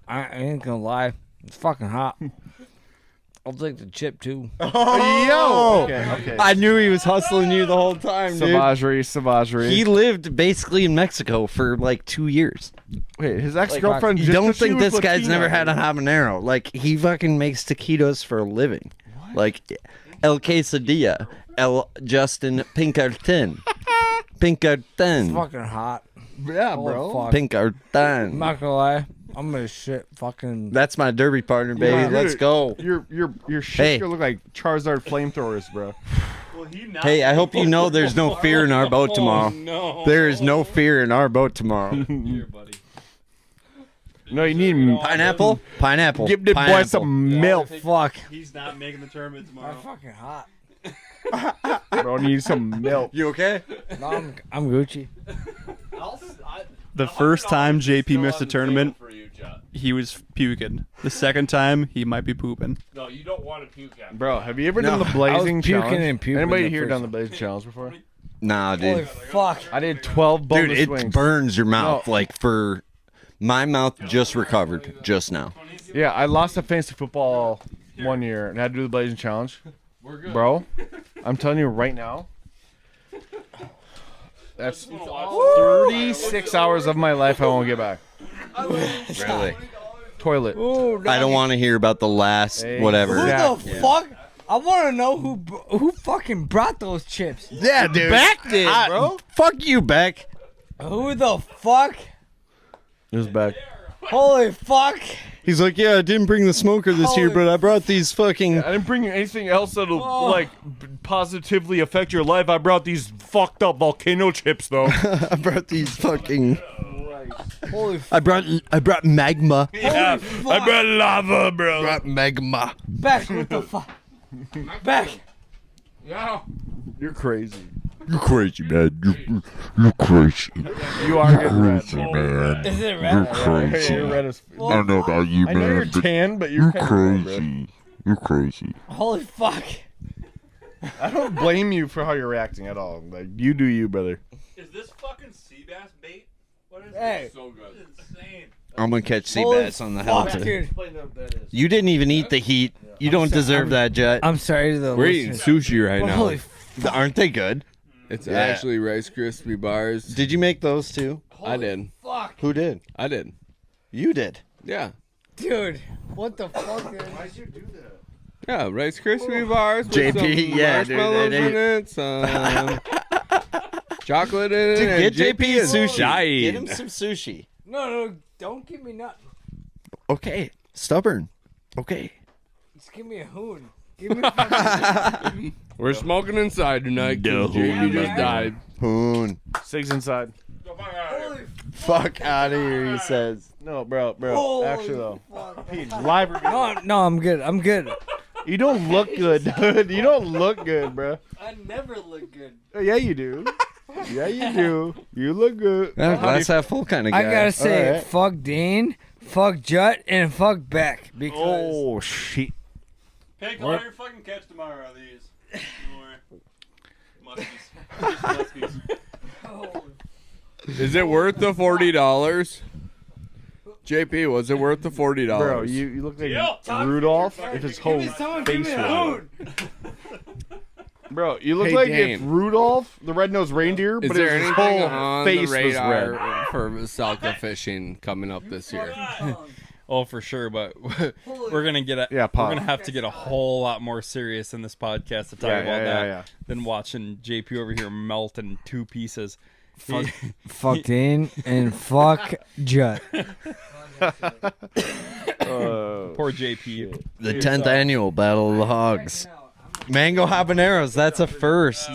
I ain't gonna lie. It's fucking hot. I'll take the chip too. Oh, Okay, okay. I knew he was hustling you the whole time, dude. Savagery. He lived basically in Mexico for like 2 years. Wait, his ex-girlfriend. You just don't said she think was this guy's Latina. never had a habanero? Like, he fucking makes taquitos for a living. Like, El Quesadilla, El Justin Pinkerton. Pinkerton. It's fucking hot. Yeah, Holy bro. fuck. I'm Pinkerton. not gonna lie. I'm gonna shit fucking. That's my derby partner, baby. Yeah, Let's dude. go. Your shit's Hey. gonna look like Charizard flamethrowers, bro. Hey, I hope you know there's no fear in our boat tomorrow. No. There is no fear in our boat tomorrow. Here, buddy. No, you need Pineapple? Pineapple. give the boy Pineapple. some milk, Fuck. He's not making the tournament I'm tomorrow. fucking hot. bro. You need some milk. You okay? No, I'm Gucci. The first time JP missed a tournament, he was puking. The second time, he might be pooping. No, you don't want to puke at. Bro, have you ever No, done the I was blazing puking challenge? and puking Anybody the here first done the blazing challenge before? Nah, Holy dude. fuck. I did 12 boneless Dude, it wings. burns your mouth. No. Like, for my mouth just recovered just now. Yeah, I lost a fantasy football one year and had to do the blazing challenge. Bro, I'm telling you right now, that's 36 hours of my life I won't get back. Really? Toilet. Ooh, I don't want to hear about the last whatever. Who Exactly. the fuck? I want to know who fucking brought those chips. Yeah, dude. Beck did, bro. Fuck you, Beck. Who the fuck? It was back. Holy fuck. He's like, yeah, I didn't bring the smoker this year, Holy but I brought these fucking. I didn't bring you anything else that'll Oh. like positively affect your life. I brought these fucked up volcano chips though. I brought these fucking. Holy fuck. I brought magma. Yeah, fuck. I brought lava, bro. Brought magma. Beck, what the fuck? Beck. You're crazy. You're crazy, man. You're crazy. You are getting red. man. Is it red? Hey, you're red as. I don't know about you, I know you're tan, but you're kind of red. You're crazy. Holy fuck. I don't blame you for how you're reacting at all. Like you do you, brother. Is this fucking sea bass bait? What is Hey. So good. insane? I'm gonna catch sea Holy bass on the fuck, hell. dude. Explain what that is. You didn't even eat the heat. You don't deserve that, Jutt. I'm sorry to the We're eating listeners. sushi right now. Holy Aren't they good? It's Yeah. actually Rice Krispie bars. Did you make those too? I did. fuck. Who did? I did. You did. Yeah. Dude, what the fuck? Dude? Yeah, Rice Krispie bars. With JP, some yeah, dude, marshmallows they- in it, some chocolate in it. Dude, and get JP is sushi. dying. Get him some sushi. No, don't give me nothing. Okay. Stubborn. Okay. Just give me a hoon. Give me fucking We're smoking inside tonight. 'Cause JP just died. Poon. Six inside. Holy Fuck out of here, he says. No, bro. Actually, though. Pete, live or No, I'm good. I'm good. You don't look good, dude. You don't look good, bro. I never look good. Yeah, you do. Yeah, you do. You look good. That's that full kind of guy. I gotta say, Alright. fuck Dane, fuck Jutt, and fuck Beck. Because Oh, shit. Hey, call your fucking catch tomorrow on these. Muskies. Is it worth the $40? JP, was it worth the $40? Bro, you look like Rudolph if his whole face was. Bro, you look Hey, like Dane. if Rudolph, the red-nosed reindeer, Is but there his anything whole on face the was red. radar for Vocelka fishing coming up this year? Oh, for sure, but we're gonna get Yeah, we're pop. gonna have to get a whole lot more serious in this podcast to talk about that than watching JP over here melt in 2 pieces. fuck Dane and fuck Jutt. Poor JP. The 10th annual Battle of the Hogs. Mango habaneros, that's a first.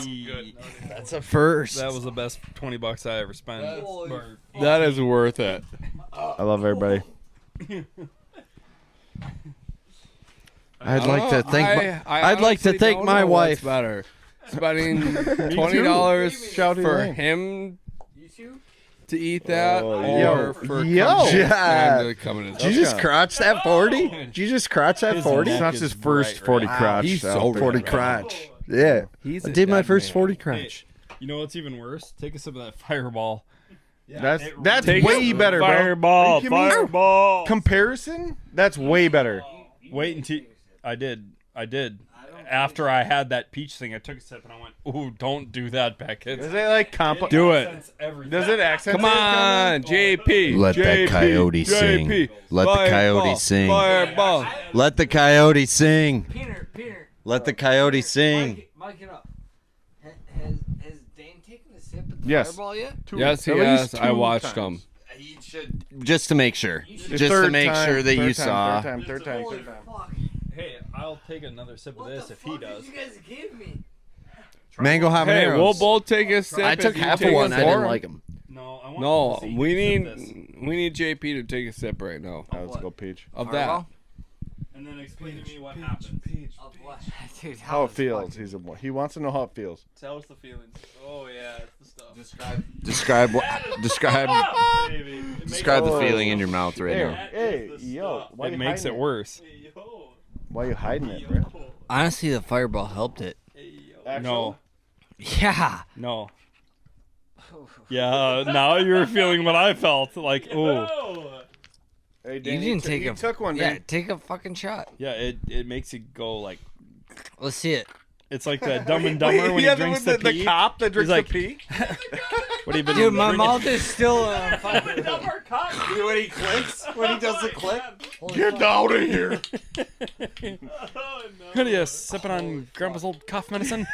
That's a first. That was the best $20 I ever spent. That is worth it. I love everybody. I'd like to thank I'd like to honestly thank don't my know what's wife. better, spending $20 Shouty for Lane. him to eat that, Oh, or for yo. coming Did you just crotch that 40? Did you just crotch that 40? It's not his first 40 crotch. He's so so 40 crotch. Yeah. He's I a did my dead first man. 40 crotch. You know what's even worse? Take a sip of that Fireball. That's Take way it. better, bro. Fireball, Are you kidding me? fireball. Comparison? That's way better. Wait until I did. After I had that peach thing, I took a sip and I went, "Ooh, don't do that, Beckett." Is it like comp? Do it. Does it accent? Come on, JP. Let that JP, coyote sing. JP. Let the Fireball, coyote sing. Fireball. Let the coyote sing. Pineur. Let the coyote sing. Mic it up. Has Dane taken a sip of the Yes. Fireball yet? Yes, he At has. least I 2 watched times. him. He should just to make sure. The Just to third make time, sure that you third time, saw. Third time. Fuck. Hey, I'll take another sip of this if he does. You guys gave me. Mango habaneros. Hey, we'll both take a sip. I if took you half take of a one. I sip. didn't like them. No, I want No, to see we you sip this. need JP to take a sip right now Let's go, Peach. of that. And then explain to me what happened. Of what? Dude, How it feels. He wants to know how it feels. Tell us the feelings. Oh yeah, it's the stuff. Describe Baby. describe the feeling in your mouth right now. Hey, yo. Why It you makes it hiding worse. Hey, yo. Why you hiding it, bro? Honestly, the Fireball helped it. Hey, yo. No, Yeah. no. Yeah, now you're feeling what I felt. Like, oh, Oh. Hey, You Danny, didn't take you a took one, Yeah, Dane. take a fucking shot. yeah. It makes it go like Let's see it. it's like that Dumb and Dumber when he drinks the pee. cop that drinks like- the pee. What have you been Dude, my drinking? mouth is still on fire. When he clicks, when he does the click. Get out of here. What are you sipping on Grandpa's old cough medicine?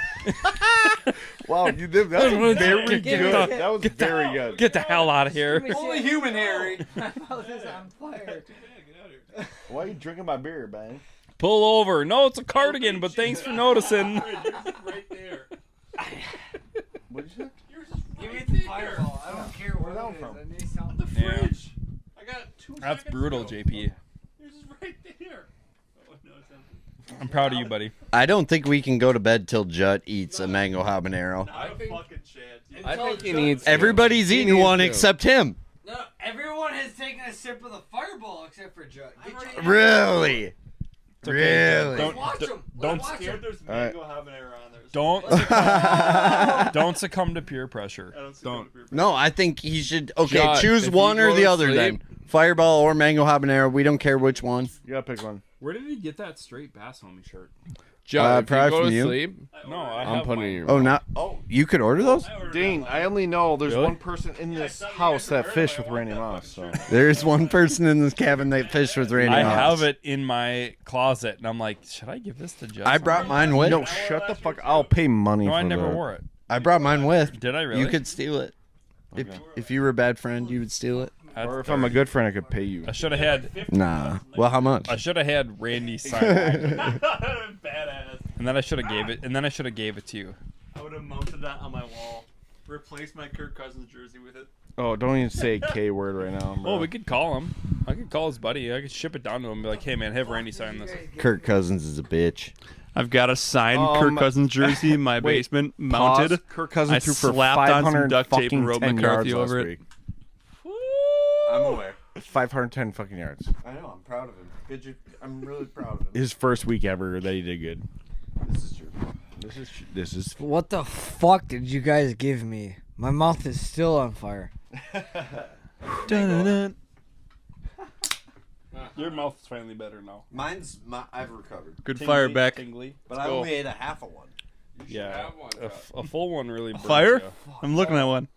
Wow, you did that. Was very Get good. the- That was very good. Get the hell out of here! Only human, Harry. My mouth is on fire. Why are you drinking my beer, man? Pull over. No, it's a cardigan, but thanks for noticing. Right there. What did you say? Yours is Give me right the there. Fireball. I don't care where that that from? is. I need something. The fridge. I got 2 That's seconds brutal, ago. JP. Yours is right there. Oh no, it's empty. I'm proud of you, buddy. I don't think we can go to bed till Jutt eats a mango habanero. Not a fucking chance. I think he needs. Everybody's He eating needs one to. except him. No, everyone has taken a sip of the Fireball except for Judd. Really? It's okay, Judd. Really? Watch them. don't- Watch Scared them. there's All right. mango habanero on there. Don't succumb to peer pressure. I don't see Don't. No, I think he should. Okay, Jutt, choose if one you or go the to other sleep- then. Fireball or mango habanero. We don't care which one. You gotta pick one. Where did he get that straight bass homie shirt? Judd, if you probably go from to you. sleep, No, I I'm have putting mine. it in your Oh, mouth. not. Oh, you could order those. Dean, I only know there's Really? one person in this house that fished with Randy Moss. So There's one person in this cabin that fished with Randy. I Moss. have it in my closet, and I'm like, should I give this to Justin? I brought mine with. no, shut the fuck. I'll pay money. No, for I never that. wore it. I brought mine with. Did I really? You could steal it. If you were a bad friend, you would steal it. Or if I'm a good friend, I could pay you. I should have had. Nah. Well, how much? I should have had Randy sign it, Badass. and then I should have gave it. And then I should have gave it to you. I would have mounted that on my wall. Replace my Kirk Cousins jersey with it. Oh, don't even say K word right now, bro. Oh, we could call him. I could call his buddy. I could ship it down to him and be like, hey, man, have Randy sign this. Kirk Cousins is a bitch. I've got a signed Kirk Cousins jersey in my basement mounted. Pause. Kirk Cousins I threw for slapped on some 500 duct tape and fucking wrote 10 McCarthy yards over last it. week. I'm aware. 510 fucking yards. I know. I'm proud of him. I'm really proud of him. His first week ever that he did good. This is true. This is What the fuck did you guys give me? My mouth is still on fire. Your mouth's finally better now. I've recovered. Good fire, Beck. Tingly. But I only ate a half of one. Yeah, a full one really burns Fire? ya. I'm looking at one.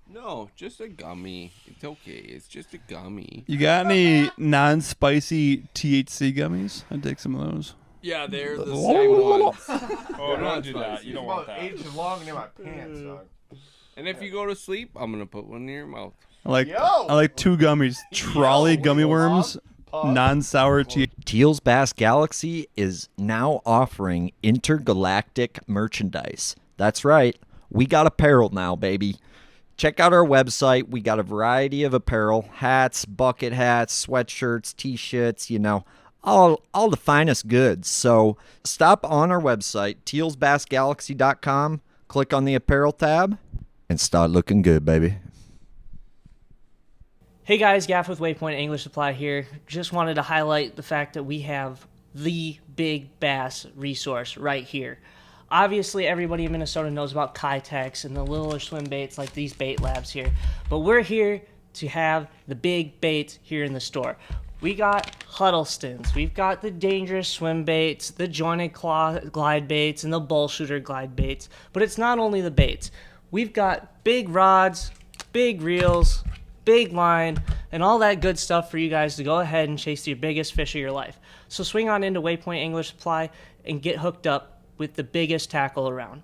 No, just a gummy. It's okay. It's just a gummy. You got any non-spicy THC gummies? I'd take some of those. Yeah, they're the same ones. Oh, don't do that. You don't want that. inches long in my pants, dog. And if you go to sleep, I'm gonna put one in your mouth. I like 2 gummies. Trolley gummy worms, non-sour THC. Teal's Bass Galaxy is now offering intergalactic merchandise. That's right. We got apparel now, baby. Check out our website. We got a variety of apparel, hats, bucket hats, sweatshirts, t-shirts, all the finest goods. So stop on our website, tealsbassgalaxy.com, click on the apparel tab, and start looking good, baby. Hey guys, Gaff with Waypoint English Supply here. Just wanted to highlight the fact that we have the big bass resource right here. Obviously, everybody in Minnesota knows about Kitex and the littler swim baits like these bait labs here. But we're here to have the big baits here in the store. We got Huddlestons, we've got the dangerous swim baits, the jointed claw glide baits, and the bull shooter glide baits. But it's not only the baits. We've got big rods, big reels, big line, and all that good stuff for you guys to go ahead and chase your biggest fish of your life. So swing on into Waypoint English Supply and get hooked up with the biggest tackle around.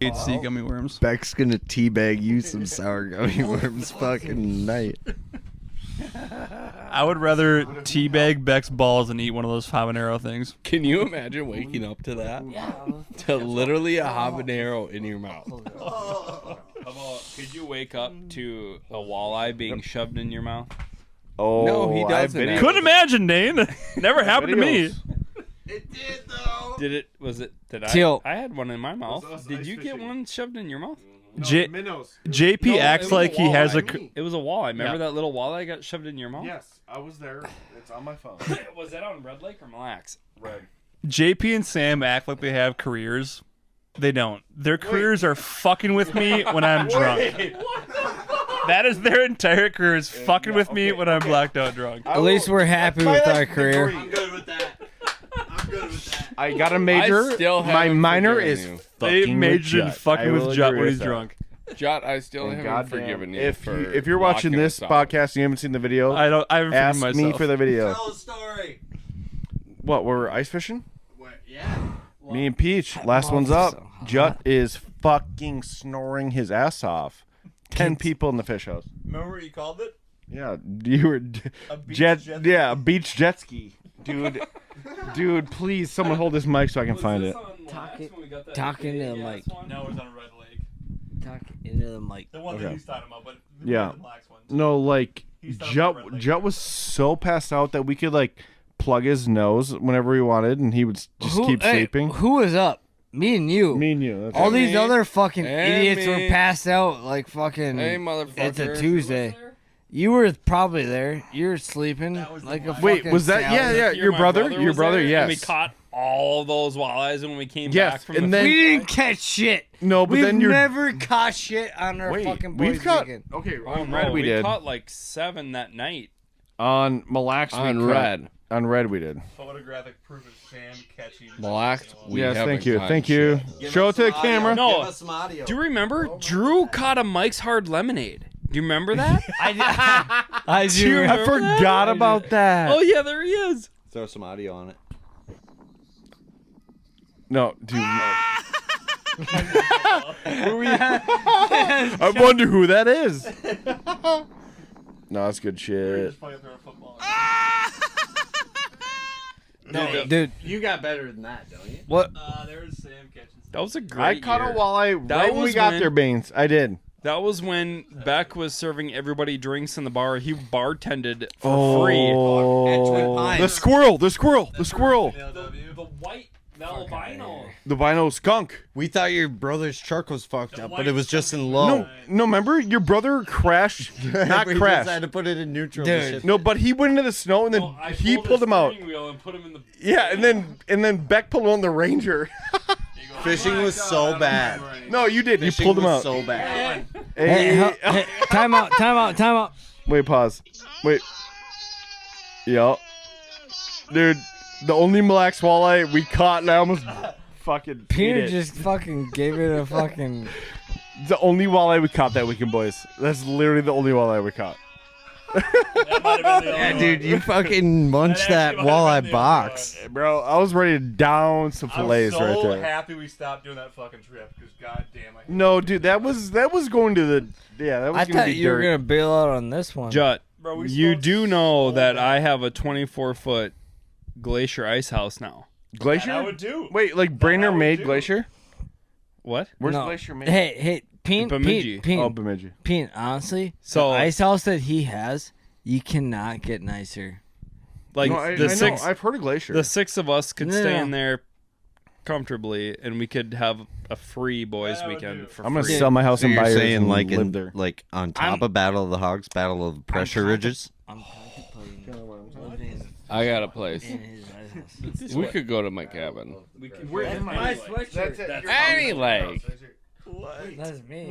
THC gummy worms. Beck's gonna teabag you some sour gummy worms fucking night. I would rather teabag Beck's balls than eat one of those habanero things. Can you imagine waking up to that? To literally a habanero in your mouth. How about, could you wake up to a walleye being shoved in your mouth? Oh, No, he I have doesn't. videos. Couldn't imagine, Dane. Never happened to me. It did though. Did I? Teal. I had one in my mouth. us Did ice you get fishing. one shoved in your mouth? Minnows. JP acts like he has a. It was a walleye. Remember Yeah. that little walleye got shoved in your mouth? Yes, I was there. It's on my phone. Was that on Red Lake or Mille Lacs? Red. JP and Sam act like they have careers. They don't. Their careers are fucking with me when I'm drunk. That is their entire career is fucking with me when I'm blacked out drunk. At least we're happy with our career. I'm good with that. I'm good with that. I got a major. I still My haven't minor forgiven is you. They fucking majored in with Jutt. fucking I with will Jutt agree when with he's that. drunk. Jot, I still And haven't goddamn, forgiven you. if you're watching locking this us out. podcast and you haven't seen the video, I haven't forgiven ask myself. me for the video. Tell a story. What? We're ice fishing? Yeah. Me and Peach. Last one's up. Jutt is fucking snoring his ass off. 10 people in the fish house. Remember what you called it? Yeah, you were jet ski. Yeah, a beach jet ski, dude. Dude, please, someone hold this mic so I can find it. Talk into the mic. No, it was on Red Lake. Talk into the mic. The one Okay. that he's talking about, but Yeah. the Blacks one. No, like He's talking about Red Lake. Jutt was so passed out that we could like plug his nose whenever we wanted, and he would just keep sleeping. Who was up? Me and you. Me and you. That's All it. these Me. other fucking And idiots were me. passed out like fucking. Hey, motherfucker. It's a Tuesday. You were probably there. You were sleeping like a Wait, fucking was that? Yeah, salad. yeah. Your My brother? Your was brother? there, Yes. And we caught all those walleyes, and when we came Yes, back from and the then- We didn't catch shit. No, but We've then you're. never caught shit on our Wait, fucking boys we've caught. weekend. Okay, Oh, on no, red we did. caught like 7 that night. On Mille Lacs we On caught- red. On red we did. Photographic proof of Sam catching. Relax. We Yes, haven't thank you, caught thank you. shit. Show it to the camera. No. Give us some audio. Do you remember? Drew caught a Mike's Hard Lemonade. Do you remember that? I do. I forgot about that. Oh, yeah, there he is. Throw some audio on it. No, dude. I wonder who that is. No, that's good shit. No, dude. You got better than that, don't you? What? There's Sam catching That was a I great caught year. a walleye That right when we was got when- there, Baines. I did. That was when Beck was serving everybody drinks in the bar. He bartended for free. Oh, the squirrel. The white albino. The Vino skunk. We thought your brother's truck was fucked up, but it was just in low. No, remember your brother crashed? Not We just crashed. had to put it in neutral. Dude. No, but he went into the snow and then he pulled him out. Wheel and put him in the... Yeah, and then Beck pulled on the Ranger. Fishing was so bad. No, you did. Fishing you pulled him was out. so bad. Hey, time out. Wait, pause. Wait. Yup. Dude, the only Mille Lacs walleye we caught, and I almost fucking ate Peter it. just fucking gave it a fucking. The only walleye we caught that weekend, boys. That's literally the only walleye we caught. Yeah, dude, you fucking munched that walleye box. Bro, I was ready to down some fillets I'm so right there. happy we stopped doing that fucking trip because goddamn, I No, dude, that was going to the that was I gonna thought be you were dirt. gonna bail out on this one. Jutt, Bro, we you smoked do know so that bad. I have a 24-foot glacier ice house now. Glacier. I would do. Wait, like I Brainer would made do. Glacier? What? Where's No. Glacier made? Hey, Pete, Bemidji. Oh, Bemidji. Pete, honestly, So- the ice house that he has, you cannot get nicer. Like No, I the know. six, I've heard of Glacier. the six of us could No, stay no. in there comfortably, and we could have a free boys That would weekend do. for I'm gonna free. sell my house So and you're buy yours saying and like live in, there. like on top I'm- of Battle of the Hogs, Battle of the Pressure Ridges? I'm contemplating living I got a place. in his ice house. We could go to my cabin. That's my sweatshirt. Any lake. That's me.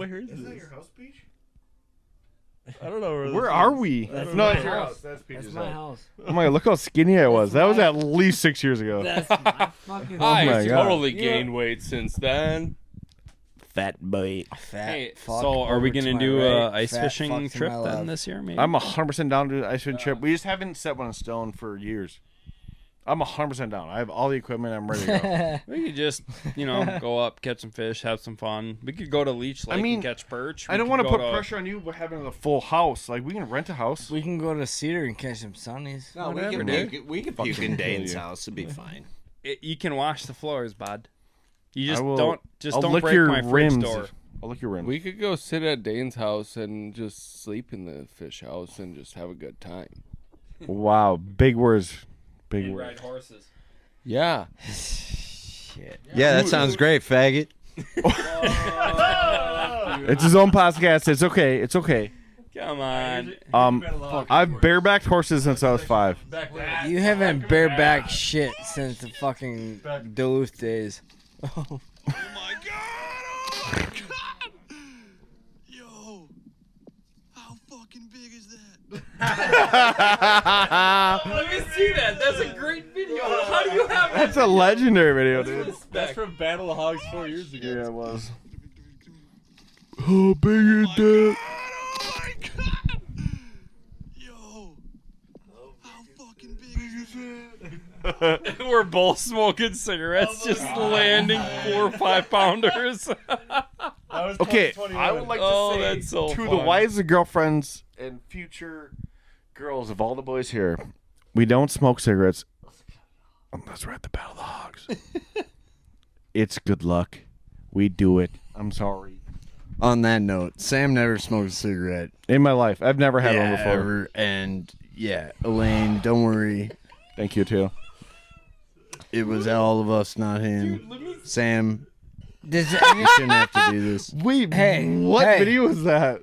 I don't know where. Where are we? That's No, my it's your house. house. That's That's Peach's my house. house. Oh my god, look how skinny I was. That was at least 6 years ago. That's my fucking I my God. totally gained weight since then. Fat boy. fat. Hey, fuck so are we over to gonna my do right, a ice fat fishing fuck to trip my then left. this year? Maybe. I'm 100% down to do the ice fishing trip. We just haven't set one in stone for years. I'm 100% down. I have all the equipment. I'm ready to go. We could just, go up, catch some fish, have some fun. We could go to Leech Lake mean, and catch perch. I don't want to put pressure on you by having a full house. Like, we can rent a house. We can go to Cedar and catch some sunnies. No, Whatever, we could puke in Dane's house. It'd be fine. You can wash the floors, bud. You just I will- don't I'll lick break your my fridge rims. door. I'll lick your rims. We could go sit at Dane's house and just sleep in the fish house and just have a good time. Wow, big words. Big And words. ride horses. Yeah. Shit. Yeah, that sounds great, faggot. It's his own podcast. It's okay. It's okay. Come on. I've barebacked horses since I was 5. You haven't bareback shit since the fucking Duluth days. Let me see that. That's a great video. How do you have That's a legendary video, dude. That's from Battle of Hogs 4 years ago. Yeah, it was. How big is that? We're both smoking cigarettes, just landing 4 or 5 pounders. Okay, I would like to Oh, say that's so to the fun. wives and girlfriends and future girls of all the boys here, we don't smoke cigarettes unless we're at the Battle of the Hogs. It's good luck. We do it. I'm sorry. On that note, Sam never smoked a cigarette. In my life, I've never had one before. Ever. And yeah, Elaine, don't worry. Thank you, too. It was all of us, not him. Sam, Does you shouldn't have to do this. Wait, Hey, what hey. video was that?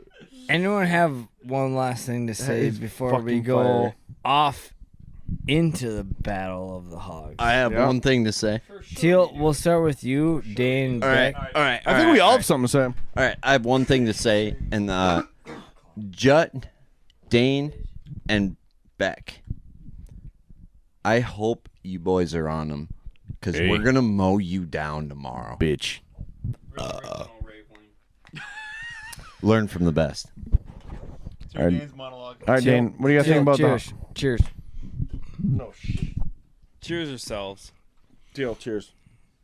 anyone have one last thing to say is before we fucking go fire. off into the Battle of the Hogs? I have Yeah. one thing to say. Teal, we'll start with you, Dane. All right, Beck. all right. I think we all have something to say. All right, I have one thing to say, and Jutt, Dane, and Beck. I hope you boys are on them, because we're gonna mow you down tomorrow. Bitch. Learn from the best. All right, Dane's monologue. all right, Dane. What do you guys think about cheers. that? Cheers. No, Cheers yourselves. Deal. Cheers.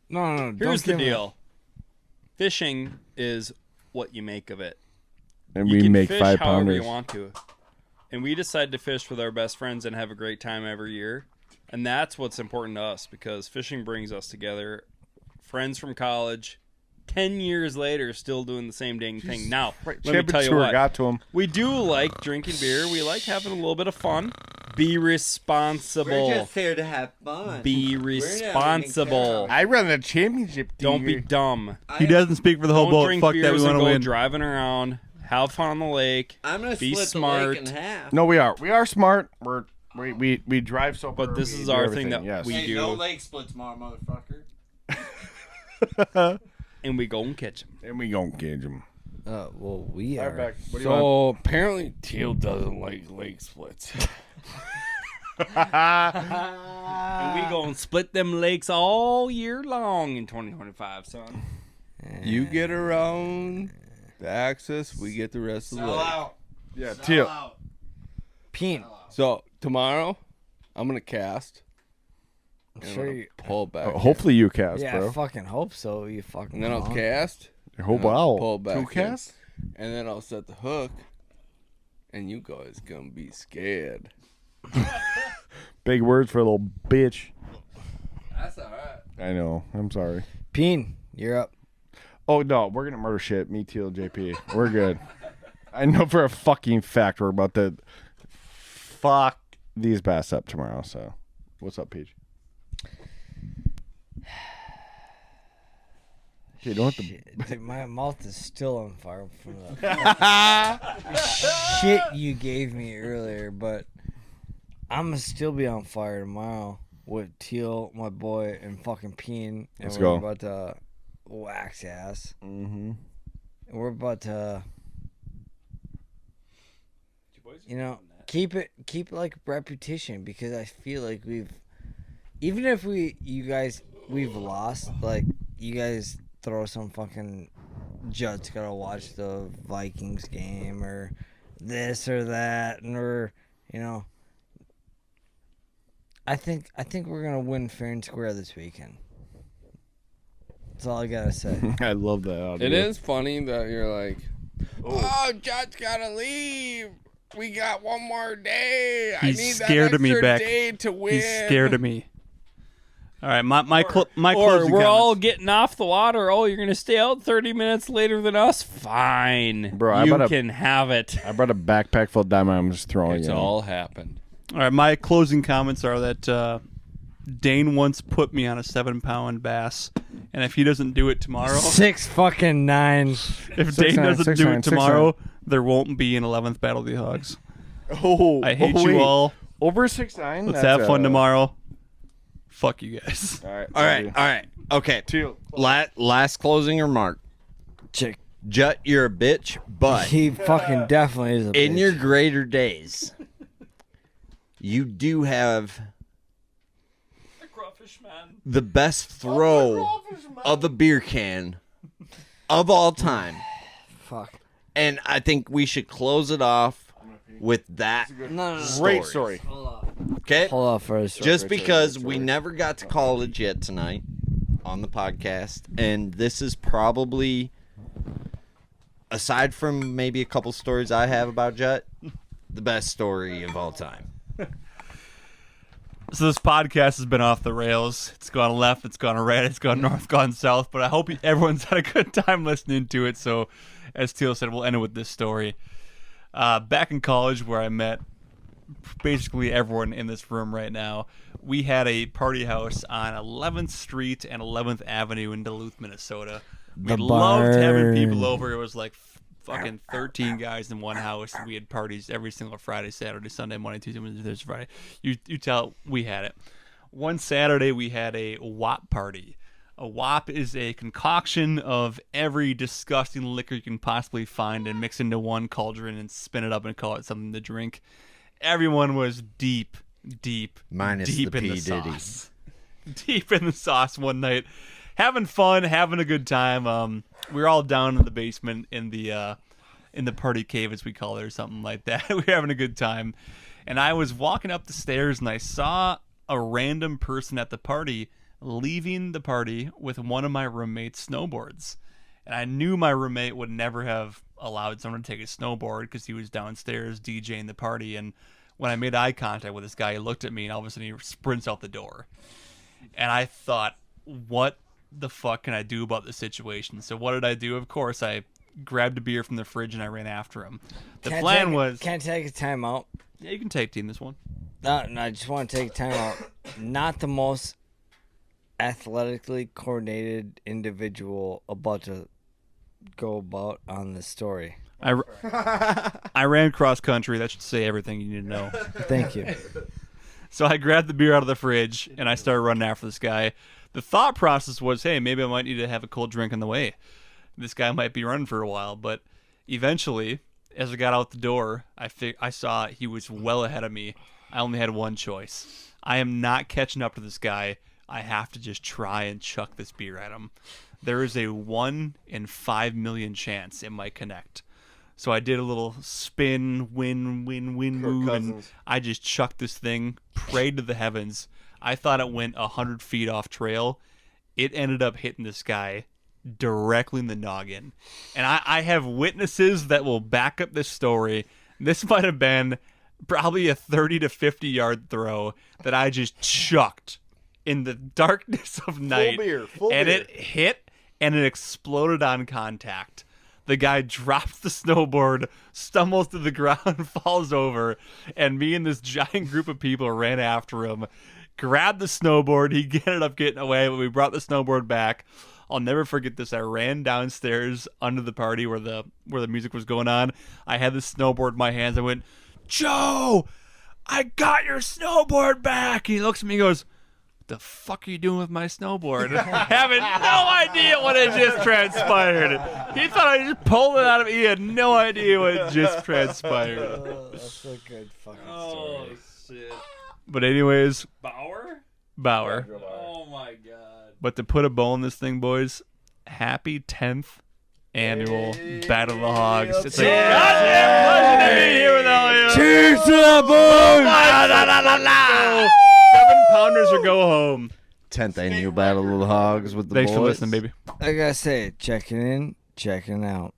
No, no, no. Here's the don't give deal. Fishing is what you make of it. And You we can make fish 5 however pounders. you want to. And we decide to fish with our best friends and have a great time every year. And that's what's important to us, because fishing brings us together friends from college. 10 years later, still doing the same dang thing. Now, Right, let me tell you tour what. got to him. We do like drinking beer. We like having a little bit of fun. Be responsible. here to have fun. Be responsible. I run the championship. Don't be dealer. dumb. He doesn't speak for the whole Don't boat. drink Fuck beers that. We and want to go win. driving around. Have fun on the lake. I'm gonna Be split smart. the lake in half. No, we are. We are smart. We drive so. But this is our thing that yes. we Hey, do. no lake split tomorrow, motherfucker. And we go and catch them. and we gonna catch them. Well, we are. What do you want? So apparently Teal doesn't like lake splits. And we go and split them lakes all year long in 2025, son. You get around the access, we get the rest of the lake. Yeah, Teal. Peen. So tomorrow, I'm gonna cast. I'm And sure I'm you. gonna pull back. Hopefully you cast, Yeah, I bro. fucking hope so. You fucking. And then I'll clown. cast. Oh and I'll pull wow. back 2 in. casts. And then I'll set the hook. And you guys gonna be scared. Big words for a little bitch. That's alright. I know. I'm sorry. Peen, you're up. Oh no, we're gonna murder shit. Me, Teal, JP. We're good. I know for a fucking fact we're about to fuck these bass up tomorrow. So, what's up, Peach? Okay, don't have to. Shit, dude, my mouth is still on fire from the shit you gave me earlier, but I'm gonna still be on fire tomorrow with Teal, my boy, and fucking Peen. And Let's we're go. about to wax ass. Mm-hmm. And we're about to, keep it like reputation, because I feel like even if we've lost, like, you guys throw some fucking Jutt's gotta watch the Vikings game or this or that, or I think we're gonna win fair and square this weekend. That's all I gotta say. I love that audio. It is funny that you're like, oh, Jutt's gotta leave. We got one more day. I He's need scared that of me, extra Beck. day to win. He's scared of me. All right, my Or closing we're all comments. getting off the water. Oh, you're going to stay out 30 minutes later than us? Fine. Bro, I you bought a- can have it. I brought a backpack full of diamond. I'm just throwing It's it. all happened. All right, my closing comments are that Dane once put me on a 7-pound bass, and if he doesn't do it tomorrow, 6 fucking 9. if 6'9", Dane doesn't 6'9", do it 6'9". tomorrow, there won't be an 11th Battle of the Hogs. Oh, I hate wait. you all. Over 6'9". Let's have fun tomorrow. Fuck you guys. All right. All right. Okay. Teal. Last closing remark. Chick. Jutt, you're a bitch, but He fucking definitely is a in bitch. your greater days, you do have the best throw of a beer can of all time. Fuck. And I think we should close it off with that. No. Great story. Hold on. Okay? Hold on first. Just because we never got to college yet tonight on the podcast, and this is probably, aside from maybe a couple stories I have about Jutt, the best story of all time. So this podcast has been off the rails. It's gone left, it's gone right, it's gone north, gone south. But I hope everyone's had a good time listening to it. So, as Teal said, we'll end it with this story. Back in college, where I met basically everyone in this room right now, we had a party house on 11th Street and 11th Avenue in Duluth, Minnesota. We The loved having barn. people over. It was like fucking 13 guys in one house. We had parties every single Friday, Saturday, Sunday, Monday, Tuesday, Wednesday, Thursday, Friday. You tell we had it. One Saturday we had a WAP party. A WAP is a concoction of every disgusting liquor you can possibly find and mix into one cauldron and spin it up and call it something to drink. Everyone was deep Minus deep the in the P. Diddy. sauce. Deep in the sauce one night. Having fun, having a good time. We were all down in the basement in the party cave, as we call it, or something like that. We were having a good time. And I was walking up the stairs and I saw a random person at the party leaving the party with one of my roommate's snowboards. And I knew my roommate would never have allowed someone to take his snowboard because he was downstairs DJing the party. And when I made eye contact with this guy, he looked at me and all of a sudden he sprints out the door. And I thought, what the fuck can I do about the situation? So what did I do? Of course, I grabbed a beer from the fridge and I ran after him. The plan was... Can I take a time out? Yeah, you can take team this one. No, I just want to take time out. Not the most athletically coordinated individual about to go about on this story. I ran cross country. That should say everything you need to know. Thank you. So I grabbed the beer out of the fridge and I started running after this guy. The thought process was, hey, maybe I might need to have a cold drink on the way. This guy might be running for a while. But eventually, as I got out the door, I saw he was well ahead of me. I only had one choice. I am not catching up to this guy. I have to just try and chuck this beer at him. There is a 1 in 5 million chance it might connect. So I did a little spin, win move, and I just chucked this thing, prayed to the heavens. I thought it went 100 feet off trail. It ended up hitting this guy directly in the noggin. And I have witnesses that will back up this story. This might have been probably a 30 to 50 yard throw that I just chucked in the darkness of night. Full beer. It hit and it exploded on contact. The guy drops the snowboard, stumbles to the ground, falls over, and me and this giant group of people ran after him, grabbed the snowboard. He ended up getting away, but we brought the snowboard back. I'll never forget this. I ran downstairs under the party where the music was going on. I had the snowboard in my hands. I went, Joe, I got your snowboard back. He looks at me and goes, the fuck are you doing with my snowboard? Having no idea what had just transpired. He thought I just pulled it out of me. He had no idea what had just transpired. That's a good fucking story. Shit. But anyways, Bauer? Bauer. Oh my god. But to put a bow on this thing, boys, happy 10th annual Battle of the Hogs. It's a goddamn pleasure to be here with all you. Cheers to that, boys! 7-pounders or go home. 10th annual Battle of the Hogs with the Thanks boys. for listening, baby. I gotta say, checking in, checking out.